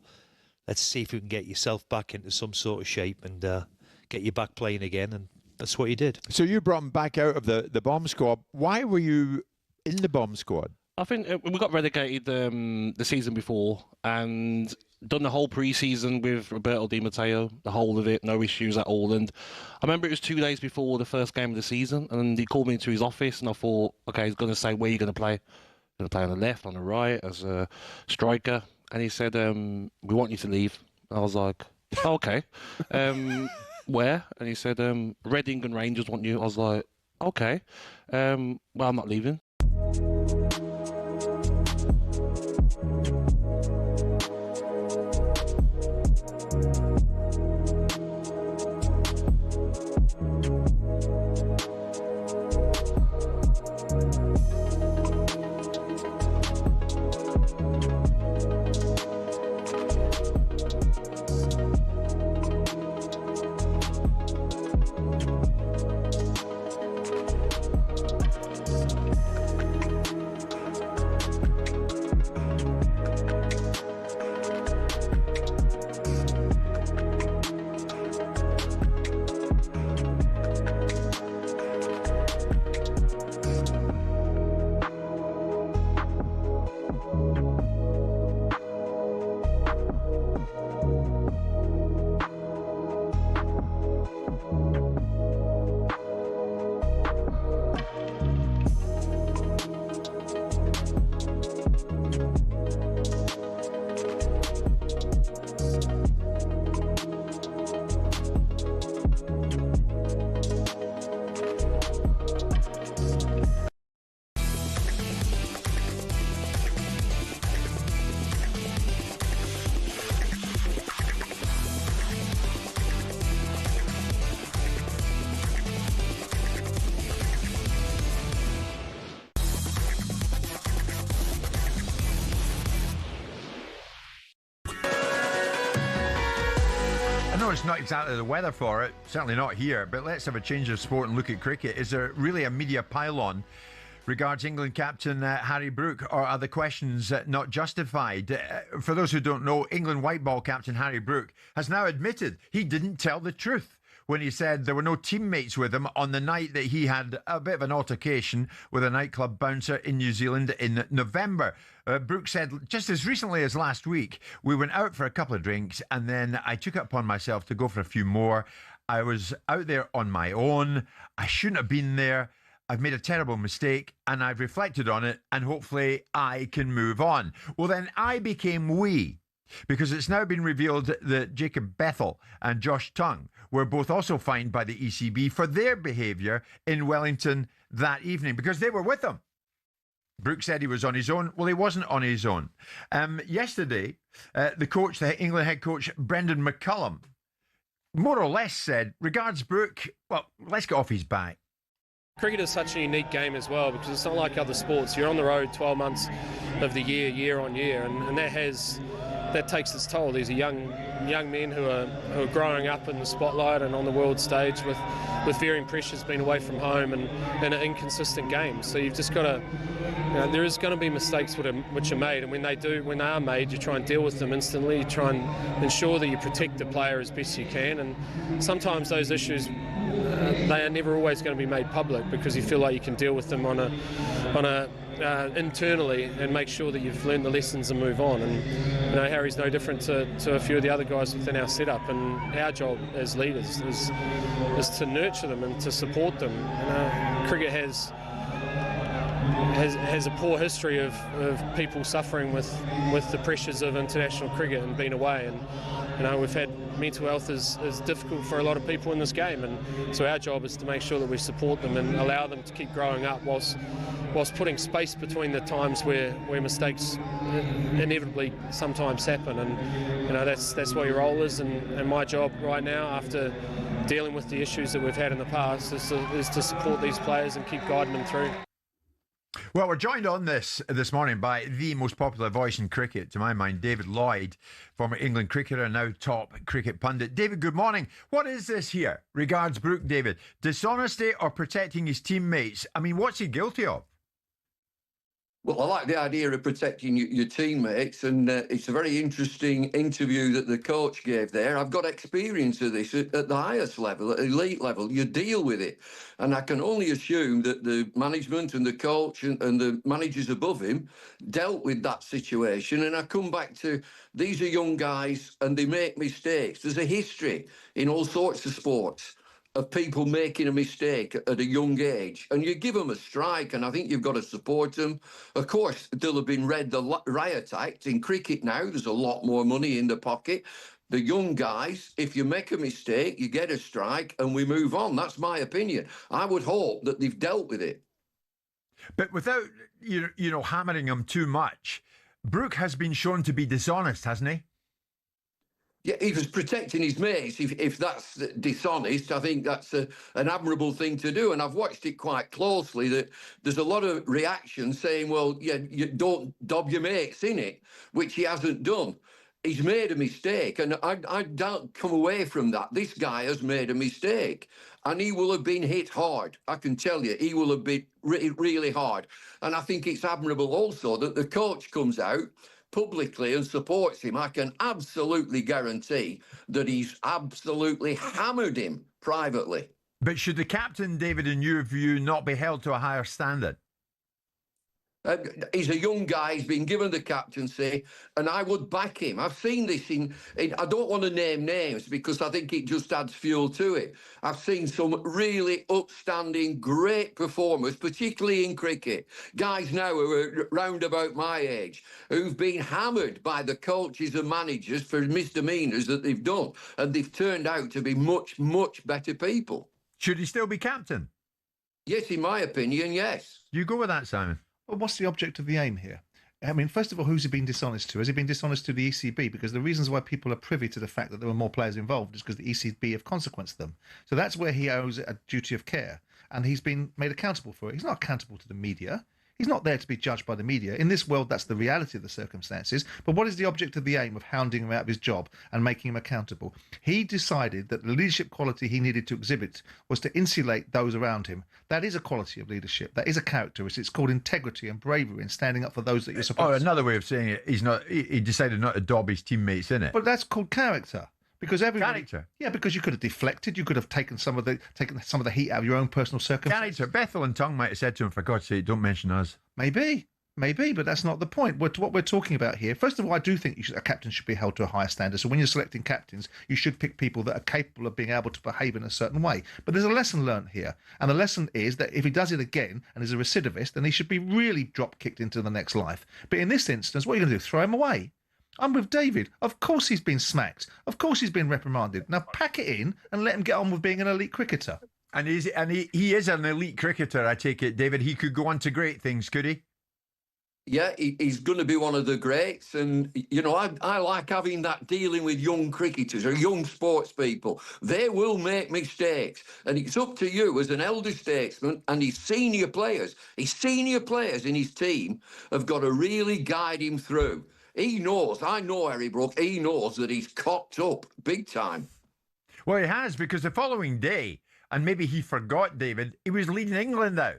Let's see if we can get yourself back into some sort of shape and get you back playing again. And that's what he did. So you brought him back out of the bomb squad. Why were you in the bomb squad? I think we got relegated the season before and done the whole pre-season with Roberto Di Matteo, the whole of it, no issues at all. And I remember it was 2 days before the first game of the season, and he called me into his office, and I thought, okay, he's going to say, where are you going to play? Going to play on the left, on the right, as a striker. And he said, we want you to leave. I was like, oh, okay. Where? And he said, Reading and Rangers want you. I was like, okay. Well, I'm not leaving. know it's not exactly the weather for it, certainly not here, but let's have a change of sport and look at cricket. Is there really a media pylon regards England captain Harry Brook, or are the questions not justified? For those who don't know, England white ball captain Harry Brook has now admitted he didn't tell the truth when he said there were no teammates with him on the night that he had a bit of an altercation with a nightclub bouncer in New Zealand in November. Brook said just as recently as last week, we went out for a couple of drinks and then I took it upon myself to go for a few more. I was out there on my own. I shouldn't have been there. I've made a terrible mistake and I've reflected on it and hopefully I can move on. Well, then I became we, because it's now been revealed that Jacob Bethel and Josh Tongue were both also fined by the ECB for their behaviour in Wellington that evening because they were with him. Brook said he was on his own. Well, he wasn't on his own. Yesterday, the England head coach, Brendan McCullum, more or less said, regards Brook, well, let's get off his back. Cricket is such a unique game as well because it's not like other sports. You're on the road 12 months of the year, year on year, and that takes its toll. These are young men who are growing up in the spotlight and on the world stage with varying pressures, being away from home and an inconsistent game. So you've just got to, there is going to be mistakes which are made, and when they are made, you try and deal with them instantly. You try and ensure that you protect the player as best you can, and sometimes those issues they are never always going to be made public because you feel like you can deal with them internally and make sure that you've learned the lessons and move on. And Harry's no different to a few of the other guys within our setup, and our job as leaders is to nurture them and to support them. Cricket has a poor history of people suffering with the pressures of international cricket and being away, and we've had mental health is difficult for a lot of people in this game, and so our job is to make sure that we support them and allow them to keep growing up whilst putting space between the times where mistakes inevitably sometimes happen. And that's what your role is, and my job right now, after dealing with the issues that we've had in the past, is to support these players and keep guiding them through. Well, we're joined on this morning by the most popular voice in cricket, to my mind, David Lloyd, former England cricketer, now top cricket pundit. David, good morning. What is this here? Regards Brook, David. Dishonesty or protecting his teammates? I mean, what's he guilty of? Well, I like the idea of protecting your teammates, and it's a very interesting interview that the coach gave there. I've got experience of this at the highest level, at elite level. You deal with it. And I can only assume that the management and the coach and the managers above him dealt with that situation. And I come back to, these are young guys and they make mistakes. There's a history in all sorts of sports of people making a mistake at a young age, and you give them a strike, and I think you've got to support them. Of course, they'll have been read the riot act. In cricket now, there's a lot more money in the pocket. The young guys, if you make a mistake, you get a strike, and we move on. That's my opinion. I would hope that they've dealt with it. But without, hammering him too much, Brook has been shown to be dishonest, hasn't he? Yeah, he was protecting his mates. If that's dishonest, I think that's an admirable thing to do. And I've watched it quite closely, that there's a lot of reaction saying, well, yeah, you don't dob your mates in it, which he hasn't done. He's made a mistake, and I don't come away from that. This guy has made a mistake, and he will have been hit hard. I can tell you, he will have been really hard. And I think it's admirable also that the coach comes out publicly and supports him. I can absolutely guarantee that he's absolutely hammered him privately. But should the captain, David, in your view, not be held to a higher standard? He's a young guy. He's been given the captaincy, and I would back him. I've seen this in I don't want to name names because I think it just adds fuel to it. I've seen some really upstanding, great performers, particularly in cricket. Guys now who are round about my age, who've been hammered by the coaches and managers for misdemeanours that they've done, and they've turned out to be much, much better people. Should he still be captain? Yes, in my opinion, yes. You go with that, Simon. Well, what's the object of the aim here? I mean, first of all, who's he been dishonest to? Has he been dishonest to the ECB? Because the reasons why people are privy to the fact that there were more players involved is because the ECB have consequenced them. So that's where he owes a duty of care, and he's been made accountable for it. He's not accountable to the media. He's not there to be judged by the media. In this world, that's the reality of the circumstances. But what is the object of the aim of hounding him out of his job and making him accountable? He decided that the leadership quality he needed to exhibit was to insulate those around him. That is a quality of leadership. That is a characteristic. It's called integrity and bravery and standing up for those that you're supposed to. Another way of saying it, he decided not to dob his teammates in it. But that's called character. Because everybody, character. Yeah, because you could have deflected, you could have taken some of the heat out of your own personal circumstances. Character. Bethel and Tongue might have said to him, for God's sake, don't mention us. Maybe, but that's not the point. What we're talking about here, first of all, I do think a captain should be held to a higher standard. So when you're selecting captains, you should pick people that are capable of being able to behave in a certain way. But there's a lesson learned here. And the lesson is that if he does it again and is a recidivist, then he should be really drop-kicked into the next life. But in this instance, what are you going to do? Throw him away? I'm with David. Of course he's been smacked. Of course he's been reprimanded. Now pack it in and let him get on with being an elite cricketer. And he is an elite cricketer, I take it, David. He could go on to great things, could he? Yeah, he's going to be one of the greats. And, you know, I like having that dealing with young cricketers or young sports people. They will make mistakes. And it's up to you as an elder statesman and his senior players in his team have got to really guide him through. He knows, I know Harry Brook, he knows that he's cocked up big time. Well, he has, because the following day, and maybe he forgot, David, he was leading England out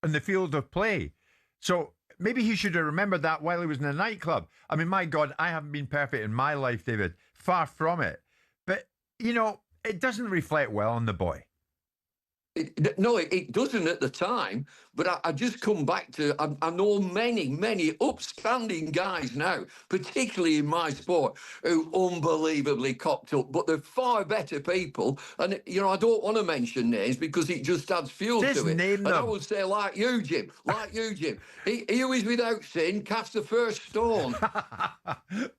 on the field of play. So maybe he should have remembered that while he was in a nightclub. I mean, my God, I haven't been perfect in my life, David. Far from it. But, you know, it doesn't reflect well on the boy. It doesn't at the time, but I just come back to, I know many upstanding guys now, particularly in my sport, who unbelievably cocked up, but they're far better people. And, you know, I don't want to mention names because it just adds fuel to it. Name and them. I would say, like you, Jim. He who is without sin casts the first stone.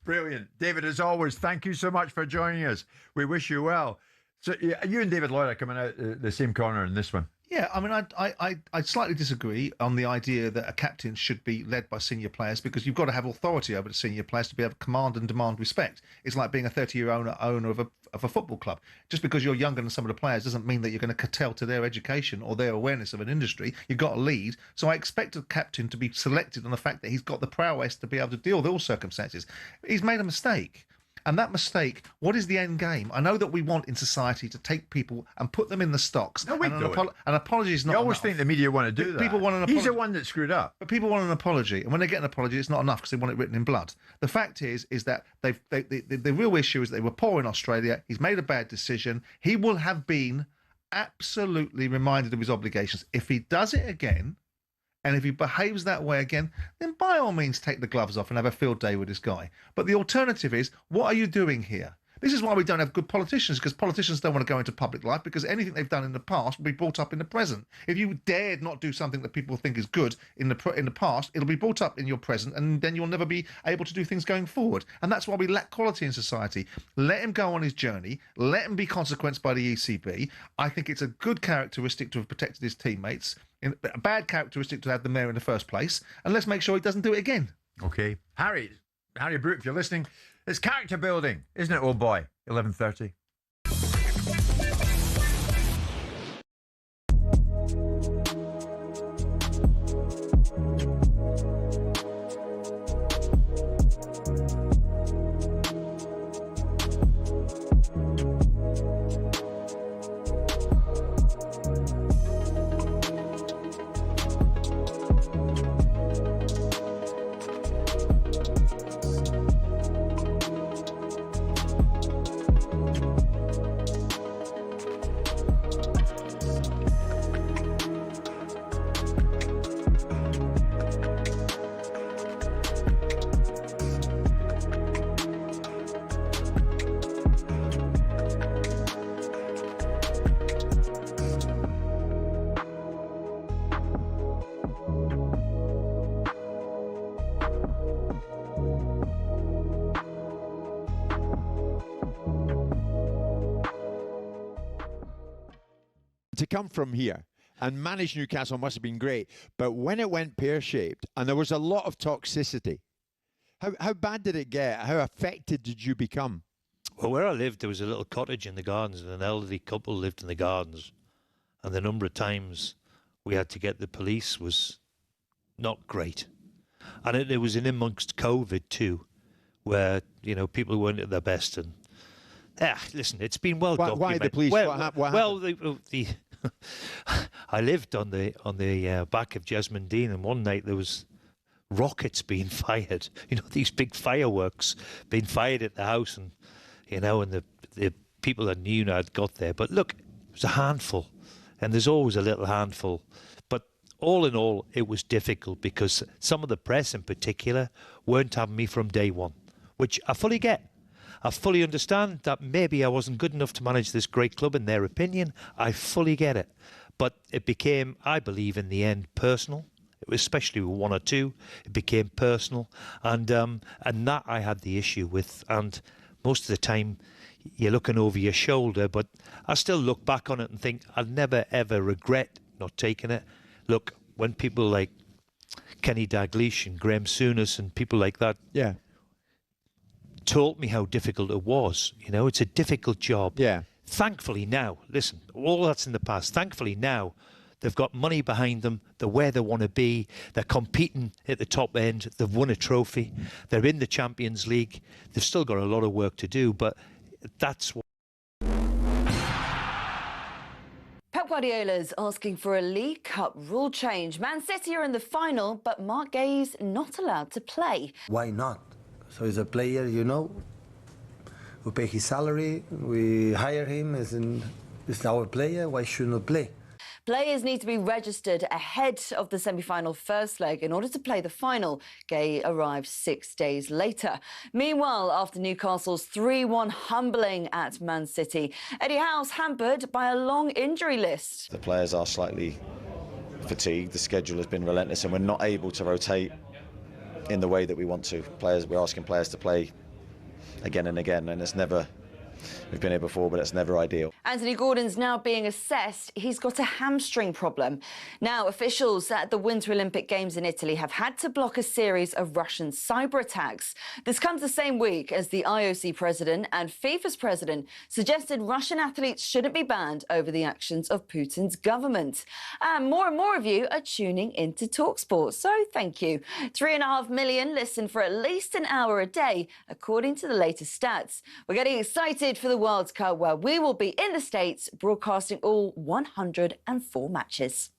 Brilliant. David, as always, thank you so much for joining us. We wish you well. So you and David Lloyd are coming out the same corner in this one. Yeah, I mean, I slightly disagree on the idea that a captain should be led by senior players because you've got to have authority over the senior players to be able to command and demand respect. It's like being a 30-year owner of a football club. Just because you're younger than some of the players doesn't mean that you're going to curtail to their education or their awareness of an industry. You've got to lead. So I expect a captain to be selected on the fact that he's got the prowess to be able to deal with all circumstances. He's made a mistake. And that mistake, what is the end game? I know that we want in society to take people and put them in the stocks. No, we don't. An apology is not You always enough. think the media want to do that. People want an apology. He's the one that screwed up. But people want an apology. And when they get an apology, it's not enough because they want it written in blood. The fact is that the real issue is they were poor in Australia. He's made a bad decision. He will have been absolutely reminded of his obligations. If he does it again, and if he behaves that way again, then by all means take the gloves off and have a field day with this guy. But the alternative is, what are you doing here? This is why we don't have good politicians, because politicians don't want to go into public life, because anything they've done in the past will be brought up in the present. If you dared not do something that people think is good in the past, it'll be brought up in your present, and then you'll never be able to do things going forward. And that's why we lack quality in society. Let him go on his journey. Let him be consequenced by the ECB. I think it's a good characteristic to have protected his teammates, a bad characteristic to have them there in the first place, and let's make sure he doesn't do it again. Okay. Harry Brook, if you're listening, it's character building, isn't it, old boy? 11:30. To come from here and manage Newcastle must have been great, but when it went pear-shaped and there was a lot of toxicity, how bad did it get? How affected did you become? Well, where I lived, there was a little cottage in the gardens, and an elderly couple lived in the gardens. And the number of times we had to get the police was not great. And it was in amongst COVID too, where, you know, people weren't at their best. And listen, it's been well documented. Why the police? Well, what happened? Well, the I lived on the back of Jesmond Dean, and one night there was rockets being fired. You know, these big fireworks being fired at the house, and you know, and the people that knew had got there. But look, it was a handful, and there's always a little handful. But all in all, it was difficult because some of the press in particular weren't having me from day one, which I fully get. I fully understand that maybe I wasn't good enough to manage this great club in their opinion. I fully get it. But it became, I believe, in the end, personal. Especially with one or two, it became personal. And that I had the issue with. And most of the time, you're looking over your shoulder. But I still look back on it and think, I'll never, ever regret not taking it. Look, when people like Kenny Dalglish and Graham Souness and people like that told me how difficult it was. You know, it's a difficult job. Yeah. Thankfully now, listen, all that's in the past. Thankfully now, they've got money behind them. They're where they want to be. They're competing at the top end. They've won a trophy. They're in the Champions League. They've still got a lot of work to do, but that's what. Pep Guardiola's asking for a League Cup rule change. Man City are in the final, but Mark Gay's not allowed to play. Why not? So he's a player, you know. We pay his salary, we hire him as it's our player. Why shouldn't he play? Players need to be registered ahead of the semi-final first leg in order to play the final. Gay arrived 6 days later. Meanwhile, after Newcastle's 3-1 humbling at Man City, Eddie Howe's hampered by a long injury list. The players are slightly fatigued. The schedule has been relentless and we're not able to rotate in the way that we want to. We're asking players to play again and again, and it's never. We've been here before, but it's never ideal. Anthony Gordon's now being assessed. He's got a hamstring problem. Now, officials at the Winter Olympic Games in Italy have had to block a series of Russian cyber attacks. This comes the same week as the IOC president and FIFA's president suggested Russian athletes shouldn't be banned over the actions of Putin's government. And more of you are tuning into talkSPORT, so thank you. 3.5 million listen for at least an hour a day, according to the latest stats. We're getting excited for the World Cup, where we will be in the States broadcasting all 104 matches.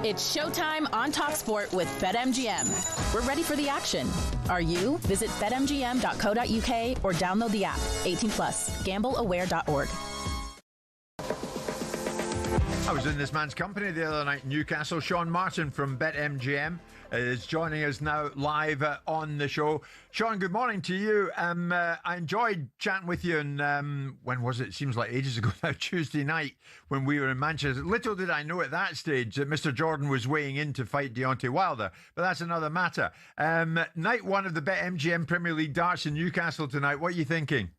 It's showtime on talkSPORT with BetMGM. We're ready for the action. Are you? Visit betmgm.co.uk or download the app. 18+. GambleAware.org. I was in this man's company the other night in Newcastle. Sean Martin from BetMGM is joining us now live on the show. Sean, good morning to you. I enjoyed chatting with you, and when was it? Seems like ages ago now, Tuesday night when we were in Manchester. Little did I know at that stage that Mr. Jordan was weighing in to fight Deontay Wilder, but that's another matter. Night one of the BetMGM Premier League darts in Newcastle tonight. What are you thinking?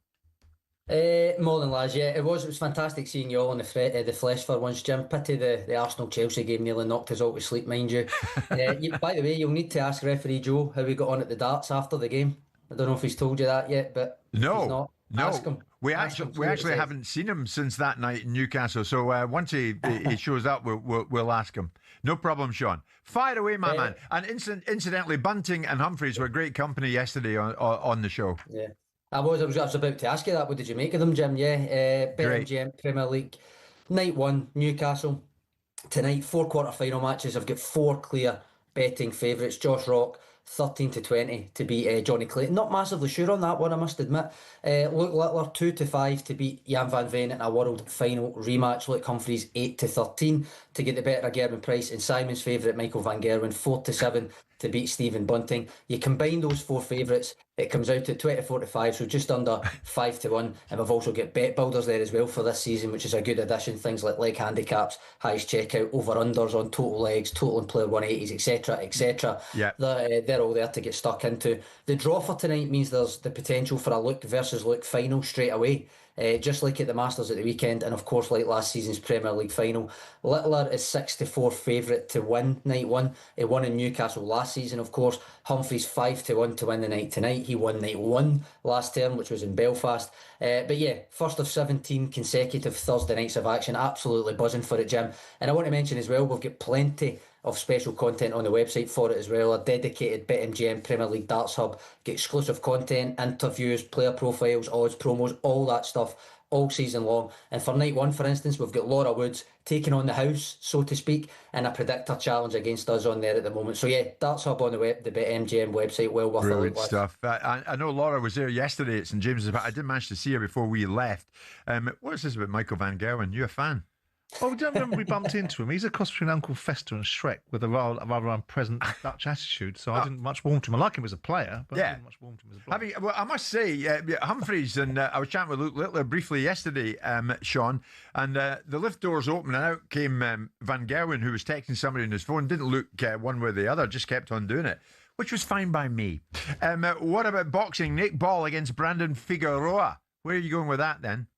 Morning, lads. Yeah, it was fantastic seeing you all in the flesh for once, Jim. Pity the Arsenal-Chelsea game nearly knocked us all to sleep, mind you. By the way, you'll need to ask referee Joe how he got on at the darts after the game. I don't know if he's told you that yet, but no, if he's not, ask him. We actually haven't seen him since that night in Newcastle. So once he shows up, we'll ask him. No problem, Sean. Fire away, my man. And incidentally, Bunting and Humphreys were great company yesterday on the show. Yeah. I was about to ask you that. What did you make of them, Jim? Yeah. BetMGM Premier League. Night 1, Newcastle. Tonight, 4 quarter-final matches. I've got 4 clear betting favourites. Josh Rock, 13-20 to beat Johnny Clayton. Not massively sure on that one, I must admit. Luke Littler, 2-5 to beat Jan van Veen in a world final rematch. Luke Humphreys, 8-13 to get the better of Gerwyn Price. And Simon's favourite, Michael van Gerwen, 4-7 to beat Stephen Bunting. You combine those 4 favourites, it comes out at 24-5, so just under 5-1. And we've also got bet builders there as well for this season, which is a good addition. Things like leg handicaps, highest checkout, over-unders on total legs, total and player 180s, etc., etc. Yeah. They're all there to get stuck into. The draw for tonight means there's the potential for a Luke versus Luke final straight away. Just like at the Masters at the weekend, and of course like last season's Premier League final. Littler is 6-4 favourite to win night 1. He won in Newcastle last season, of course. Humphreys 5-1 to win the night tonight. He won night 1 last term, which was in Belfast. But yeah, first of 17 consecutive Thursday nights of action. Absolutely buzzing for it, Jim. And I want to mention as well, we've got plenty of special content on the website for it as well. A dedicated BetMGM Premier League Darts Hub. Get exclusive content, interviews, player profiles, odds, promos, all that stuff all season long. And for night 1, for instance, we've got Laura Woods taking on the house, so to speak, and a predictor challenge against us on there at the moment. So yeah, Darts Hub on the BetMGM website, well worth Brilliant a look. Stuff. I know Laura was there yesterday at St James's, but I didn't manage to see her before we left. What's this about Michael van Gerwen? You a fan? Oh, don't remember we bumped into him. He's a cross between Uncle Fester and Shrek with a rather unpleasant Dutch attitude. So I didn't much warm to him. I like him as a player, but I didn't much warm to him as a player. Well, I must say, Humphreys, and I was chatting with Luke Littler briefly yesterday, Sean, and the lift doors opened and out came Van Gerwen, who was texting somebody on his phone. Didn't look one way or the other, just kept on doing it, which was fine by me. What about boxing? Nick Ball against Brandon Figueroa. Where are you going with that then?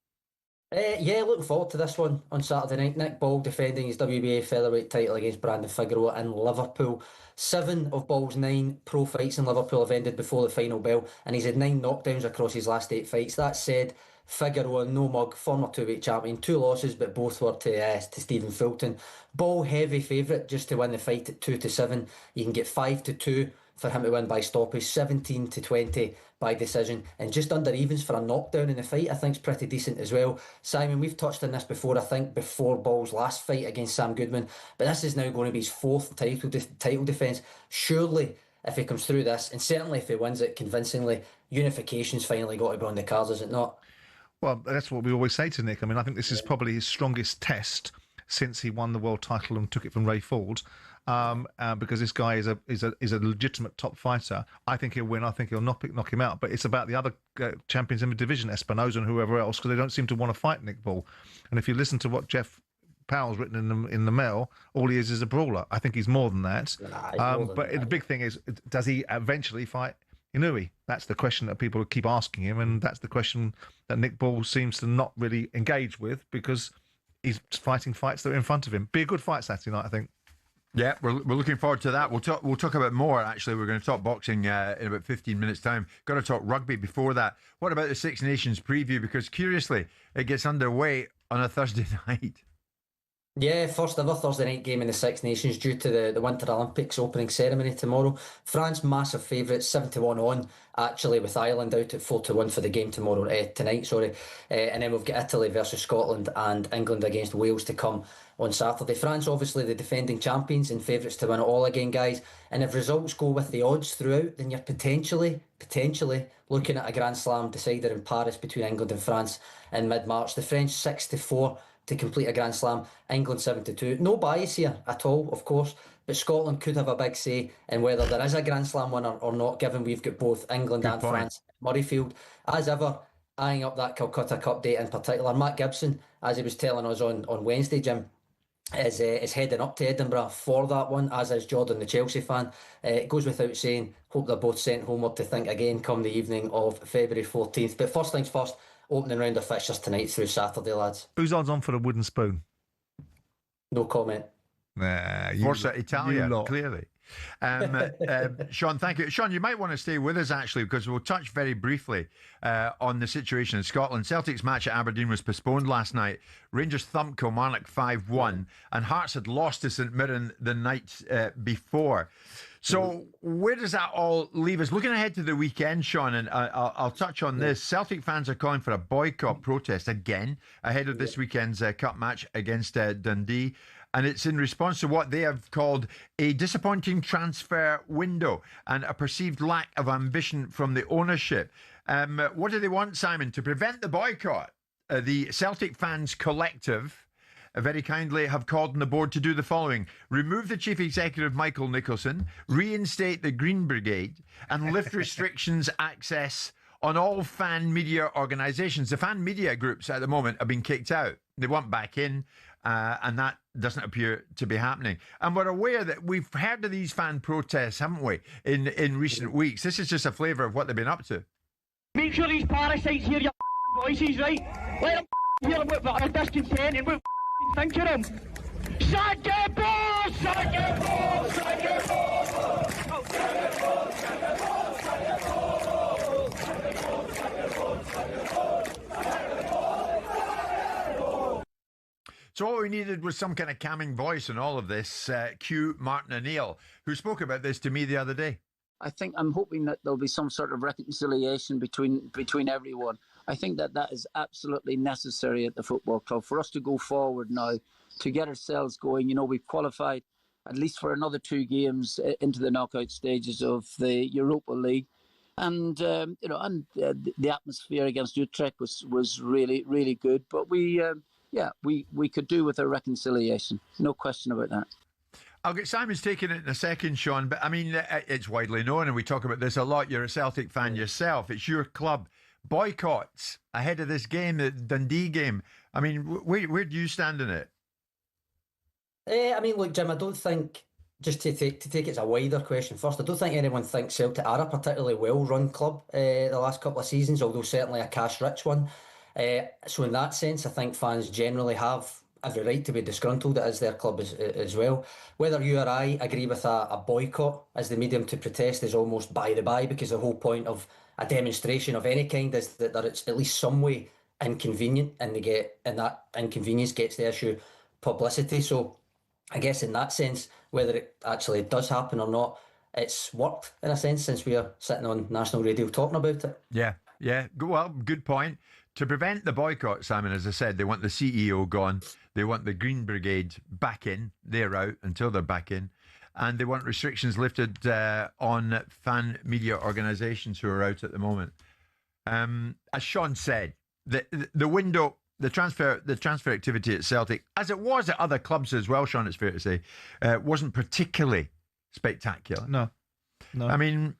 Yeah, looking forward to this one on Saturday night. Nick Ball defending his WBA featherweight title against Brandon Figueroa in Liverpool. 7 of Ball's 9 pro fights in Liverpool have ended before the final bell, and he's had 9 knockdowns across his last 8 fights. That said, Figueroa, no mug, former 2-weight champion, 2 losses, but both were to Stephen Fulton. Ball heavy favourite just to win the fight at 2-7. You can get 5-2 for him to win by stoppage, 17-20 by decision, and just under evens for a knockdown in the fight. I think is pretty decent as well. Simon, we've touched on this before, I think before Ball's last fight against Sam Goodman, but this is now going to be his 4th title defence. Surely, if he comes through this, and certainly if he wins it convincingly, unification's finally got to be on the cards, is it not? Well, that's what we always say to Nick. I mean, I think this is probably his strongest test since he won the world title and took it from Ray Ford. Because this guy is a legitimate top fighter. I think he'll win. I think he'll knock him out. But it's about the other champions in the division, Espinosa and whoever else, because they don't seem to want to fight Nick Ball. And if you listen to what Jeff Powell's written in the Mail, all he is a brawler. I think he's more than that. The big thing is, does he eventually fight Inoue? That's the question that people keep asking him, and that's the question that Nick Ball seems to not really engage with, because he's fighting fights that are in front of him. Be a good fight Saturday night, I think. Yeah, we're looking forward to that. We'll talk about more, actually. We're going to talk boxing in about 15 minutes' time. Got to talk rugby before that. What about the Six Nations preview? Because, curiously, it gets underway on a Thursday night. Yeah, first ever Thursday night game in the Six Nations due to the Winter Olympics opening ceremony tomorrow. France, massive favourites, 7-1 on, actually, with Ireland out at 4-1 for the game tonight. And then we've got Italy versus Scotland and England against Wales to come on Saturday. France, obviously, the defending champions and favourites to win it all again, guys. And if results go with the odds throughout, then you're potentially looking at a Grand Slam decider in Paris between England and France in mid-March. The French 6-4 to complete a Grand Slam, England 7-2. No bias here at all, of course, but Scotland could have a big say in whether there is a Grand Slam winner or not, given we've got both England and France at Murrayfield. As ever, eyeing up that Calcutta Cup date in particular. Matt Gibson, as he was telling us on Wednesday, Jim, is heading up to Edinburgh for that one, as is Jordan, the Chelsea fan. It goes without saying, hope they're both sent homeward to think again come the evening of February 14th. But first things first, opening round of fixtures tonight through Saturday, lads. Who's odds on for a wooden spoon? No comment. Nah, Forza Italia, clearly. Sean, thank you. Sean, you might want to stay with us, actually, because we'll touch very briefly on the situation in Scotland. Celtic's match at Aberdeen was postponed last night. Rangers thumped Kilmarnock 5-1, and Hearts had lost to St Mirren the night before. So where does that all leave us? Looking ahead to the weekend, Sean, and I'll touch on this. Celtic fans are calling for a boycott protest again ahead of this weekend's cup match against Dundee. And it's in response to what they have called a disappointing transfer window and a perceived lack of ambition from the ownership. What do they want, Simon? To prevent the boycott, the Celtic Fans Collective very kindly have called on the board to do the following: remove the chief executive Michael Nicholson, reinstate the Green Brigade, and lift restrictions access on all fan media organisations. The fan media groups at the moment have been kicked out. They want back in, and that doesn't appear to be happening. And we're aware that we've heard of these fan protests, haven't we, in recent weeks. This is just a flavour of what they've been up to. Make sure these parasites hear your voices, right? Let them hear what are discontent and what think of them. Sack your balls! Sack your balls! Sack your balls! So all we needed was some kind of calming voice in all of this. Cue Martin O'Neill, who spoke about this to me the other day. I'm hoping that there'll be some sort of reconciliation between everyone. I think that is absolutely necessary at the football club for us to go forward now, to get ourselves going. You know, we've qualified at least for another 2 games into the knockout stages of the Europa League, and the atmosphere against Utrecht was really, really good. But we could do with a reconciliation, no question about that. I'll get Simon's taking it in a second, Sean, but I mean, it's widely known, and we talk about this a lot. You're a Celtic fan yourself. It's your club. Boycotts ahead of this game, the Dundee game. I mean, where do you stand in it? I mean, look, Jim, I don't think, just to take it as a wider question first, I don't think anyone thinks Celtic are a particularly well-run club the last couple of seasons, although certainly a cash-rich one. So in that sense, I think fans generally have every right to be disgruntled as their club as well. Whether you or I agree with a boycott as the medium to protest is almost by the by, because the whole point of a demonstration of any kind is that it's at least some way inconvenient, and that inconvenience gets the issue publicity. So I guess in that sense, whether it actually does happen or not, it's worked in a sense since we are sitting on national radio talking about it. Yeah. Well, good point. To prevent the boycott, Simon, as I said, they want the CEO gone. They want the Green Brigade back in. They're out until they're back in. And they want restrictions lifted on fan media organisations who are out at the moment. As Sean said, the window, the transfer activity at Celtic, as it was at other clubs as well, Sean, it's fair to say, wasn't particularly spectacular. No. I mean,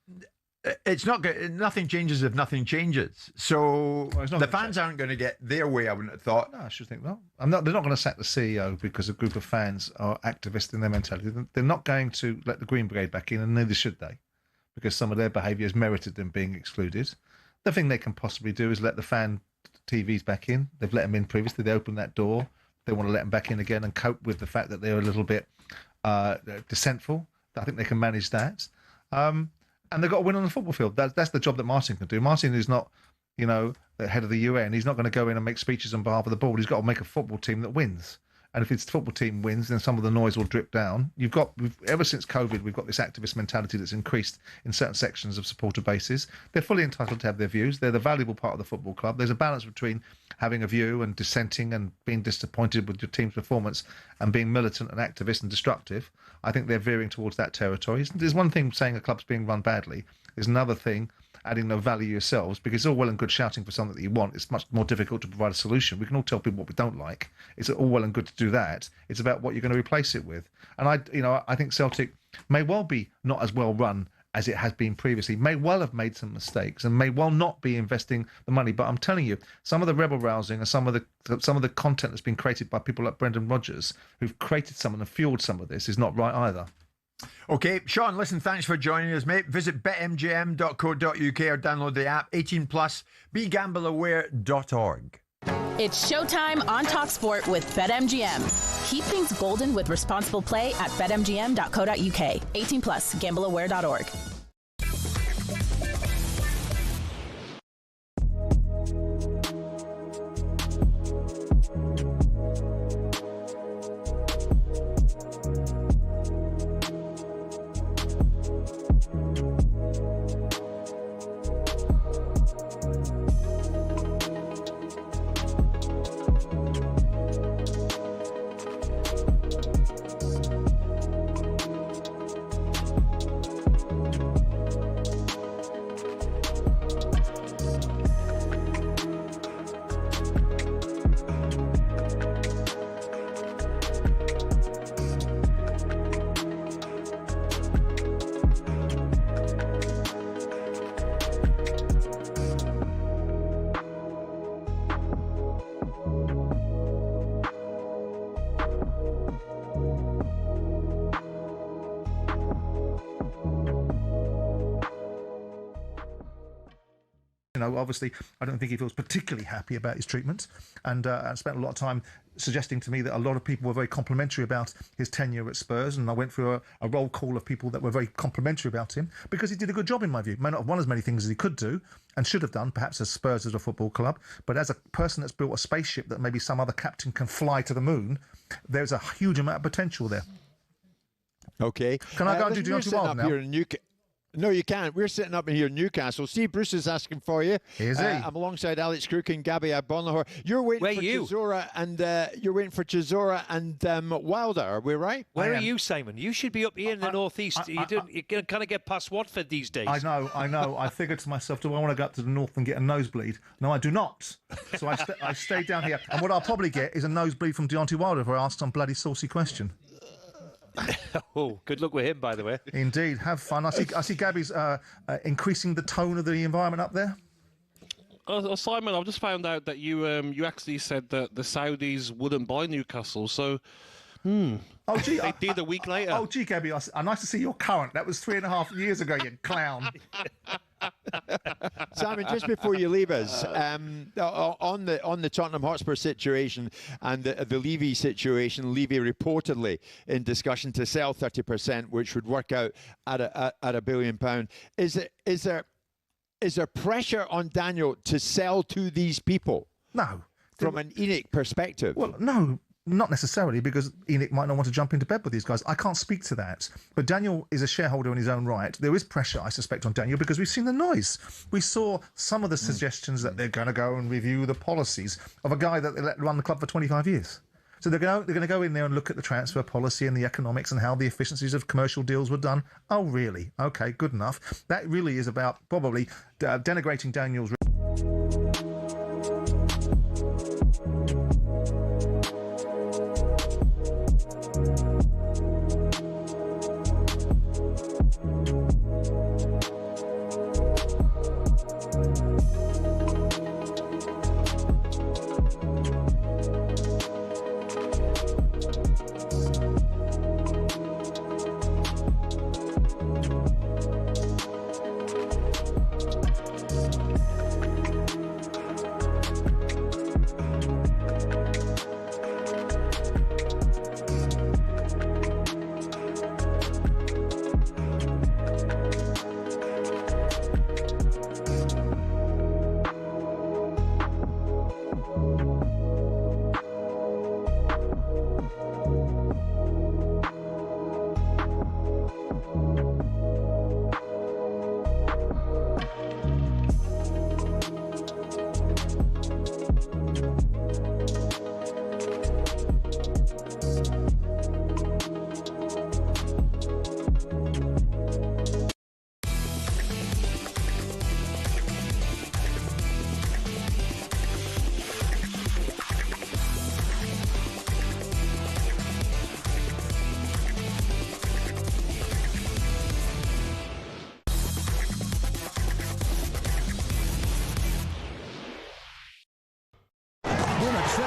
it's not good. Nothing changes if nothing changes. So the fans aren't going to get their way, I wouldn't have thought. No, I should think not. They're not going to sack the CEO because a group of fans are activists in their mentality. They're not going to let the Green Brigade back in, and neither should they, because some of their behaviour has merited them being excluded. The thing they can possibly do is let the fan TVs back in. They've let them in previously. They opened that door. They want to let them back in again and cope with the fact that they're a little bit dissentful. I think they can manage that. And they've got to win on the football field. That's the job that Martin can do. Martin is not, the head of the UN. He's not going to go in and make speeches on behalf of the board. He's got to make a football team that wins. And if his football team wins, then some of the noise will drip down. Ever since COVID, we've got this activist mentality that's increased in certain sections of supporter bases. They're fully entitled to have their views. They're the valuable part of the football club. There's a balance between having a view and dissenting and being disappointed with your team's performance and being militant and activist and destructive. I think they're veering towards that territory. There's one thing saying a club's being run badly. There's another thing adding no value yourselves, because it's all well and good shouting for something that you want. It's much more difficult to provide a solution. We can all tell people what we don't like. It's all well and good to do that. It's about what you're going to replace it with. And I think Celtic may well be not as well run as it has been previously, may well have made some mistakes and may well not be investing the money. But I'm telling you, some of the rebel rousing and some of the content that's been created by people like Brendan Rodgers, who've created some and fueled some of this, is not right either. Okay, Sean, listen, thanks for joining us, mate. Visit betmgm.co.uk or download the app. 18+, begambleaware.org. It's showtime on talkSPORT with BetMGM. Keep things golden with responsible play at betmgm.co.uk. 18 plus, gambleaware.org. Obviously, I don't think he feels particularly happy about his treatment, and I spent a lot of time suggesting to me that a lot of people were very complimentary about his tenure at Spurs, and I went through a roll call of people that were very complimentary about him because he did a good job in my view. May not have won as many things as he could do and should have done, perhaps as Spurs as a football club, but as a person that's built a spaceship that maybe some other captain can fly to the moon, there's a huge amount of potential there. Okay. Can I go and do Deontay Wilder now? No, you can't. We're sitting up here in Newcastle. Steve Bruce is asking for you. Is he? I'm alongside Alex Crook and Gabby Bonlahor. You're waiting for Chisora and Wilder. Are we right? Where are you, Simon? You should be up here in the northeast. You kind of get past Watford these days. I know. I figured to myself, do I want to go up to the north and get a nosebleed? No, I do not. So I stayed down here. And what I'll probably get is a nosebleed from Deontay Wilder if I ask some bloody saucy question. Oh, good luck with him, by the way. Indeed, have fun. I see Gabby's increasing the tone of the environment up there. Simon, I've just found out that you actually said that the Saudis wouldn't buy Newcastle, so... Oh, gee, they did a week later. Oh, gee, Gabby, nice to see you're current. That was 3.5 years ago, you clown. Simon, just before you leave us, on the Tottenham Hotspur situation and the Levy situation, Levy reportedly in discussion to sell 30%, which would work out at £1 billion. Is there pressure on Daniel to sell to these people? No. From an ENIC perspective? Well, no. Not necessarily, because ENIC might not want to jump into bed with these guys. I can't speak to that. But Daniel is a shareholder in his own right. There is pressure, I suspect, on Daniel because we've seen the noise. We saw some of the suggestions that they're going to go and review the policies of a guy that they let run the club for 25 years. So they're going to go in there and look at the transfer policy and the economics and how the efficiencies of commercial deals were done. Oh, really? Okay, good enough. That really is about probably denigrating Daniel's...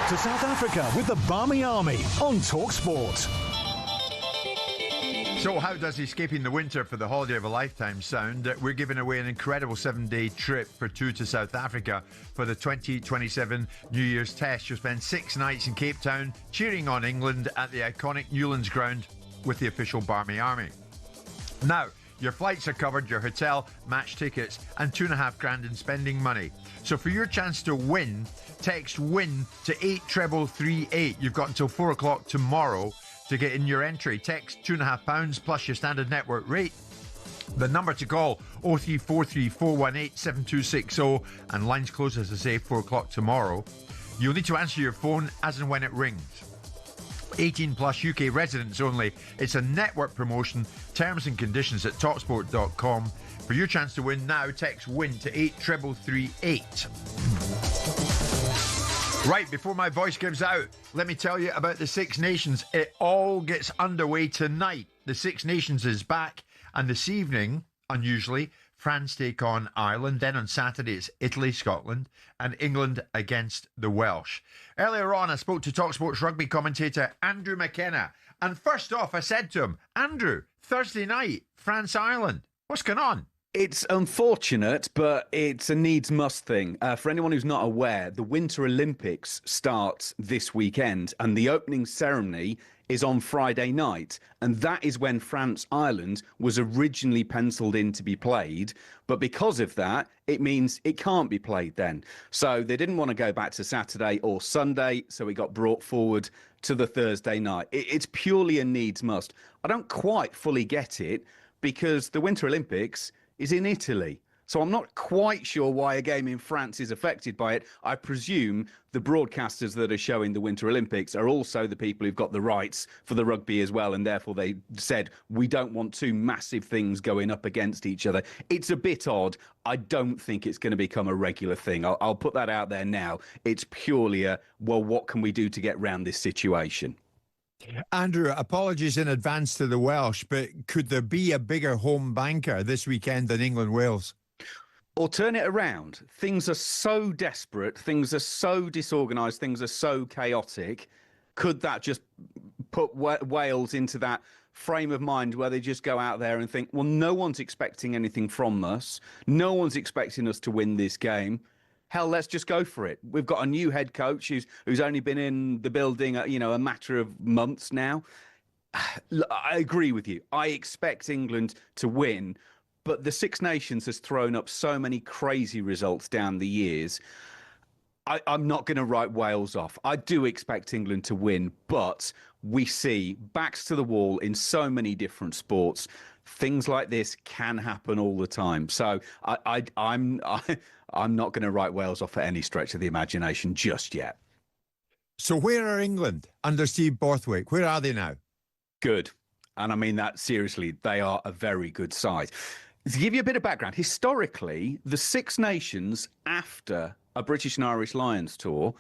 To South Africa with the Barmy Army on talkSPORT. So how does escaping the winter for the holiday of a lifetime sound? We're giving away an incredible 7-day trip for two to South Africa for the 2027 New Year's Test. You'll spend 6 nights in Cape Town cheering on England at the iconic Newlands ground with the official Barmy Army. Now, your flights are covered, your hotel, match tickets, and $2,500 in spending money. So for your chance to win, text WIN to 83338. You've got until 4 o'clock tomorrow to get in your entry. Text £2.5 plus your standard network rate. The number to call 0343 418 7260, and lines close, as I say, 4 o'clock tomorrow. You'll need to answer your phone as and when it rings. 18 plus, UK residents only. It's a network promotion. Terms and conditions at talksport.com. For your chance to win now, text WIN to 83338. Right, before my voice gives out, let me tell you about the Six Nations. It all gets underway tonight. The Six Nations is back, and this evening, unusually, France take on Ireland. Then on Saturday, it's Italy, Scotland, and England against the Welsh. Earlier on, I spoke to talkSPORT's rugby commentator Andrew McKenna. And first off, I said to him, Andrew, Thursday night, France-Ireland. What's going on? It's unfortunate, but it's a needs-must thing. For anyone who's not aware, the Winter Olympics start this weekend, and the opening ceremony is on Friday night. And that is when France-Ireland was originally penciled in to be played. But because of that, it means it can't be played then. So they didn't want to go back to Saturday or Sunday, so it got brought forward to the Thursday night. It's purely a needs-must. I don't quite fully get it, because the Winter Olympics is in Italy. So I'm not quite sure why a game in France is affected by it. I presume the broadcasters that are showing the Winter Olympics are also the people who've got the rights for the rugby as well, and therefore they said, we don't want two massive things going up against each other. It's a bit odd. I don't think it's going to become a regular thing. I'll put that out there now. It's purely a, well, what can we do to get round this situation? Andrew, apologies in advance to the Welsh, but could there be a bigger home banker this weekend than England-Wales? Or turn it around. Things are so desperate, things are so disorganised, things are so chaotic. Could that just put Wales into that frame of mind where they just go out there and think, well, no one's expecting anything from us. No one's expecting us to win this game. Hell, let's just go for it. We've got a new head coach who's only been in the building, a matter of months now. I agree with you. I expect England to win, but the Six Nations has thrown up so many crazy results down the years. I'm not going to write Wales off. I do expect England to win, but we see backs to the wall in so many different sports. Things like this can happen all the time. So I'm not going to write Wales off at any stretch of the imagination just yet. So where are England under Steve Borthwick? Where are they now? Good. And I mean that seriously. They are a very good side. To give you a bit of background, historically, the Six Nations after a British and Irish Lions tour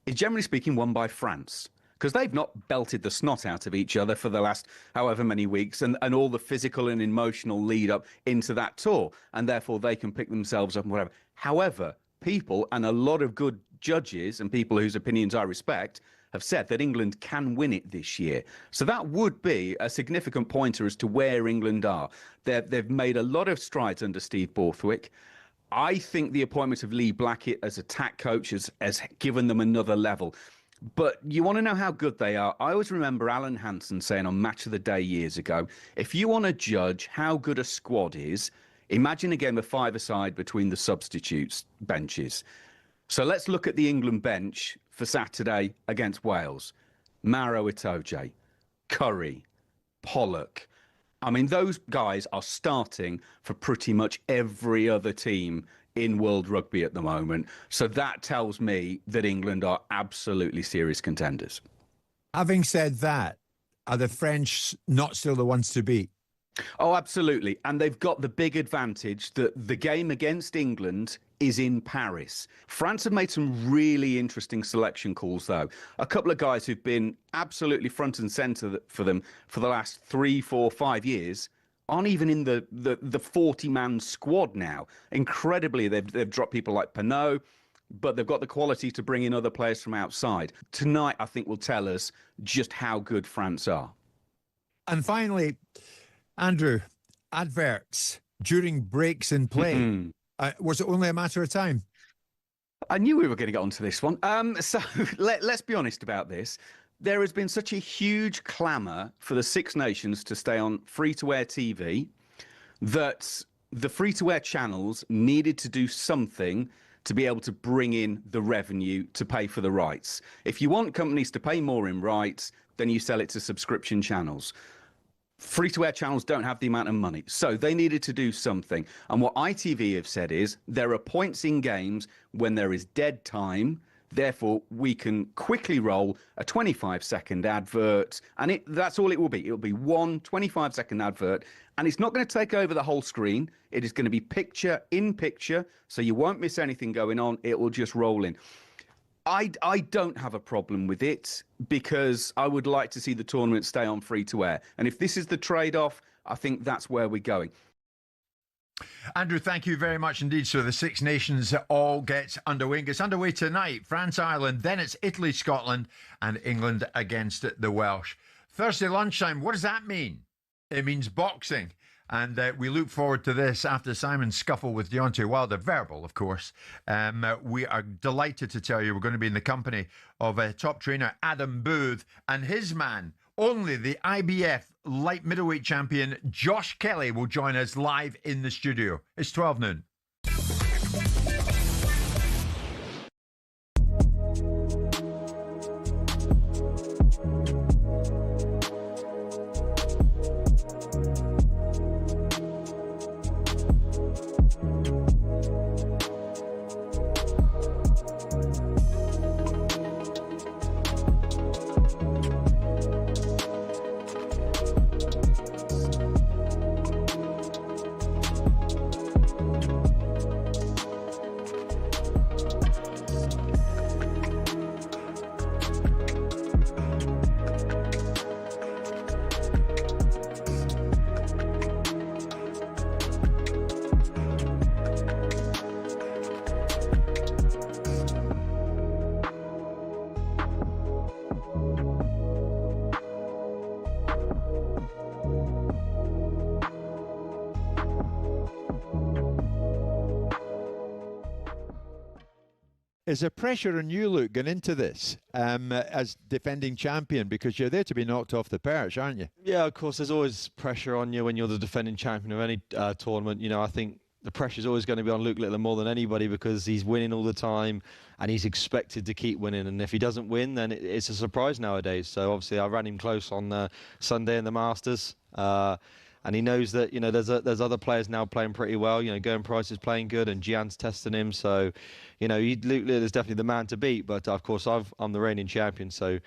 is generally speaking won by France, because they've not belted the snot out of each other for the last however many weeks, and all the physical and emotional lead up into that tour, and therefore they can pick themselves up and whatever. However, people, and a lot of good judges and people whose opinions I respect, have said that England can win it this year. So that would be a significant pointer as to where England are. They've made a lot of strides under Steve Borthwick. I think the appointment of Lee Blackett as attack coach has given them another level. But you want to know how good they are? I always remember Alan Hansen saying on Match of the Day years ago, if you want to judge how good a squad is, imagine a game of five-a-side between the substitutes benches. So let's look at the England bench for Saturday against Wales. Maro Itoje, Curry, Pollock. I mean, those guys are starting for pretty much every other team in world rugby at the moment. So that tells me that England are absolutely serious contenders. Having said that, are the French not still the ones to beat? Oh, absolutely. And they've got the big advantage that the game against England is in Paris. France have made some really interesting selection calls, though. A couple of guys who've been absolutely front and centre for them for the last 3, 4, 5 years aren't even in the 40-man squad now. Incredibly, they've dropped people like Pinot, but they've got the quality to bring in other players from outside. Tonight, I think, will tell us just how good France are. And finally, Andrew, adverts during breaks in play. Was it only a matter of time? I knew we were going to get onto this one. So let's be honest about this. There has been such a huge clamour for the Six Nations to stay on free-to-air TV that the free-to-air channels needed to do something to be able to bring in the revenue to pay for the rights. If you want companies to pay more in rights, then you sell it to subscription channels. Free-to-air channels don't have the amount of money, so they needed to do something. And what ITV have said is there are points in games when there is dead time, therefore we can quickly roll a 25-second advert, and that's all it will be. It will be one 25-second advert, and it's not going to take over the whole screen. It is going to be picture in picture, so you won't miss anything going on. It will just roll in. I don't have a problem with it because I would like to see the tournament stay on free-to-air. And if this is the trade-off, I think that's where we're going. Andrew, thank you very much indeed. So the Six Nations all gets underway. It gets underway tonight. France, Ireland, then it's Italy, Scotland, and England against the Welsh. Thursday lunchtime, what does that mean? It means boxing. And we look forward to this after Simon's scuffle with Deontay Wilder, verbal, of course. We are delighted to tell you we're going to be in the company of top trainer Adam Booth and his man, only the IBF light middleweight champion Josh Kelly will join us live in the studio. It's 12 noon. Is there pressure on you, Luke, going into this as defending champion? Because you're there to be knocked off the perch, aren't you? Yeah, of course. There's always pressure on you when you're the defending champion of any tournament. You know, I think the pressure's always going to be on Luke Littler more than anybody because he's winning all the time and he's expected to keep winning. And if he doesn't win, then it's a surprise nowadays. So obviously, I ran him close on Sunday in the Masters. And he knows that, you know, there's other players now playing pretty well. You know, Gern Price is playing good and Gian's testing him. So, you know, Luke Littler's definitely the man to beat. But, of course, I'm the reigning champion. So,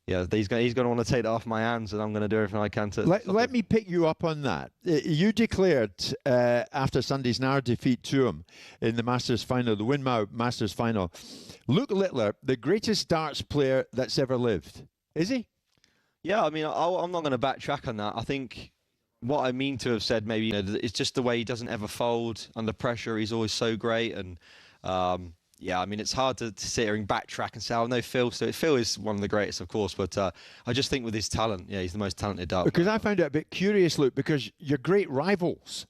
yeah, he's going to want to take that off my hands and I'm going to do everything I can to... Let me pick you up on that. You declared after Sunday's Nair defeat to him in the Masters final, the Winmau Masters final, Luke Littler, the greatest darts player that's ever lived. Is he? Yeah, I mean, I'm not going to backtrack on that. I think... what I mean to have said, maybe, you know, it's just the way he doesn't ever fold under pressure. He's always so great, and yeah, I mean, it's hard to sit here and backtrack and say, "Oh no, Phil." So Phil is one of the greatest, of course, but I just think with his talent, yeah, he's the most talented dart. Because I found it a bit curious, Luke, because you're great rivals,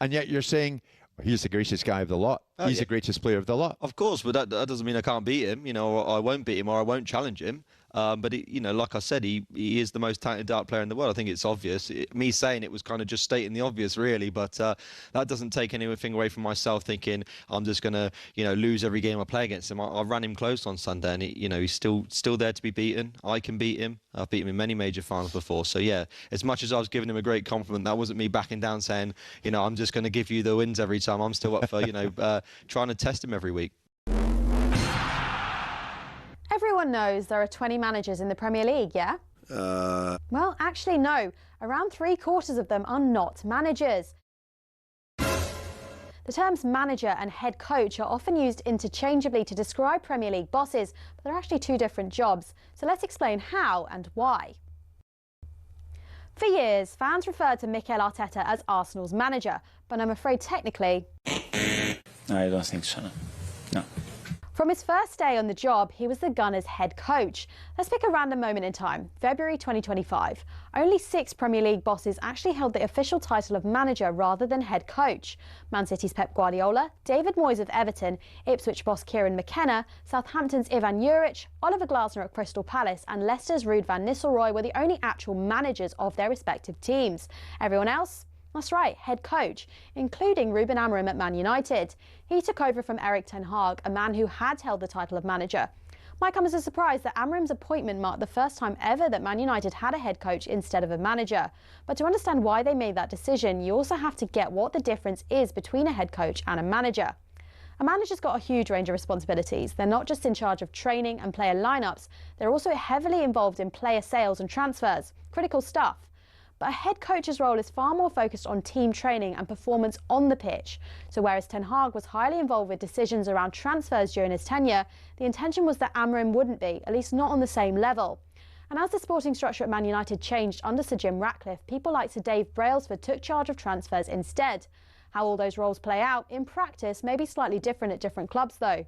and yet you're saying he's the greatest guy of the lot. He's the greatest player of the lot. Of course, but that doesn't mean I can't beat him, you know, or I won't beat him, or I won't challenge him. But, you know, like I said, he is the most talented dart player in the world. I think it's obvious. Me saying it was kind of just stating the obvious, really. But that doesn't take anything away from myself thinking I'm just going to, you know, lose every game I play against him. I ran him close on Sunday, and, you know, he's still there to be beaten. I can beat him. I've beaten him in many major finals before. So, yeah, as much as I was giving him a great compliment, that wasn't me backing down saying, you know, I'm just going to give you the wins every time. I'm still up for, you know, trying to test him every week. Everyone knows there are 20 managers in the Premier League, yeah? Well, actually, no. Around 3/4 of them are not managers. The terms manager and head coach are often used interchangeably to describe Premier League bosses, but they're actually two different jobs. So let's explain how and why. For years, fans referred to Mikel Arteta as Arsenal's manager, but I'm afraid technically... I don't think so, no. From his first day on the job, he was the Gunners' head coach. Let's pick a random moment in time, February 2025. Only 6 Premier League bosses actually held the official title of manager rather than head coach. Man City's Pep Guardiola, David Moyes of Everton, Ipswich boss Kieran McKenna, Southampton's Ivan Juric, Oliver Glasner at Crystal Palace and Leicester's Ruud van Nistelrooy were the only actual managers of their respective teams. Everyone else? That's right, head coach, including Ruben Amorim at Man United. He took over from Erik ten Hag, a man who had held the title of manager. Might come as a surprise that Amorim's appointment marked the first time ever that Man United had a head coach instead of a manager. But to understand why they made that decision, you also have to get what the difference is between a head coach and a manager. A manager's got a huge range of responsibilities. They're not just in charge of training and player lineups, they're also heavily involved in player sales and transfers. Critical stuff. But a head coach's role is far more focused on team training and performance on the pitch. So whereas Ten Hag was highly involved with decisions around transfers during his tenure, the intention was that Amorim wouldn't be, at least not on the same level. And as the sporting structure at Man United changed under Sir Jim Ratcliffe, people like Sir Dave Brailsford took charge of transfers instead. How all those roles play out in practice may be slightly different at different clubs though.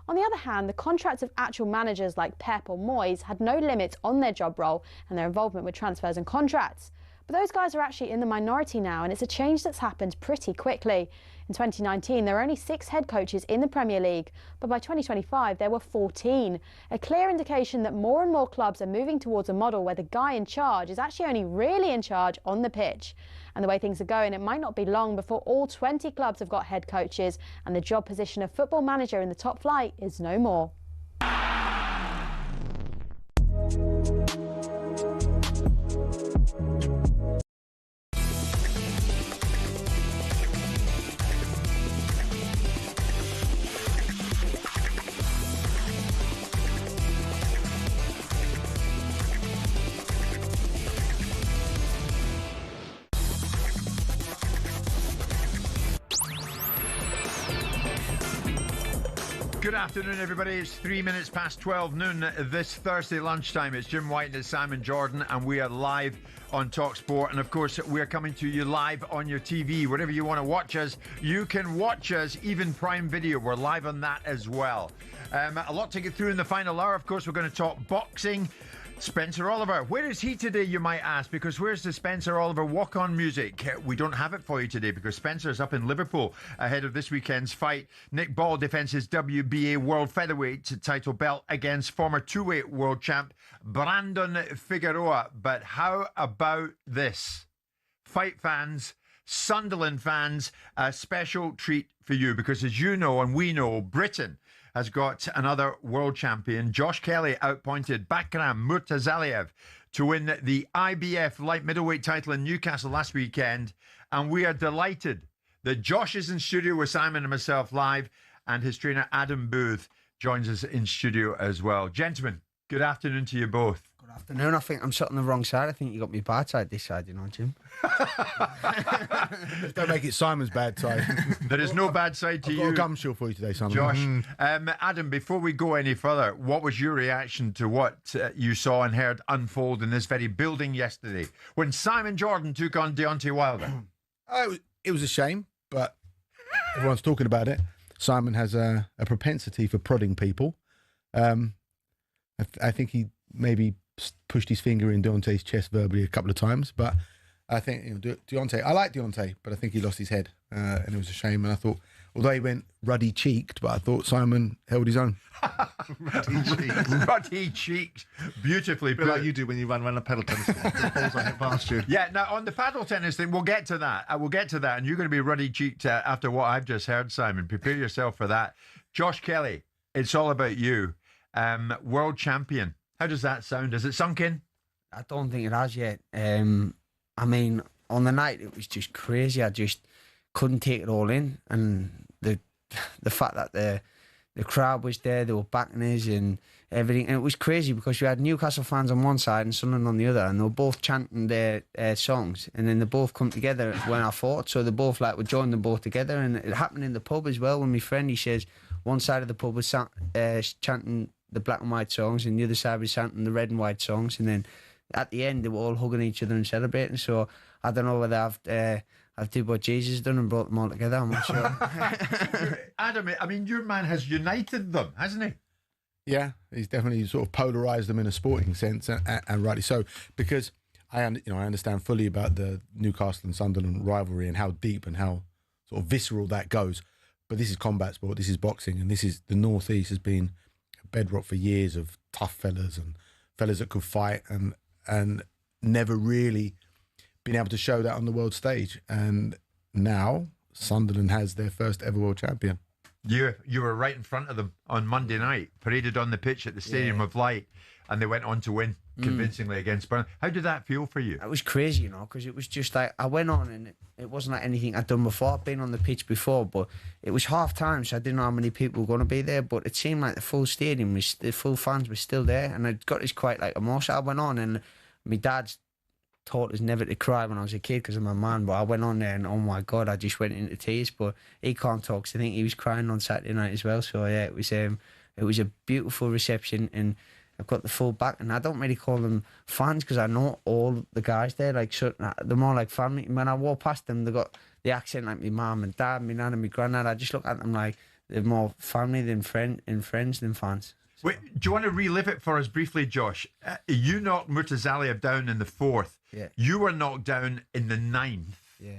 On the other hand, the contracts of actual managers like Pep or Moyes had no limits on their job role and their involvement with transfers and contracts. But those guys are actually in the minority now, and it's a change that's happened pretty quickly. In 2019, there were only 6 head coaches in the Premier League, but by 2025, there were 14. A clear indication that more and more clubs are moving towards a model where the guy in charge is actually only really in charge on the pitch. And the way things are going, it might not be long before all 20 clubs have got head coaches, and the job position of football manager in the top flight is no more. Good afternoon, everybody. It's 3 minutes past 12 noon this Thursday lunchtime. It's Jim White and it's Simon Jordan, and we are live on talkSPORT. And of course, we're coming to you live on your TV. Wherever you want to watch us, you can watch us, even Prime Video. We're live on that as well. A lot to get through in the final hour. Of course, we're going to talk boxing. Spencer Oliver, where is he today, you might ask? Because where's the Spencer Oliver walk-on music? We don't have it for you today because Spencer's up in Liverpool ahead of this weekend's fight. Nick Ball defends his WBA World Featherweight title belt against former two-weight world champ Brandon Figueroa. But how about this? Fight fans, Sunderland fans, a special treat for you because, as you know and we know, Britain has got another world champion. Josh Kelly outpointed Bakram Murtazaliev to win the IBF light middleweight title in Newcastle last weekend. And we are delighted that Josh is in studio with Simon and myself live, and his trainer Adam Booth joins us in studio as well. Gentlemen, good afternoon to you both. Good afternoon. I think I'm sat on the wrong side. I think you got me bad side this side, you know, Jim. Don't make it Simon's bad side. There is no bad side to I've you. got a gum shield for you today, Simon. Josh. Adam, before we go any further, what was your reaction to what you saw and heard unfold in this very building yesterday when Simon Jordan took on Deontay Wilder? It was a shame, but everyone's talking about it. Simon has a propensity for prodding people. I think he maybe pushed his finger in Deontay's chest verbally a couple of times, but I think Deontay, I like Deontay, but I think he lost his head, and it was a shame. And I thought, although he went ruddy-cheeked, but I thought Simon held his own. Ruddy-cheeked. Beautifully put. Like you do when you run around a paddle tennis court. The balls I hit past you. Yeah, now on the paddle tennis thing, we'll get to that. And you're going to be ruddy-cheeked after what I've just heard, Simon. Prepare yourself for that. Josh Kelly, it's all about you. World champion. How does that sound? Has it sunk in? I don't think it has yet. I mean, on the night it was just crazy. I just couldn't take it all in, and the fact that the crowd was there, they were backing us and everything, and it was crazy because you had Newcastle fans on one side and Sunderland on the other, and they were both chanting their songs, and then they both come together when I fought, so they both like would join them both together, and it happened in the pub as well. When my friend, he says one side of the pub was chanting the black and white songs, and the other side was chanting the red and white songs, and then at the end they were all hugging each other and celebrating. So I don't know whether have did what Jesus done and brought them all together. I'm not sure. Adam, I mean, your man has united them, hasn't he? Yeah, he's definitely sort of polarised them in a sporting sense, and rightly so, because I understand fully about the Newcastle and Sunderland rivalry and how deep and how sort of visceral that goes. But this is combat sport, this is boxing, and this is the North East has been a bedrock for years of tough fellas and fellas that could fight and never really been able to show that on the world stage. And now Sunderland has their first ever world champion. You were right in front of them on Monday night, paraded on the pitch at the Stadium of Light, and they went on to win convincingly against Burnley. How did that feel for you? It was crazy, you know, because it was just like, I went on and it wasn't like anything I'd done before. I'd been on the pitch before, but it was half time, so I didn't know how many people were going to be there, but it seemed like the full stadium, the full fans were still there, and it got this quite like emotional. I went on, and my dad's taught us never to cry when I was a kid because of my man, but I went on there and oh my God, I just went into tears. But he can't talk, so I think he was crying on Saturday night as well. So yeah, it was a beautiful reception, and I've got the full back, and I don't really call them fans because I know all the guys there, like, so they're more like family. When I walk past them, they got the accent like my mum and dad, my nan and my granddad. I just look at them like they're more family than friends than fans. Wait, do you want to relive it for us briefly, Josh? You knocked Murtazalia down in the 4th. Yeah. You were knocked down in the 9th. Yeah.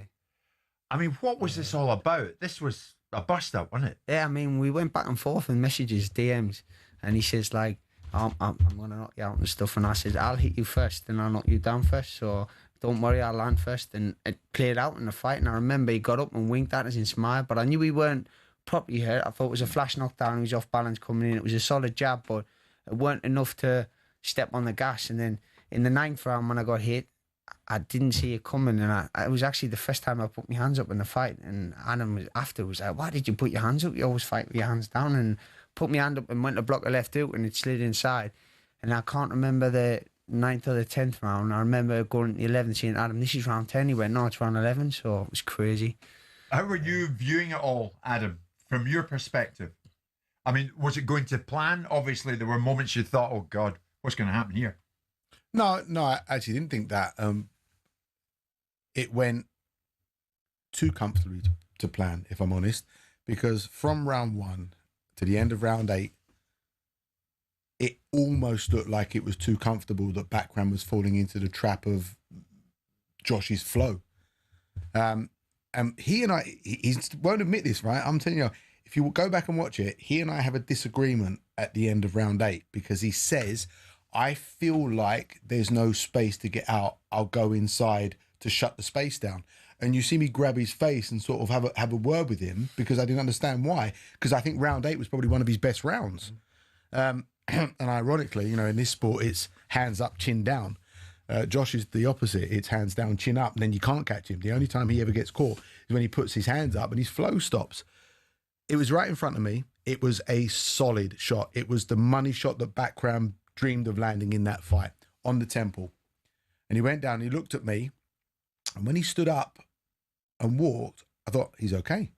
I mean, what was this all about? This was a bust-up, wasn't it? Yeah, I mean, we went back and forth in messages, DMs, and he says, like, I'm going to knock you out and stuff. And I said, I'll hit you first, and I'll knock you down first. So don't worry, I'll land first. And it played out in the fight. And I remember he got up and winked at us and smiled, but I knew we weren't properly hurt. I thought it was a flash knockdown. He was off balance coming in. It was a solid jab, but it weren't enough to step on the gas. And then in the 9th round, when I got hit, I didn't see it coming, and it was actually the first time I put my hands up in the fight. And Adam was like, "Why did you put your hands up? You always fight with your hands down." And put my hand up and went to block a left hook, and it slid inside. And I can't remember the 9th or the 10th round. I remember going to the 11th, saying, "Adam, this is round 10." He went, "No, it's round 11." So it was crazy. How were you viewing it all, Adam, from your perspective? I mean, was it going to plan? Obviously, there were moments you thought, "Oh God, what's going to happen here?" No, I actually didn't think that. It went too comfortably to plan, if I'm honest, because from round 1 to the end of round 8, it almost looked like it was too comfortable that Backram was falling into the trap of Josh's flow. And he and he won't admit this, right? I'm telling you, if you go back and watch it, he and I have a disagreement at the end of round 8 because he says, I feel like there's no space to get out. I'll go inside to shut the space down. And you see me grab his face and sort of have a word with him because I didn't understand why. Because I think round 8 was probably one of his best rounds. And ironically, you know, in this sport, it's hands up, chin down. Josh is the opposite. It's hands down, chin up, and then you can't catch him. The only time he ever gets caught is when he puts his hands up and his flow stops. It was right in front of me. It was a solid shot. It was the money shot that Backram dreamed of landing in that fight on the temple. And he went down, he looked at me, and when he stood up and walked, I thought, he's okay.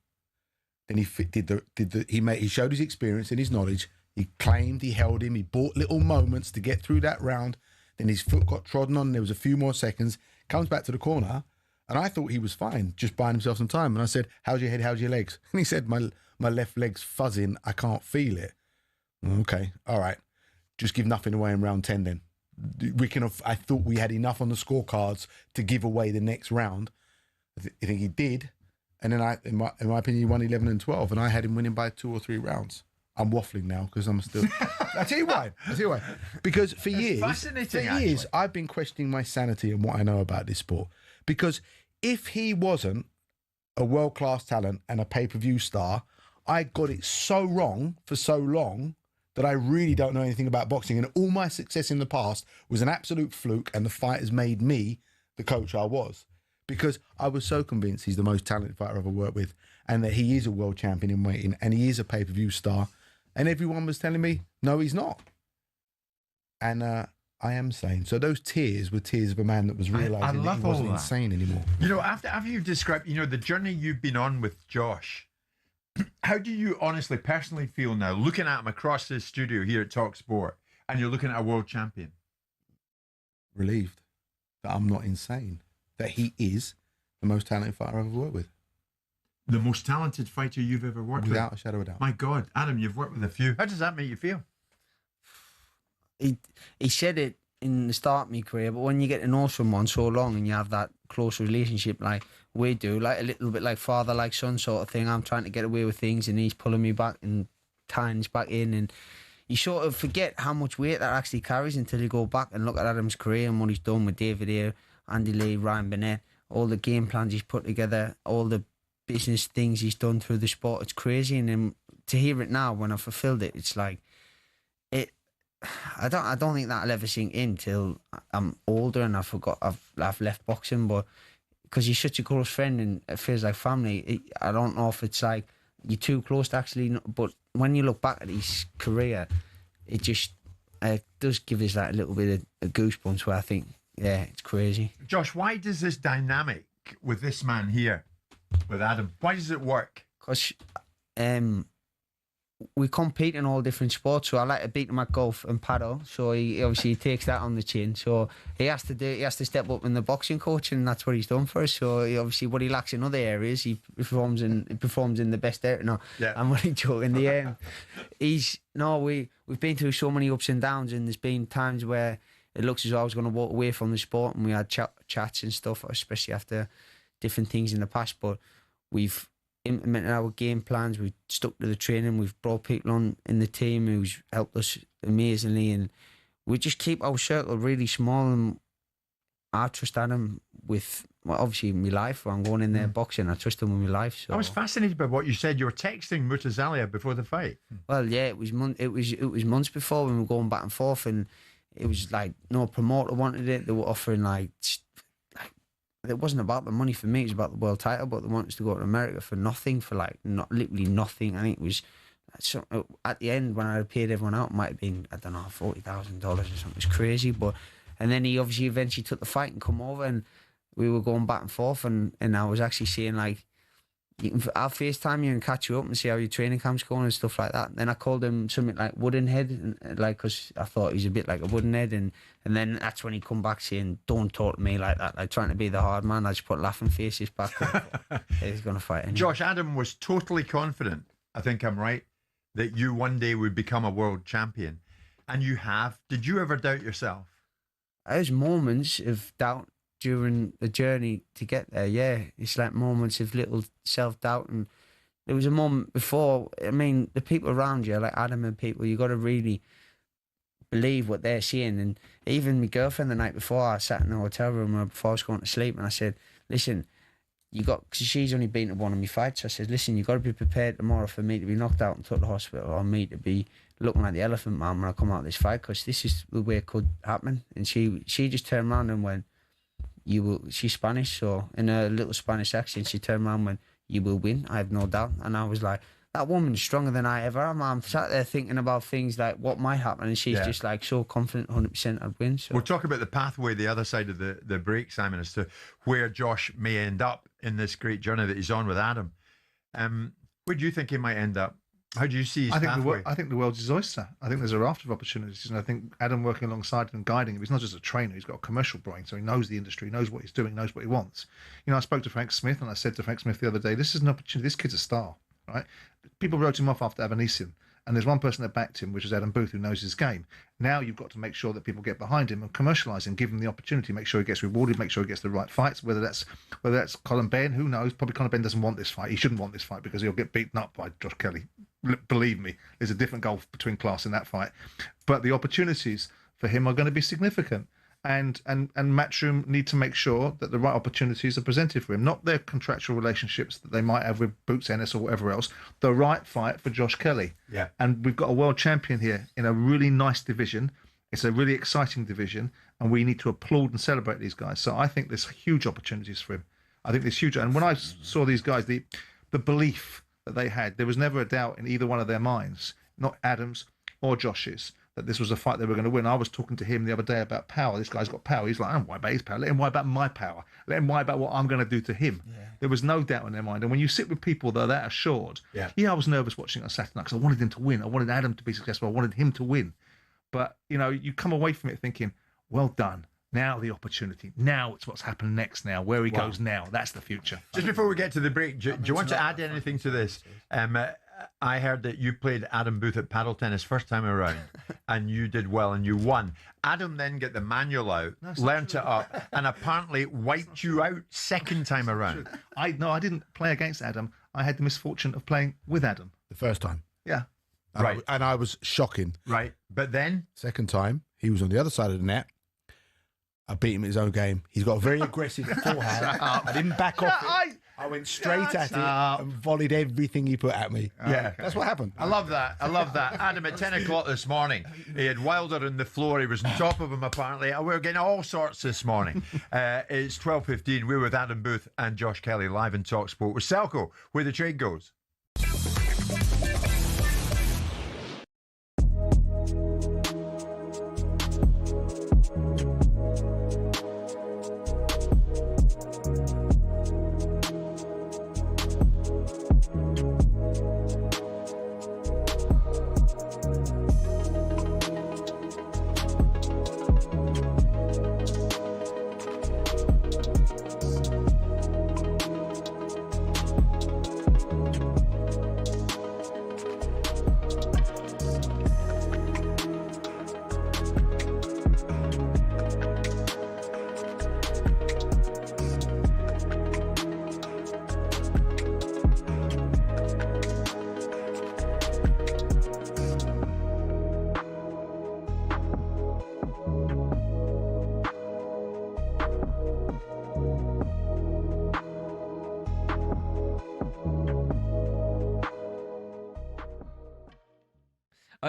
Then he he showed his experience and his knowledge. He claimed, he held him, he bought little moments to get through that round. Then his foot got trodden on, there was a few more seconds, comes back to the corner, and I thought he was fine, just buying himself some time. And I said, how's your head, how's your legs? And he said, my left leg's fuzzing, I can't feel it. Okay, all right. Just give nothing away in round 10 then. I thought we had enough on the scorecards to give away the next round. I think he did. And then in my opinion, he won 11 and 12, and I had him winning by 2 or 3 rounds. I'm waffling now because I'm still... I'll tell you why. Because for years, I've been questioning my sanity and what I know about this sport. Because if he wasn't a world-class talent and a pay-per-view star, I got it so wrong for so long that I really don't know anything about boxing. And all my success in the past was an absolute fluke, and the fight has made me the coach I was. Because I was so convinced he's the most talented fighter I've ever worked with, and that he is a world champion in weighting, and he is a pay-per-view star. And everyone was telling me, no, he's not. And I am sane. So those tears were tears of a man that was realising that he wasn't insane anymore. You know, after you've described, you know, the journey you've been on with Josh, how do you honestly, personally feel now, looking at him across this studio here at talkSPORT, and you're looking at a world champion? Relieved that I'm not insane. That he is the most talented fighter I've ever worked with. The most talented fighter you've ever worked with? Without a shadow of a doubt. My God, Adam, you've worked with a few. How does that make you feel? He said it in the start of my career, but when you get to know someone so long and you have that close relationship like we do, like a little bit like father, like son sort of thing, I'm trying to get away with things and he's pulling me back and tying us back in, and you sort of forget how much weight that actually carries until you go back and look at Adam's career and what he's done with David Ayre, Andy Lee, Ryan Burnett, all the game plans he's put together, all the business things he's done through the sport. It's crazy, and then to hear it now when I've fulfilled it, it's like I don't think that'll ever sink in till I'm older and I've left boxing, but because he's such a close friend and it feels like family, I don't know if it's like you're too close to actually, but when you look back at his career, it just does give us that little bit of goosebumps where I think, yeah, it's crazy. Josh, why does this dynamic with this man here, with Adam, why does it work? Because we compete in all different sports, so I like to beat him at golf and paddle, so he obviously takes that on the chin, so he has to step up in the boxing coach, and that's what he's done for us. So he obviously what he lacks in other areas he performs in the best area. No, yeah. I'm only joking. We've been through so many ups and downs, and there's been times where it looks as though I was going to walk away from the sport, and we had chats and stuff, especially after different things in the past, but we've implemented our game plans, we've stuck to the training, we've brought people on in the team who's helped us amazingly, and we just keep our circle really small, and I trust Adam with, well, obviously my life. I'm going in there boxing, I trust him with my life. So I was fascinated by what you said. You were texting Murtazalia before the fight. Well, yeah, it was months before when we were going back and forth, and it was like no promoter wanted it. They were offering like it wasn't about the money for me, it was about the world title, but they wanted us to go to America for nothing, for like literally nothing. I think it was, at the end when I had paid everyone out, it might have been, I don't know, $40,000 or something. It was crazy, but, and then he obviously eventually took the fight and come over, and we were going back and forth, and I was actually saying like, I'll FaceTime you and catch you up and see how your training camp's going and stuff like that. Then I called him something like wooden head, and like, because I thought he's a bit like a wooden head, and then that's when he come back saying, don't talk to me like that, like trying to be the hard man. I just put laughing faces back. He's going to fight anyway. Josh, Adam was totally confident, I think I'm right, that you one day would become a world champion, and you have. Did you ever doubt yourself? There's moments of doubt during the journey to get there, yeah. It's like moments of little self-doubt, and there was a moment before, I mean, the people around you, like Adam and people, you got to really believe what they're seeing. And even my girlfriend the night before, I sat in the hotel room before I was going to sleep, and I said, listen, because she's only been to one of my fights, I said, listen, you got to be prepared tomorrow for me to be knocked out and took to the hospital, or me to be looking like the elephant man when I come out of this fight, because this is the way it could happen. And she just turned around and went, she's Spanish, so in a little Spanish accent, she turned around and went, you will win, I have no doubt. And I was like, that woman's stronger than I ever am. I'm sat there thinking about things like what might happen, and she's just like so confident 100% I'd win. So we'll talk about the pathway, the other side of the break, Simon, as to where Josh may end up in this great journey that he's on with Adam. Where do you think he might end up? How do you see his pathway? I think the world's his oyster. I think there's a raft of opportunities, and I think Adam working alongside him and guiding him, he's not just a trainer, he's got a commercial brain, so he knows the industry, knows what he's doing, knows what he wants. You know, I spoke to Frank Smith, and I said to Frank Smith the other day, this is an opportunity, this kid's a star, right? People wrote him off after Avanesyan, and there's one person that backed him, which is Adam Booth, who knows his game. Now you've got to make sure that people get behind him and commercialise him, give him the opportunity, make sure he gets rewarded, make sure he gets the right fights, whether that's Colin Benn, who knows, probably Colin Benn doesn't want this fight, he shouldn't want this fight because he'll get beaten up by Josh Kelly. Believe me, there's a different gulf between class in that fight, but the opportunities for him are going to be significant, and Matchroom need to make sure that the right opportunities are presented for him, not their contractual relationships that they might have with Boots Ennis or whatever else, the right fight for Josh Kelly. Yeah. And we've got a world champion here in a really nice division. It's a really exciting division, and we need to applaud and celebrate these guys. So I think there's huge opportunities for him. I think there's huge, and when I saw these guys, the belief that they had, there was never a doubt in either one of their minds, not Adam's or Josh's, that this was a fight they were going to win. I was talking to him the other day about power. This guy's got power. He's like, I don't worry about his power. Let him worry about my power. Let him worry about what I'm going to do to him. Yeah. There was no doubt in their mind. And when you sit with people that are that assured, I was nervous watching it on Saturday night because I wanted him to win. I wanted Adam to be successful. I wanted him to win. But, you know, you come away from it thinking, well done. Now the opportunity. Now it's what's happened next now. Where he goes now. That's the future. Just before we get to the break, do you want to add anything to this? I heard that you played Adam Booth at paddle tennis first time around, and you did well and you won. Adam then got the manual out, learnt it up, and apparently wiped you out second time around. I didn't play against Adam. I had the misfortune of playing with Adam. The first time. Yeah. And and I was shocking. Right. But then? Second time, he was on the other side of the net. I beat him at his own game. He's got a very aggressive forehand. I didn't back off it. I went straight at it and volleyed everything he put at me. Yeah. That's what happened. I love that. Adam, at 10 o'clock this morning, he had Wilder on the floor. He was on top of him, apparently. We were getting all sorts this morning. It's 12:15. We're with Adam Booth and Josh Kelly live in talkSPORT with Selco, where the trade goes.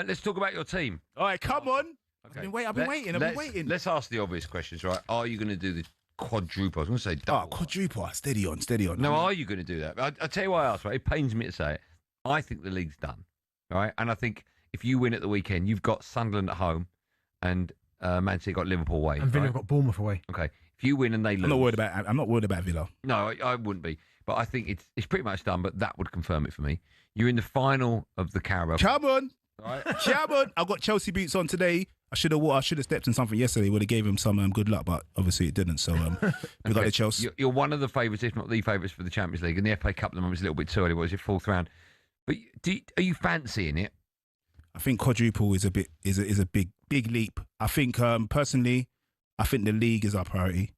Let's talk about your team. All right, come on. Okay. I've been waiting. Let's ask the obvious questions, right? Are you going to do the quadruple? I was going to say double. Quadruple. Steady on. No, are you going to do that? I'll tell you why I asked, right? It pains me to say it. I think the league's done, right? And I think if you win at the weekend, you've got Sunderland at home and Man City got Liverpool away. And Villa got Bournemouth away. Okay. If you win and they lose... I'm not worried about Villa. No, I wouldn't be. But I think it's pretty much done, but that would confirm it for me. You're in the final of the Carabao. Come on. Right. Come on. I've got Chelsea boots on today. I should have stepped in something yesterday. Would have gave him some good luck, but obviously it didn't. So good luck to Chelsea. You're one of the favourites, if not the favourites, for the Champions League. And the FA Cup at the moment is a little bit too early. What was it, fourth round? But are you fancying it? I think quadruple is a big leap. I think personally, I think the league is our priority.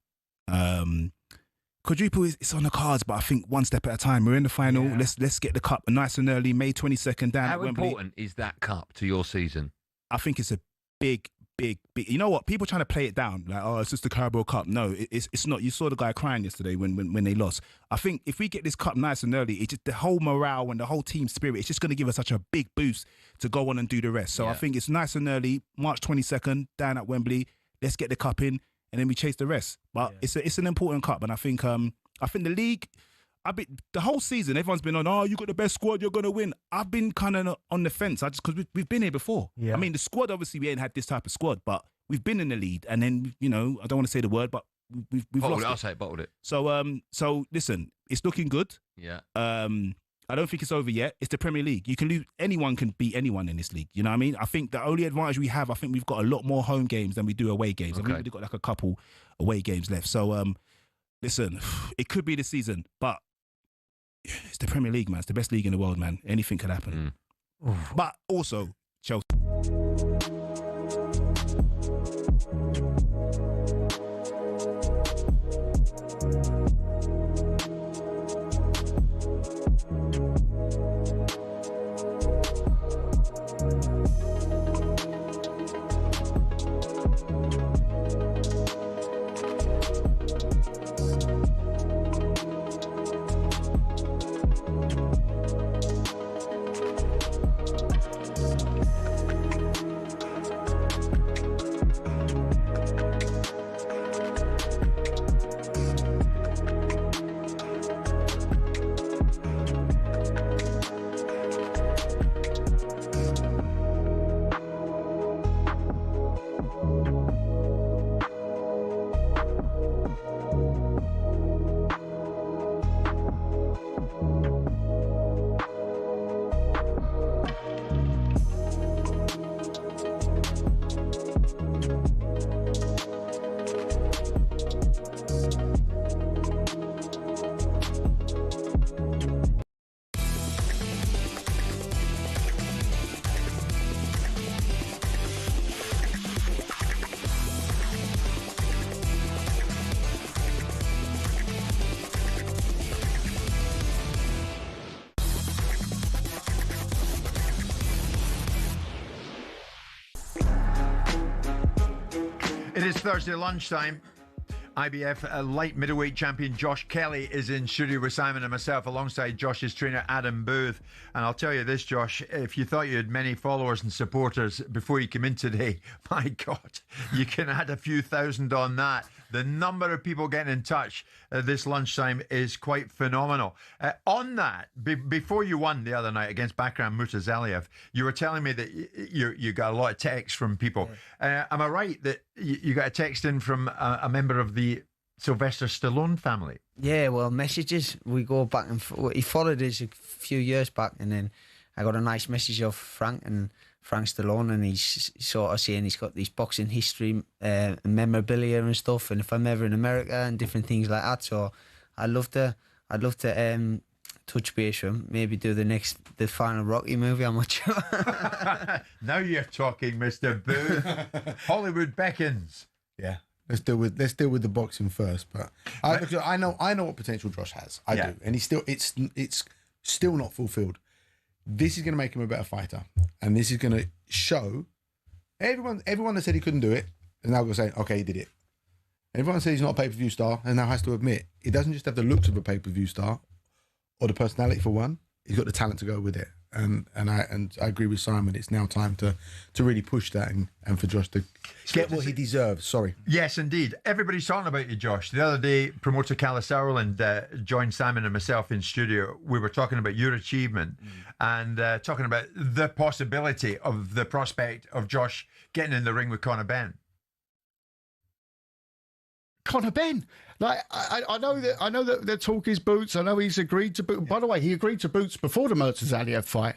Quadruple it's on the cards, but I think one step at a time. We're in the final. Yeah. Let's get the cup nice and early, May 22nd down at Wembley. How important is that cup to your season? I think it's a big. You know what? People trying to play it down like, oh, it's just the Carabao Cup. No, it's not. You saw the guy crying yesterday when they lost. I think if we get this cup nice and early, it's just the whole morale and the whole team spirit. It's just going to give us such a big boost to go on and do the rest. So I think it's nice and early, March 22nd down at Wembley. Let's get the cup in. And then we chase the rest. But it's an important cup, and I think the league. The whole season, everyone's been on. Oh, you got the best squad, you're gonna win. I've been kind of on the fence. Because we've been here before. Yeah. I mean, the squad obviously we ain't had this type of squad, but we've been in the lead, and then I don't want to say the word, but we've lost. I'll say it, bottled it. So listen, it's looking good. Yeah. I don't think it's over yet. It's the Premier League. You can lose. Anyone can beat anyone in this league. You know what I mean? I think the only advantage we have, I think we've got a lot more home games than we do away games. Okay. I think we've got like a couple away games left. So, listen, it could be the season, but it's the Premier League, man. It's the best league in the world, man. Anything could happen. But also, Chelsea. It is Thursday lunchtime. IBF light middleweight champion Josh Kelly is in studio with Simon and myself alongside Josh's trainer Adam Booth. And I'll tell you this, Josh, if you thought you had many followers and supporters before you came in today, my God, you can add a few thousand on that. The number of people getting in touch this lunchtime is quite phenomenal. On that, before you won the other night against Bakram Mutazaliev, you were telling me that you got a lot of texts from people. Am I right that you got a text in from a member of the Sylvester Stallone family? Yeah, well, messages, we go back and forth. He followed us a few years back, and then I got a nice message of Frank Stallone, and he's sort of saying he's got these boxing history memorabilia and stuff, and if I'm ever in America and different things like that. So I'd love to touch base with him, maybe do the final Rocky movie. I'm not sure. Now you're talking, Mr. Booth. Hollywood beckons. Yeah. Let's deal with the boxing first. But I know what potential Josh has. I do, and it's still not fulfilled. This is going to make him a better fighter, and this is going to show everyone that said he couldn't do it is now going to say, okay, he did it. Everyone says he's not a pay-per-view star, and now has to admit he doesn't just have the looks of a pay-per-view star or the personality for one. He's got the talent to go with it, and I agree with Simon. It's now time to really push that and for Josh to get what he deserves. Sorry. Yes, indeed. Everybody's talking about you, Josh. The other day, promoter Callis Sauerland joined Simon and myself in studio. We were talking about your achievement and talking about the possibility of the prospect of Josh getting in the ring with Conor Benn. Conor Benn, like I know that the talk is Boots. I know he's agreed to Boots. By the way, he agreed to Boots before the Murtazaliev fight.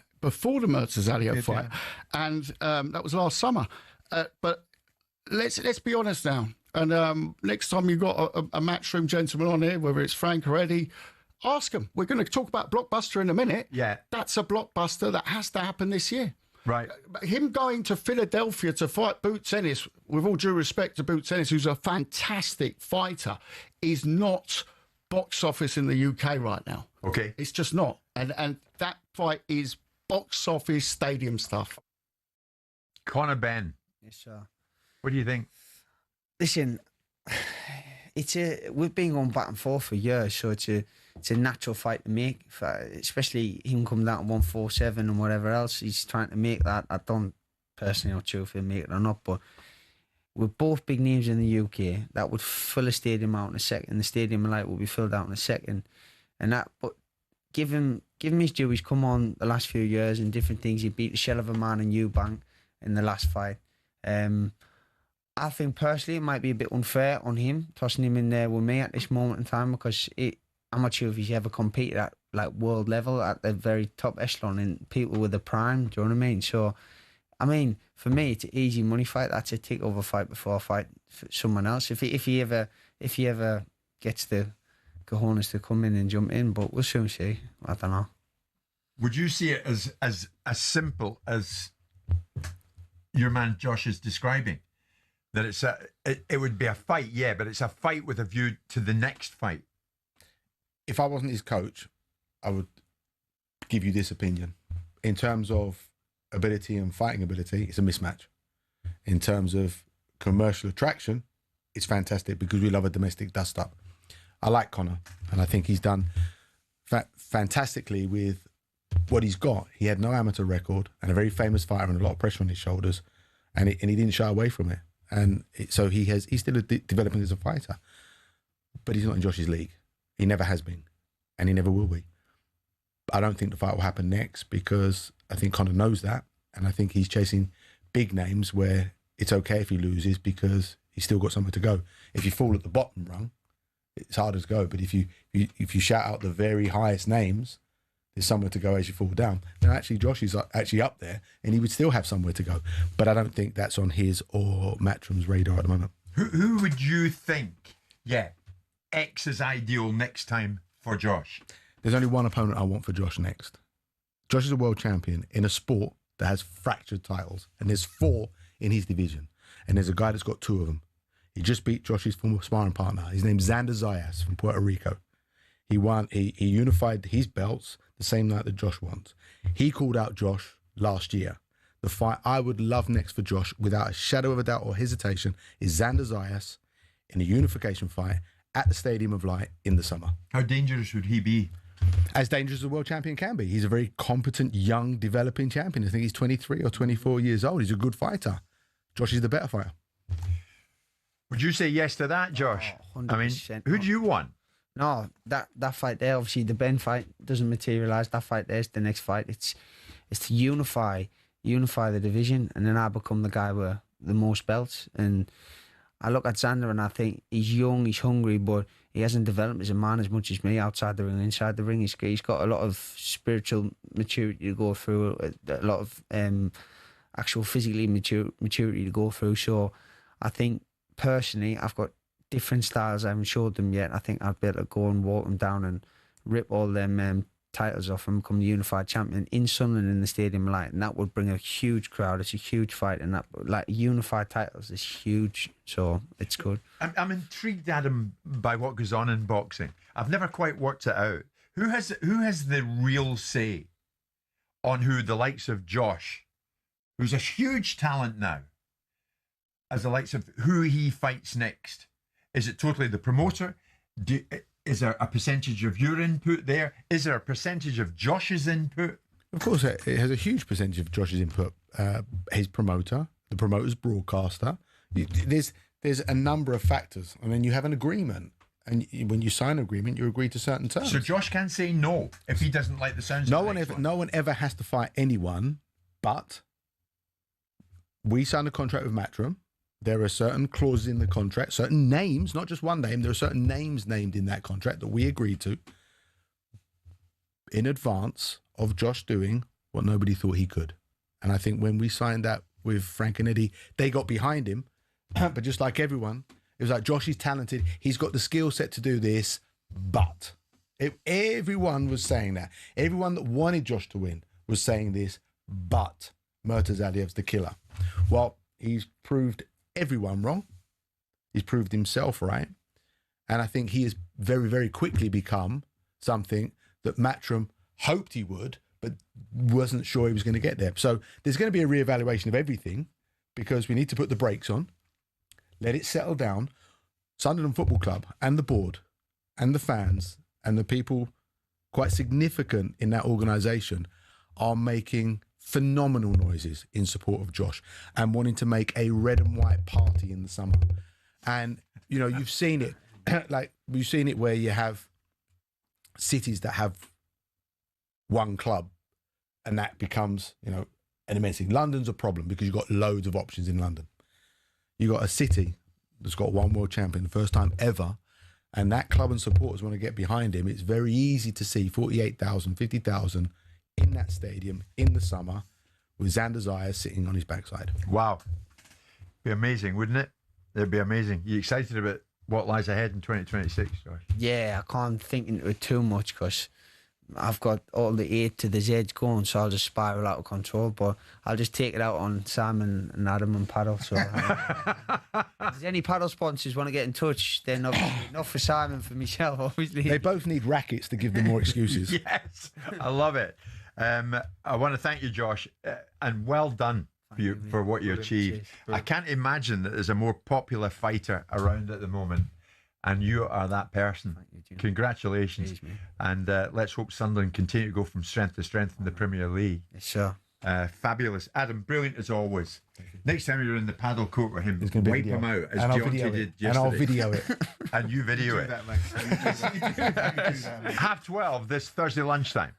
And that was last summer. But let's be honest now. And next time you've got a matchroom gentleman on here, whether it's Frank or Eddie, ask him. We're going to talk about blockbuster in a minute. Yeah, that's a blockbuster that has to happen this year. Right. Him going to Philadelphia to fight Boots Ennis, with all due respect to Boots Ennis, who's a fantastic fighter, is not box office in the UK right now. Okay. It's just not. And that fight is box office stadium stuff. Conor Benn. Yes, sir. What do you think? Listen, we've been going back and forth for years, so it's a natural fight to make, especially him coming down to 147 and whatever else he's trying to make that. I don't personally know if he'll make it or not, but with both big names in the UK, that would fill a stadium out in a second. The stadium light will be filled out in a second, and that. But give him his due. He's come on the last few years and different things. He beat the shell of a man in Eubank in the last fight. I think personally it might be a bit unfair on him, tossing him in there with me at this moment in time, because I'm not sure if he's ever competed at like world level at the very top echelon in people with a prime. Do you know what I mean? So, I mean, for me, it's an easy money fight. That's a takeover fight before I fight for someone else. If he ever gets the cojones to come in and jump in, but we'll soon see. I don't know. Would you see it as simple as your man Josh is describing? That it would be a fight, yeah, but it's a fight with a view to the next fight. If I wasn't his coach, I would give you this opinion. In terms of ability and fighting ability, it's a mismatch. In terms of commercial attraction, it's fantastic because we love a domestic dust-up. I like Conor, and I think he's done fantastically with what he's got. He had no amateur record and a very famous fighter and a lot of pressure on his shoulders, and he didn't shy away from it. And so he's still developing as a fighter, but he's not in Josh's league. He never has been, and he never will be. I don't think the fight will happen next because I think Conor knows that, and I think he's chasing big names where it's okay if he loses because he's still got somewhere to go. If you fall at the bottom rung, it's harder to go. But if you shout out the very highest names, there's somewhere to go as you fall down. Then actually Josh is actually up there, and he would still have somewhere to go. But I don't think that's on his or Matchroom's radar at the moment. Who would you think? Yeah. X is ideal next time for Josh. There's only one opponent I want for Josh next. Josh is a world champion in a sport that has fractured titles, and there's 4 in his division, and there's a guy that's got 2 of them. He just beat Josh's former sparring partner. His name's Xander Zayas from Puerto Rico. He unified his belts the same night that Josh won. He called out Josh last year. the fight I would love next for Josh, without a shadow of a doubt or hesitation, is Xander Zayas in a unification fight at the Stadium of Light in the summer. How dangerous would he be? As dangerous as a world champion can be. He's a very competent, young, developing champion. I think he's 23 or 24 years old. He's a good fighter. Josh is the better fighter. Would you say yes to that, Josh? 100%. I mean, who do you want? No, that fight there, obviously the Ben fight doesn't materialise. That fight there's the next fight. It's to unify the division, and then I become the guy with the most belts. And I look at Xander and I think he's young, he's hungry, but he hasn't developed as a man as much as me outside the ring. Inside the ring, he's got a lot of spiritual maturity to go through, a lot of actual physically maturity to go through. So I think personally, I've got different styles I haven't showed them yet. I think I'd better go and walk them down and rip all them titles off and become the unified champion in Sunderland in the Stadium of Light, and that would bring a huge crowd. It's a huge fight, and that, like, unified titles is huge, so it's good. I'm intrigued, Adam, by what goes on in boxing. I've never quite worked it out. Who has the real say on who the likes of Josh, who's a huge talent now, as the likes of who he fights next? Is it totally the promoter? Is there a percentage of your input there? Is there a percentage of Josh's input? Of course, it has a huge percentage of Josh's input. His promoter, the promoter's broadcaster. There's a number of factors. And then you have an agreement. And when you sign an agreement, you agree to certain terms. So Josh can say no if he doesn't like the sounds no of one the ever, next one. No one ever has to fight anyone, but we signed a contract with Matchroom. There are certain clauses in the contract, certain names, not just one name. There are certain names named in that contract that we agreed to in advance of Josh doing what nobody thought he could. And I think when we signed that with Frank and Eddie, they got behind him. But just like everyone, it was like, Josh is talented. He's got the skill set to do this. But everyone was saying that. Everyone that wanted Josh to win was saying this. But Murtaz Aliyev's the killer. Well, he's proved everyone wrong. He's proved himself right. And I think he has very, very quickly become something that Matchroom hoped he would, but wasn't sure he was going to get there. So there's going to be a reevaluation of everything, because we need to put the brakes on, let it settle down. Sunderland Football Club and the board and the fans and the people quite significant in that organisation are making phenomenal noises in support of Josh and wanting to make a red and white party in the summer. And, you know, you've seen it, like we've seen it where you have cities that have one club and that becomes, you know, an immense thing. London's a problem because you've got loads of options in London. You've got a city that's got one world champion, the first time ever, and that club and supporters want to get behind him. It's very easy to see 48,000, 50,000 in that stadium in the summer with Xander Zayas sitting on his backside. Wow. Be amazing, wouldn't it? It'd be amazing. You excited about what lies ahead in 2026, Josh? Yeah, I can't think into it too much because I've got all the A to the Z going, so I'll just spiral out of control. But I'll just take it out on Sam and Adam and Paddle. So if there's any paddle sponsors want to get in touch, then not for Simon, for myself, obviously. They both need rackets to give them more excuses. Yes, I love it. I want to thank you, Josh, and well done for what you achieved. I can't imagine that there's a more popular fighter around at the moment, and you are that person. Congratulations. And let's hope Sunderland continue to go from strength to strength in the Premier League. Yes, sure. Fabulous. Adam, brilliant as always. Next time you're in the paddle court with him, be wipe video. him out as And I'll Deontay video did it. yesterday. And I'll video it. And you video it. 12:30 this Thursday lunchtime.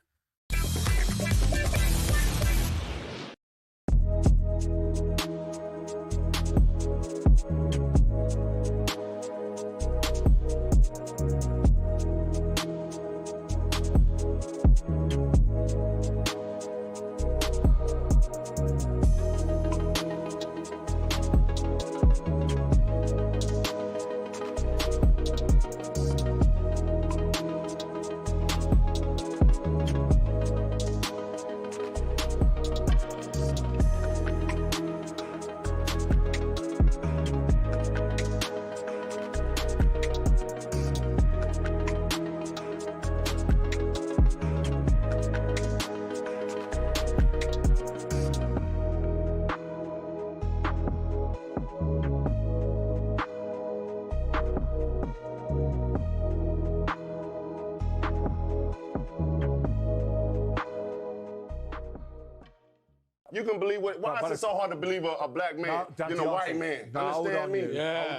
You can believe what? Why is it so hard to believe a black man than a white man? Understand me?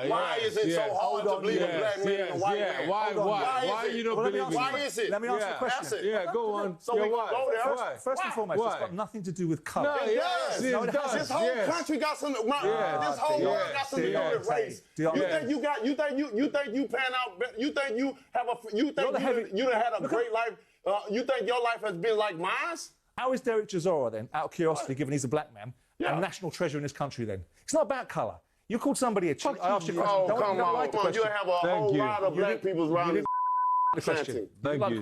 Why is it so hard to believe a black man than a white man? Why you don't believe it? Why is it? Let me answer the question. Yeah, go on. So we gonna go there. First and foremost, it's got nothing to do with colour. No, it does. This whole country got something. This whole world got something to do with race. You think you pan out? You think you have a? You think you done had a great life? You think your life has been like mine? How is Derek Chisora then, out of curiosity, given he's a black man, a national treasure in this country then? It's not about colour. You called somebody a cheat. I asked you a question. Oh, come on. You have a whole lot of black people around the question. Thank you. You like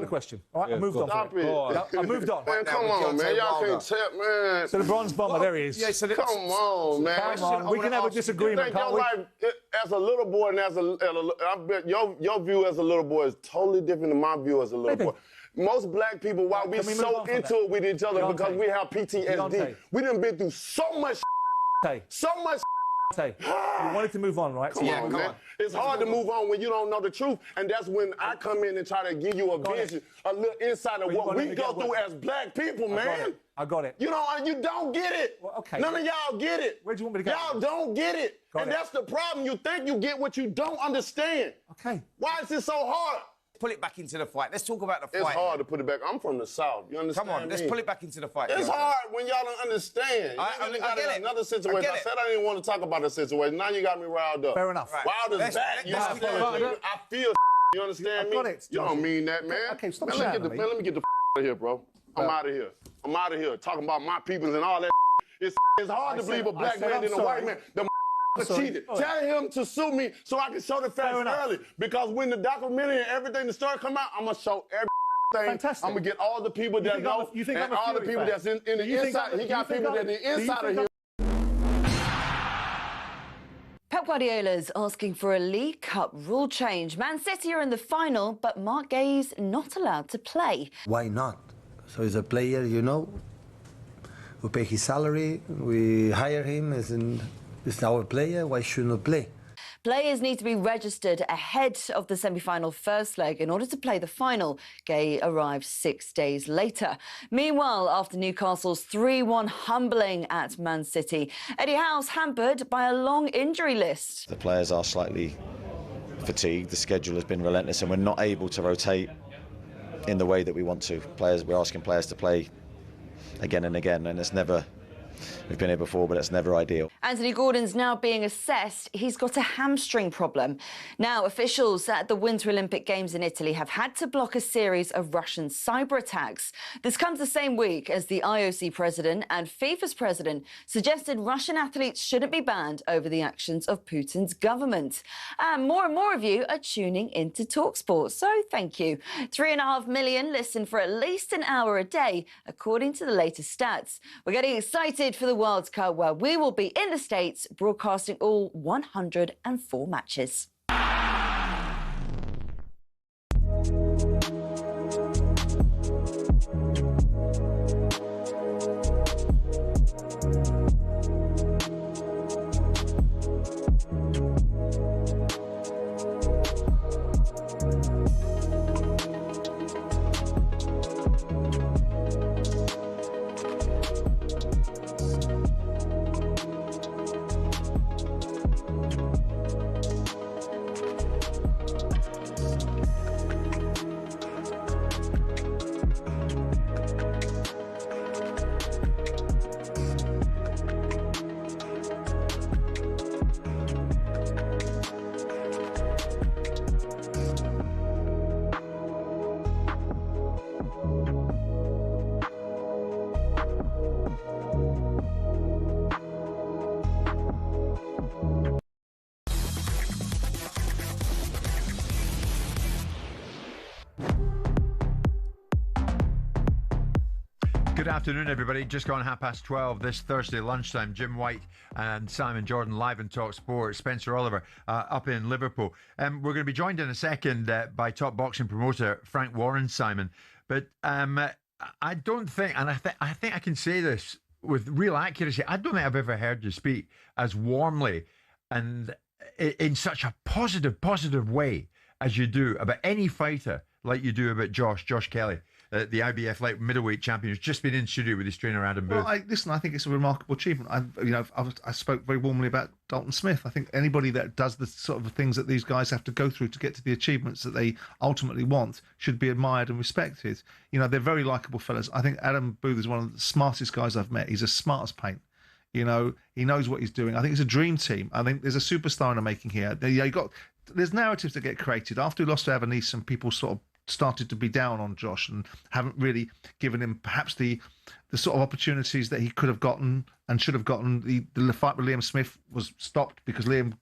the question. All right, I moved on. Stop it. I moved on. Man, come on, man. Y'all can't tell, man. So the bronze bomber, there he is. Yeah, so come on, man. Come on, we can have a disagreement, can't we? Life, as a little boy and I bet your view as a little boy is totally different than my view as a little boy. Most black people, why we so into it with each other, because we have PTSD. We done been through so much so much. You wanted to move on, right? Come on, man. It's hard to move on when you don't know the truth, and that's when I come in and try to give you a vision, a little insight of what we go through as black people, man. I got it. You know, you don't get it. Well, okay. None of y'all get it. Where do you want me to go? Y'all don't get it. And that's the problem. You think you get what you don't understand. Okay. Why is it so hard? Pull it back into the fight. Let's talk about the fight. It's hard to put it back. I'm from the South. You understand? Come on, let's pull it back into the fight. It's hard when y'all don't understand. I get another situation. I said I didn't want to talk about the situation. Now you got me riled up. Fair enough. Wilder's back. You understand? I feel. You understand me? You don't mean that, man. Okay, stop shouting at me. Let me get the out of here, bro. I'm out of here. I'm out of here. Talking about my peoples and all that. It's hard to believe a black man than a white man. Cheated. Tell him to sue me so I can show the facts early. Because when the documentary and everything, the story come out, I'm going to show everything. Fantastic. I'm going to get all the people that know and all the people that's in the inside. He got people that the inside of him. Pep Guardiola's asking for a League Cup rule change. Man City are in the final, but Mark Gay's not allowed to play. Why not? So he's a player, you know. We pay his salary, we hire him as it's our player, why shouldn't he play? Players need to be registered ahead of the semi-final first leg in order to play the final. Gay arrived 6 days later. Meanwhile, after Newcastle's 3-1 humbling at Man City, Eddie Howe's hampered by a long injury list. The players are slightly fatigued. The schedule has been relentless and we're not able to rotate in the way that we want to. We're asking players to play again and again, and it's never... We've been here before, but it's never ideal. Anthony Gordon's now being assessed. He's got a hamstring problem. Now, officials at the Winter Olympic Games in Italy have had to block a series of Russian cyber attacks. This comes the same week as the IOC president and FIFA's president suggested Russian athletes shouldn't be banned over the actions of Putin's government. And more of you are tuning into talkSPORT, so thank you. 3.5 million listen for at least an hour a day, according to the latest stats. We're getting excited for the World Cup, where we will be in the States broadcasting all 104 matches. Good afternoon, everybody. Just gone 12:30 this Thursday lunchtime. Jim White and Simon Jordan live in talkSPORT. Spencer Oliver up in Liverpool. We're going to be joined in a second by top boxing promoter Frank Warren, Simon. But I don't think, and I think I can say this with real accuracy, I don't think I've ever heard you speak as warmly and in such a positive way as you do about any fighter like you do about Josh Kelly. the IBF light middleweight champion, who's just been in studio with his trainer Adam Booth. Well, I think it's a remarkable achievement. I spoke very warmly about Dalton Smith. I think anybody that does the sort of things that these guys have to go through to get to the achievements that they ultimately want should be admired and respected. They're very likeable fellas. I think Adam Booth is one of the smartest guys I've met. He's as smart as paint. He knows what he's doing. I think it's a dream team. I think there's a superstar in the making here. There's narratives that get created. After he lost to Evan and people sort of started to be down on Josh and haven't really given him perhaps the sort of opportunities that he could have gotten and should have gotten. The fight with Liam Smith was stopped because Liam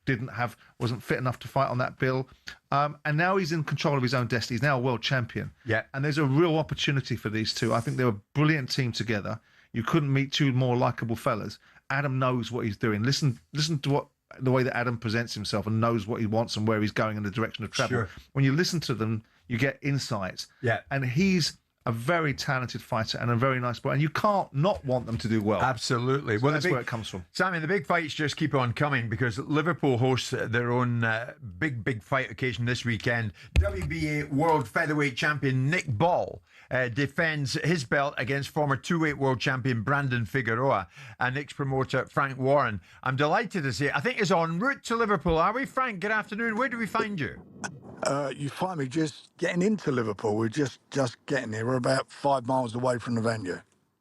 wasn't fit enough to fight on that bill. And now he's in control of his own destiny. He's now a world champion. Yeah. And there's a real opportunity for these two. I think they're a brilliant team together. You couldn't meet two more likeable fellas. Adam knows what he's doing. Listen to the way that Adam presents himself and knows what he wants and where he's going in the direction of travel. Sure. When you listen to them, you get insights. Yeah. And he's a very talented fighter and a very nice boy. And you can't not want them to do well. Absolutely. So that's where it comes from. Sammy, the big fights just keep on coming because Liverpool hosts their own big fight occasion this weekend. WBA World Featherweight Champion Nick Ball defends his belt against former two-weight world champion Brandon Figueroa and Nick's promoter Frank Warren. I'm delighted to say, I think is en route to Liverpool. Are we, Frank? Good afternoon. Where do we find you? You find me just getting into Liverpool. We're just getting here. We're about 5 miles away from the venue.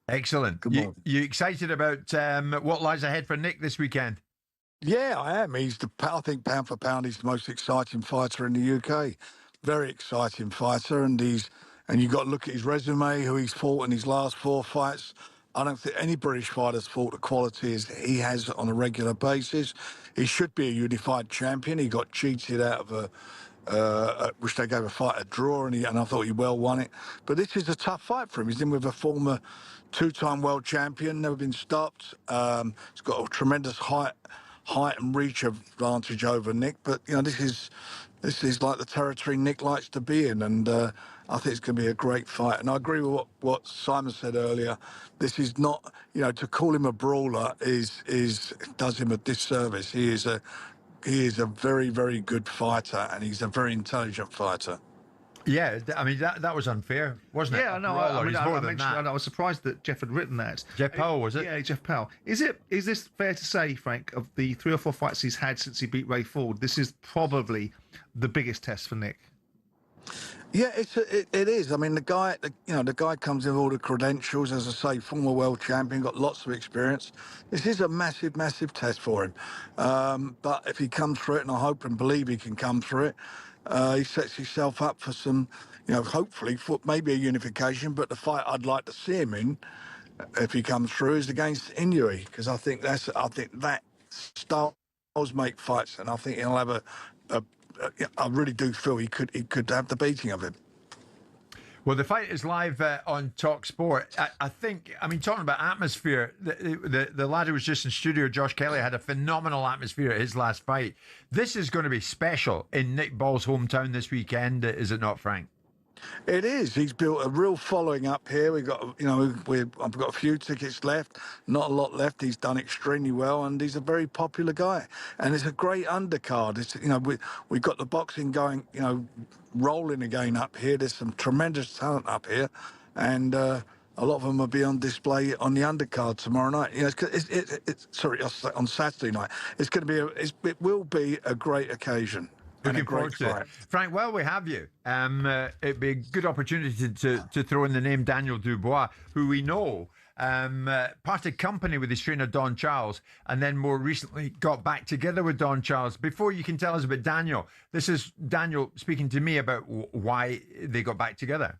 Excellent. You excited about what lies ahead for Nick this weekend? Yeah, I am. I think pound for pound, he's the most exciting fighter in the UK. Very exciting fighter, and you've got to look at his resume, who he's fought in his last 4 fights. I don't think any British fighter's fought the quality as he has on a regular basis. He should be a unified champion. He got cheated out of which they gave a fight a draw, and I thought he well won it. But this is a tough fight for him. He's in with a former 2-time world champion, never been stopped. He's got a tremendous height and reach advantage over Nick. But this is like the territory Nick likes to be in, and I think it's going to be a great fight. And I agree with what Simon said earlier. This is not, to call him a brawler does him a disservice. He is a very, very good fighter, and he's a very intelligent fighter. Yeah, I mean, that was unfair, wasn't it? Yeah, no, I was surprised that Jeff had written that. Jeff Powell, was it? Yeah, Jeff Powell. Is this fair to say, Frank, of the 3 or 4 fights he's had since he beat Ray Ford, this is probably the biggest test for Nick? Yeah, it is. I mean, the guy comes in with all the credentials, as I say, former world champion, got lots of experience. This is a massive, massive test for him. But if he comes through it, and I hope and believe he can come through it, he sets himself up for some, hopefully for maybe a unification. But the fight I'd like to see him in, if he comes through, is against Inoue, because I think that styles make fights, and I think he'll have I really do feel he could have the beating of him. Well, the fight is live on talkSPORT. I mean, talking about atmosphere, the lad who was just in studio, Josh Kelly, had a phenomenal atmosphere at his last fight. This is going to be special in Nick Ball's hometown this weekend, is it not, Frank? It is. He's built a real following up here. I've got a few tickets left, not a lot left. He's done extremely well, and he's a very popular guy. And it's a great undercard. We've got the boxing going, rolling again up here. There's some tremendous talent up here, and a lot of them will be on display on the undercard tomorrow night. On Saturday night. It's going to be it will be a great occasion. Looking forward to it. Frank, while we have you, it'd be a good opportunity to throw in the name Daniel Dubois, who we know parted company with his trainer Don Charles, and then more recently got back together with Don Charles. Before you can tell us about Daniel, this is Daniel speaking to me about why they got back together.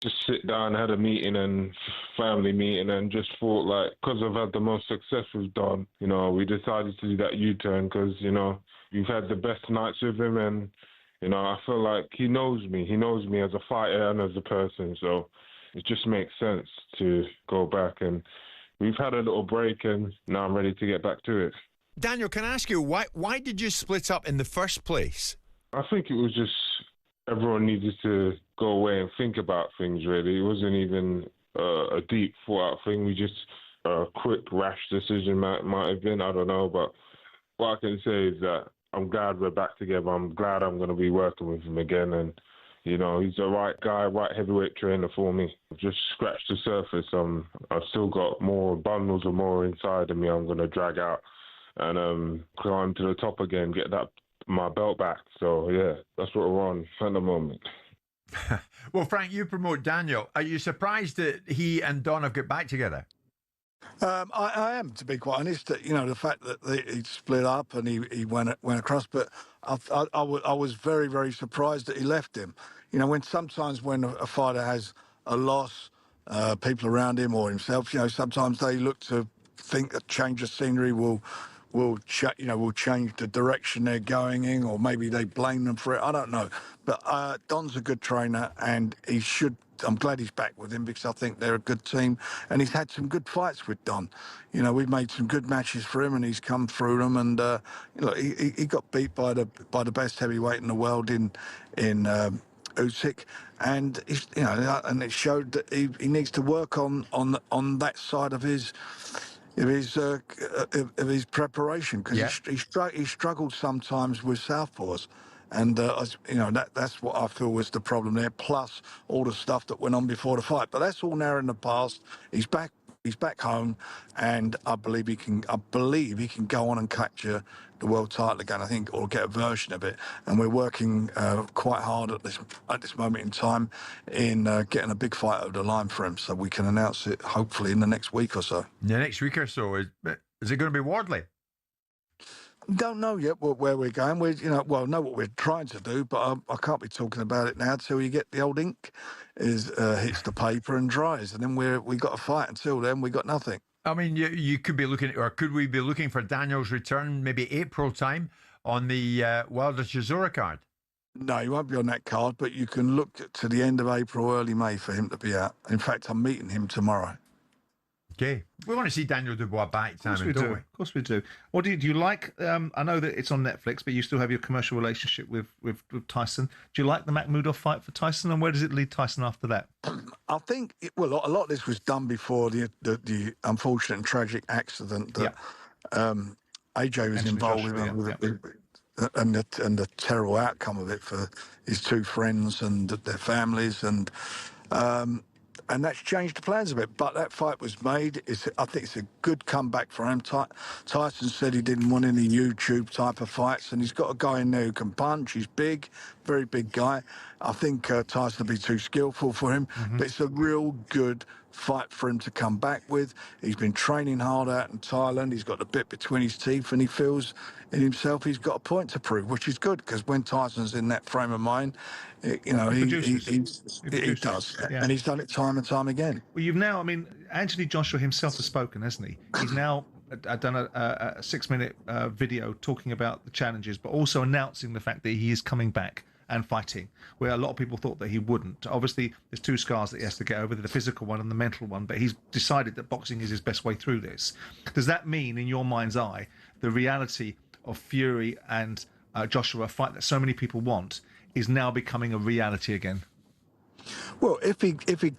Just sit down, had a meeting and family meeting, and just thought, because I've had the most success with Don, we decided to do that U-turn because, we've had the best nights with him, and, I feel like he knows me. He knows me as a fighter and as a person, so it just makes sense to go back. And we've had a little break, and now I'm ready to get back to it. Daniel, can I ask you, why did you split up in the first place? I think it was just everyone needed to go away and think about things, really. It wasn't even a deep thought-out thing. We just a quick, rash decision might have been. I don't know, but what I can say is that I'm glad we're back together. I'm glad I'm going to be working with him again, and You know, he's the right guy, right heavyweight trainer for me. I've just scratched the surface. I've still got more bundles or more inside of me I'm going to drag out and climb to the top again, get my belt back. So, yeah, that's what we're on at the moment. Well, Frank, you promote Daniel. Are you surprised that he and Don have got back together? I am, to be quite honest. The fact that he split up and he went across, but I was very, very surprised that he left him. Sometimes when a fighter has a loss, people around him or himself, sometimes they look to think a change of scenery will change the direction they're going in, or maybe they blame them for it. I don't know. But Don's a good trainer, and I'm glad he's back with him, because I think they're a good team, and he's had some good fights with Don. We've made some good matches for him, and he's come through them. And he got beat by the best heavyweight in the world in Usyk, and and it showed that he needs to work on that side of his preparation, because he struggled sometimes with southpaws, and that's what I feel was the problem there. Plus all the stuff that went on before the fight, but that's all now in the past. He's back. He's back home, and I believe he can go on and capture the world title again. I think, or get a version of it. And we're working quite hard at this moment in time in getting a big fight over the line for him, so we can announce it hopefully in the next week or so. The next week or so, is it going to be Wardley? Don't know yet where we're going. Know what we're trying to do, but I can't be talking about it now till you get the old ink hits the paper and dries, and then we got a fight. Until then, we got nothing. I mean, you could be looking, or could we be looking for Daniel's return maybe April time on the Wilder Chisora card? No, he won't be on that card, but you can look to the end of April, early May for him to be out. In fact, I'm meeting him tomorrow. Okay. We want to see Daniel Dubois back, Simon, don't we? Of course we do. What do you like? I know that it's on Netflix, but you still have your commercial relationship with Tyson. Do you like the Makhmudov fight for Tyson, and where does it lead Tyson after that? I think, a lot of this was done before the unfortunate and tragic accident that AJ was involved with, and the terrible outcome of it for his two friends and their families, and that's changed the plans a bit. But that fight was made. I think it's a good comeback for him. Tyson said he didn't want any YouTube type of fights, and he's got a guy in there who can punch. He's big, very big guy. I think Tyson will be too skillful for him, but it's a real good fight for him to come back with. He's been training hard out in Thailand. He's got the bit between his teeth, and he feels in himself he's got a point to prove, which is good, because when Tyson's in that frame of mind, he does. Yeah. And he's done it time and time again. Well, you've now, Anthony Joshua himself has spoken, hasn't he? He's now done a 6-minute video talking about the challenges, but also announcing the fact that he is coming back and fighting, where a lot of people thought that he wouldn't. Obviously, there's two scars that he has to get over, the physical one and the mental one, but he's decided that boxing is his best way through this. Does that mean, in your mind's eye, the reality of Fury and Joshua, a fight that so many people want, is now becoming a reality again? Well, if he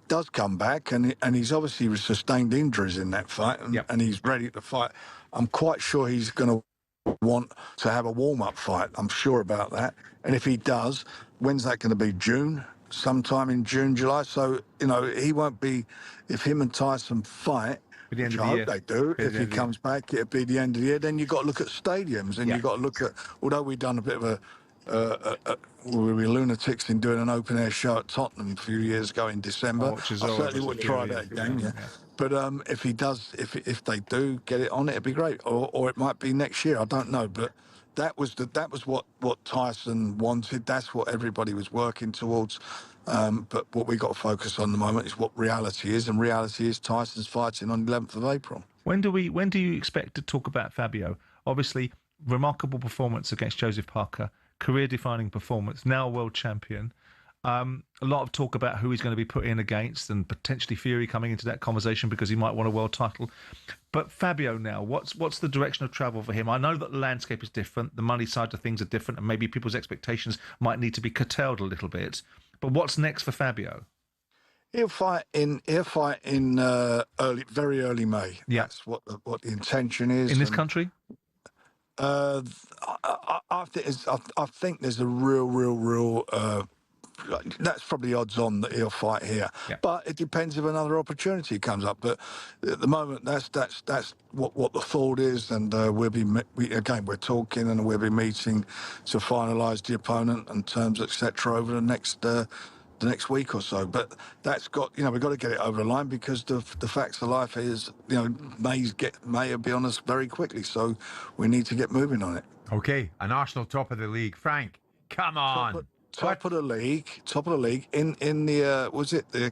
does come back, and he's obviously sustained injuries in that fight, and he's ready to fight, I'm quite sure he's going to want to have a warm-up fight. I'm sure about that. And if he does, when's that going to be? June? Sometime in June, July. So, he won't be, if him and Tyson fight, which I hope they do, if he comes back, it'll be the end of the year. Then you've got to look at stadiums, and you've got to look at, although we've done a bit of we were lunatics in doing an open-air show at Tottenham a few years ago in December. I certainly would try that again, But if he does, if they do get it on, it'd be great. Or it might be next year. I don't know. But that was what Tyson wanted. That's what everybody was working towards. But what we got to focus on at the moment is what reality is, and reality is Tyson's fighting on the 11th of April. When do you expect to talk about Fabio? Obviously, remarkable performance against Joseph Parker, career-defining performance, now world champion. A lot of talk about who he's going to be put in against, and potentially Fury coming into that conversation because he might want a world title. But Fabio now, what's the direction of travel for him? I know that the landscape is different, the money side of things are different, and maybe people's expectations might need to be curtailed a little bit. But what's next for Fabio? He'll fight in very early May. Yeah. That's what the intention is. In this country? I think there's a real that's probably odds on that he'll fight here. Yeah. But it depends if another opportunity comes up. But at the moment, that's what the thought is, and we're talking, and we'll be meeting to finalise the opponent and terms, etc. over the next week or so. But that's got, we've got to get it over the line, because the facts of life is, May be on us very quickly, so we need to get moving on it. Okay, an Arsenal top of the league. Frank, come on. Top of the league in the was it the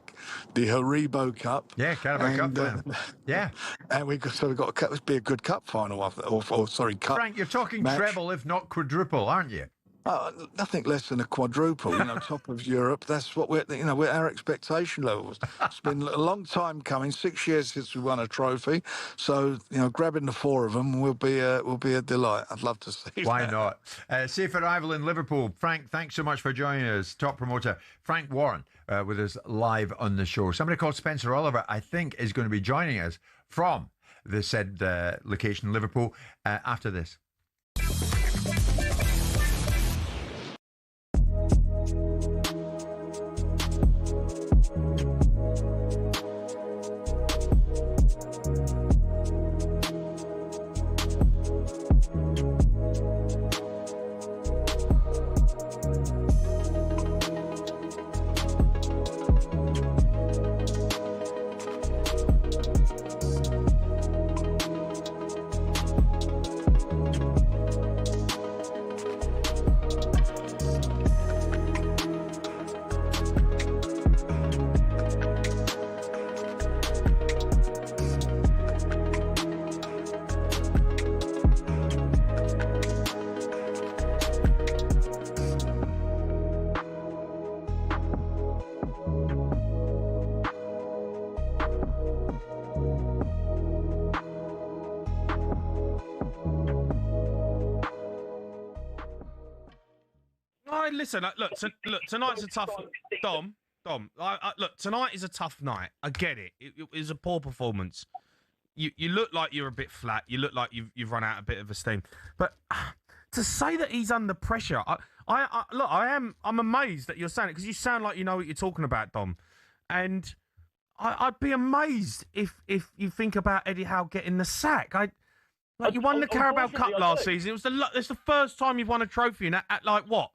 Haribo Cup? Yeah, Carabao Cup final. Yeah, and we've got a cup. Must be a good cup final, or sorry, cup. Frank, you're talking match. treble, if not quadruple, aren't you? Nothing less than a quadruple, top of Europe. That's what we're our expectation levels. It's been a long time coming, 6 years since we won a trophy. So, grabbing the 4 of them will be a delight. I'd love to see. Why that. not? Safe arrival in Liverpool. Frank, thanks so much for joining us. Top promoter Frank Warren with us live on the show. Somebody called Spencer Oliver, I think, is going to be joining us from the said location, Liverpool, after this. Listen, look. Tonight's a tough. Dom. Look, tonight is a tough night. I get it. It was a poor performance. You look like you're a bit flat. You look like you've run out a bit of steam. But to say that he's under pressure, I'm amazed that you're saying it, because you sound like you know what you're talking about, Dom. And I'd be amazed if you think about Eddie Howe getting the sack. You won the Carabao Cup last season. It's the first time you've won a trophy in at like what?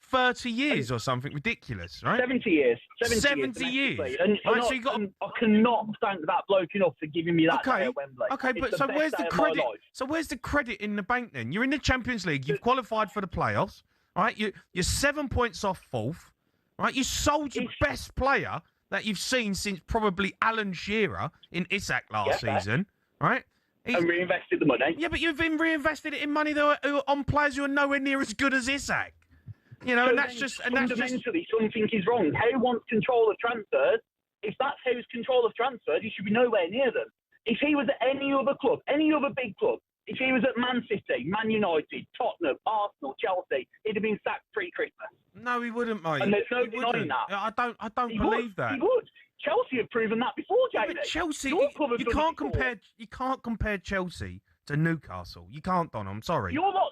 30 years or something ridiculous, right? 70 years. 70 years. And right, so you got. I cannot thank that bloke enough for giving me that day at Wembley. Okay, but so where's the credit? So where's the credit in the bank then? You're in the Champions League. You've qualified for the playoffs, right? You're 7 points off fourth, right? You sold your best player that you've seen since probably Alan Shearer in Isak last season, right? And reinvested the money. Yeah, but you've been reinvested it in money on players who are nowhere near as good as Isak. And that's just fundamentally something is wrong. How wants control of transfers? If that's his control of transfers, he should be nowhere near them. If he was at any other club, any other big club, if he was at Man City, Man United, Tottenham, Arsenal, Chelsea, he'd have been sacked pre-Christmas. No, he wouldn't, mate. And there's no denying that. I don't believe that. He would. Chelsea have proven that before, Jamie. But Chelsea, you can't compare Chelsea to Newcastle. You can't, Don. I'm sorry. You're not,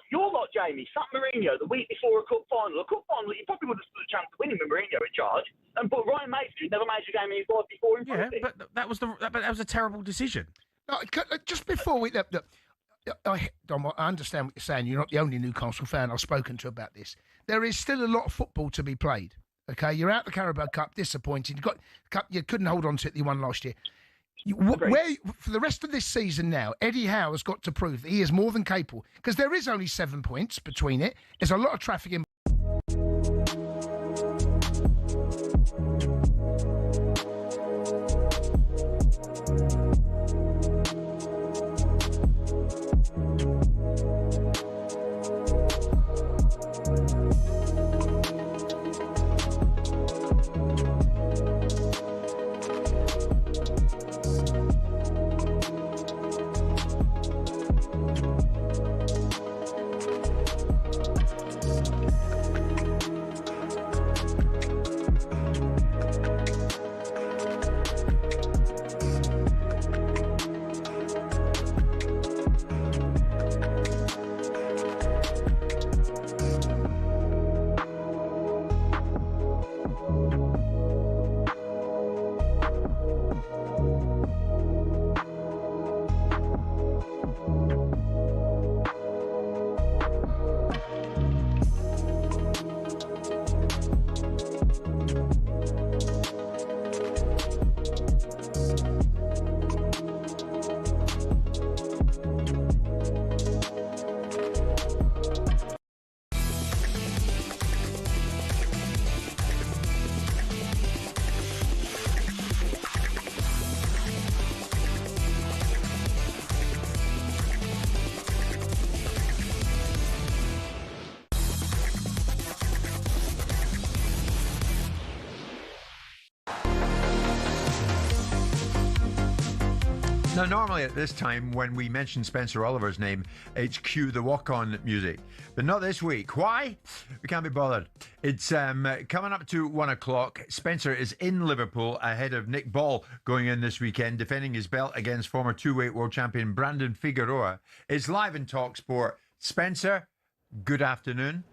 Jamie. Sat Mourinho the week before a cup final. You probably would have stood a chance of winning with Mourinho in charge. And but Ryan Mason never made a game in his life before. But that was a terrible decision. No, just before we Dom, I understand what you're saying. You're not the only Newcastle fan I've spoken to about this. There is still a lot of football to be played. Okay, you're out the Carabao Cup, disappointed. You couldn't hold on to it. You won last year. Where for the rest of this season now, Eddie Howe has got to prove that he is more than capable, because there is only 7 points between it. There's a lot of traffic in. Now, normally at this time, when we mention Spencer Oliver's name, it's cue the walk-on music. But not this week. Why? We can't be bothered. It's coming up to 1 o'clock. Spencer is in Liverpool ahead of Nick Ball going in this weekend, defending his belt against former two-weight world champion Brandon Figueroa. It's live in talkSPORT. Spencer, good afternoon.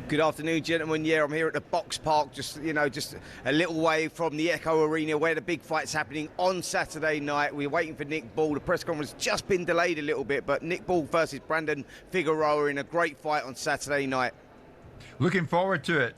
Good afternoon, gentlemen. Yeah, I'm here at the Box Park, just a little way from the Echo Arena where the big fight's happening on Saturday night. We're waiting for Nick Ball. The press conference has just been delayed a little bit, but Nick Ball versus Brandon Figueroa in a great fight on Saturday night. Looking forward to it.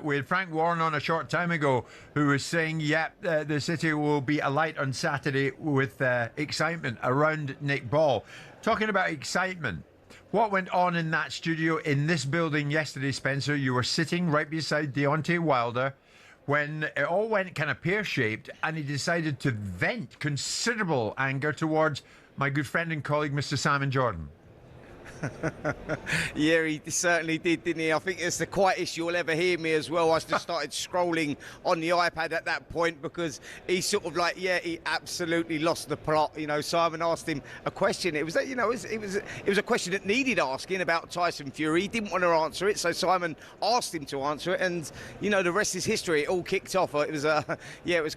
We had Frank Warren on a short time ago who was saying, the city will be alight on Saturday with excitement around Nick Ball. Talking about excitement, what went on in that studio in this building yesterday, Spencer? You were sitting right beside Deontay Wilder when it all went kind of pear-shaped and he decided to vent considerable anger towards my good friend and colleague, Mr. Simon Jordan. Yeah, he certainly did, didn't he? I think it's the quietest you'll ever hear me as well. I just started scrolling on the iPad at that point because he sort of he absolutely lost the plot. You know, Simon asked him a question. It was a question that needed asking about Tyson Fury. He didn't want to answer it, so Simon asked him to answer it, and the rest is history. It all kicked off. It was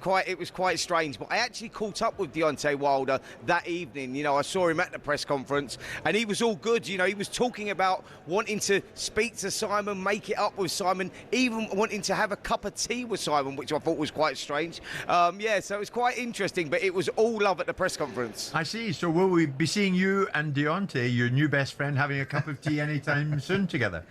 quite strange. But I actually caught up with Deontay Wilder that evening. I saw him at the press conference, and he was all good. He was talking about wanting to speak to Simon, make it up with Simon, even wanting to have a cup of tea with Simon, which I thought was quite strange. So it was quite interesting, but it was all love at the press conference. I see. So will we be seeing you and Deontay, your new best friend, having a cup of tea anytime soon together?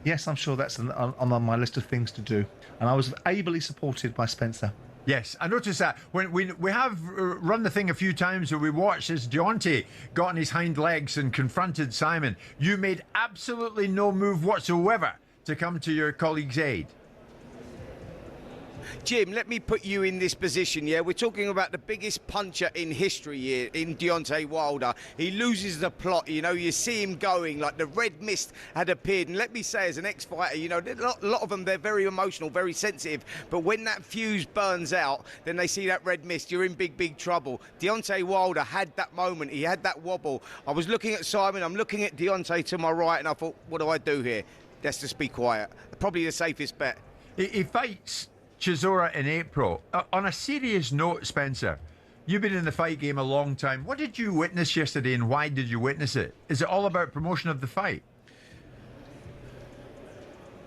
Yes, I'm sure that's on my list of things to do. And I was ably supported by Spencer. Yes, I noticed that. When we have run the thing a few times where we watched as Deontay got on his hind legs and confronted Simon, you made absolutely no move whatsoever to come to your colleague's aid. Jim, let me put you in this position, yeah? We're talking about the biggest puncher in history here, in Deontay Wilder. He loses the plot, you see him going, like the red mist had appeared. And let me say, as an ex-fighter, a lot of them, they're very emotional, very sensitive. But when that fuse burns out, then they see that red mist, you're in big, big trouble. Deontay Wilder had that moment, he had that wobble. I was looking at Simon, I'm looking at Deontay to my right, and I thought, what do I do here? Let's just be quiet. Probably the safest bet. He fights Chisora in April. On a serious note, Spencer, you've been in the fight game a long time. What did you witness yesterday and why did you witness it? Is it all about promotion of the fight?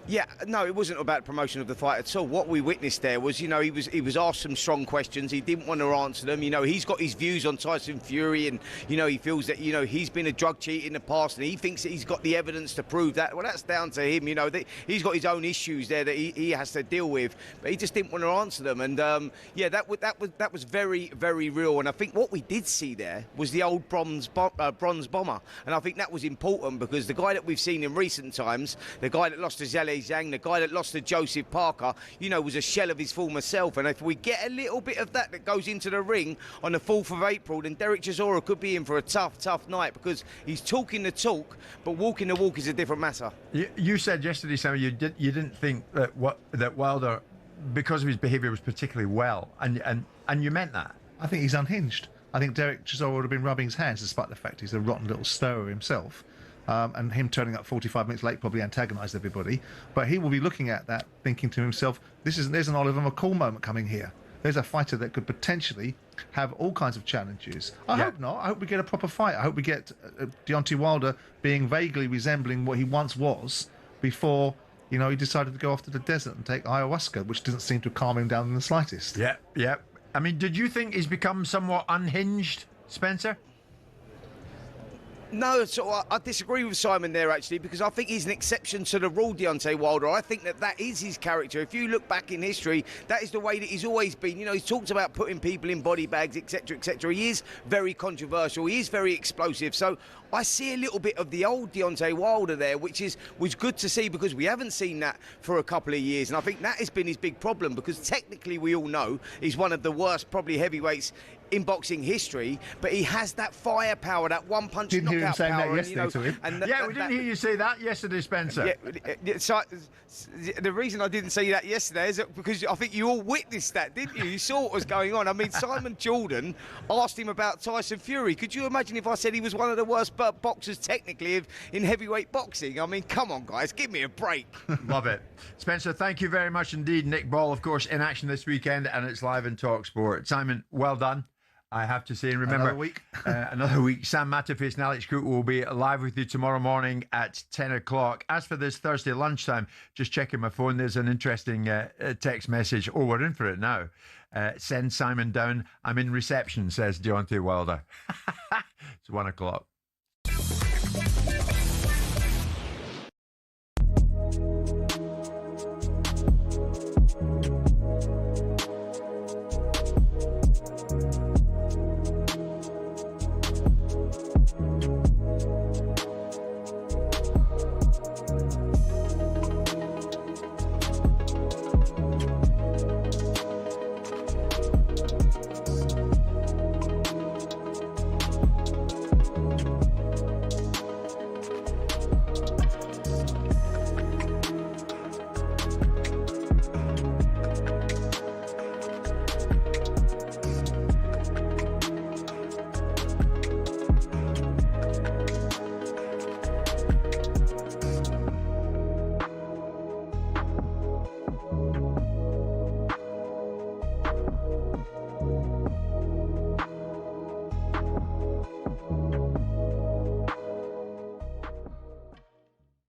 Yeah, no, it wasn't about promotion of the fight at all. What we witnessed there was, he was asked some strong questions. He didn't want to answer them. He's got his views on Tyson Fury, and he feels that he's been a drug cheat in the past, and he thinks that he's got the evidence to prove that. Well, that's down to him. He's got his own issues there that he has to deal with, but he just didn't want to answer them. And that was very, very real. And I think what we did see there was the old bronze bomber, and I think that was important because the guy that we've seen in recent times, the guy that lost to Zhang, the guy that lost to Joseph Parker, was a shell of his former self. And if we get a little bit of that goes into the ring on the 4th of April, then Derek Chisora could be in for a tough night because he's talking the talk, but walking the walk is a different matter. You said yesterday, Sam, you didn't think that Wilder, because of his behaviour, was particularly well, and you meant that. I think he's unhinged. I think Derek Chisora would have been rubbing his hands despite the fact he's a rotten little stirrer himself. And him turning up 45 minutes late probably antagonised everybody. But he will be looking at that, thinking to himself, there's an Oliver McCall moment coming here. There's a fighter that could potentially have all kinds of challenges. I hope not. I hope we get a proper fight. I hope we get Deontay Wilder being vaguely resembling what he once was before, he decided to go off to the desert and take ayahuasca, which doesn't seem to calm him down in the slightest. Yeah. I mean, did you think he's become somewhat unhinged, Spencer? No, so I disagree with Simon there, actually, because I think he's an exception to the rule, Deontay Wilder. I think that is his character. If you look back in history, that is the way that he's always been. He's talked about putting people in body bags, etc., etc. He is very controversial. He is very explosive. So I see a little bit of the old Deontay Wilder there, which was good to see because we haven't seen that for a couple of years. And I think that has been his big problem because technically we all know he's one of the worst, probably, heavyweights in boxing history, but he has that firepower, that one-punch Didn't hear him knockout saying that power. yesterday to him. We didn't hear you say that yesterday, Spencer. So the reason I didn't say that yesterday is because I think you all witnessed that, didn't you? You saw what was going on. I mean, Simon Jordan asked him about Tyson Fury. Could you imagine if I said he was one of the worst boxers technically in heavyweight boxing? I mean, come on, guys, give me a break. Love it. Spencer, thank you very much indeed. Nick Ball, of course, in action this weekend, and it's live in talkSPORT. Simon, well done, I have to say. And remember, Another week. Another week. Sam Matterface and Alex Cook will be live with you tomorrow morning at 10 o'clock. As for this Thursday lunchtime, just checking my phone, there's an interesting text message. Oh, we're in for it now. Send Simon down. I'm in reception, says Deontay Wilder. It's 1 o'clock.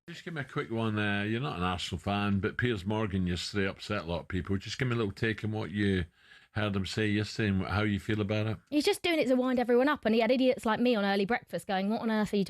Just give me a quick one. You're not an Arsenal fan, but Piers Morgan yesterday upset a lot of people. Just give me a little take on what you heard him say yesterday and how you feel about it. He's just doing it to wind everyone up, and he had idiots like me on early breakfast going, what on earth are you talking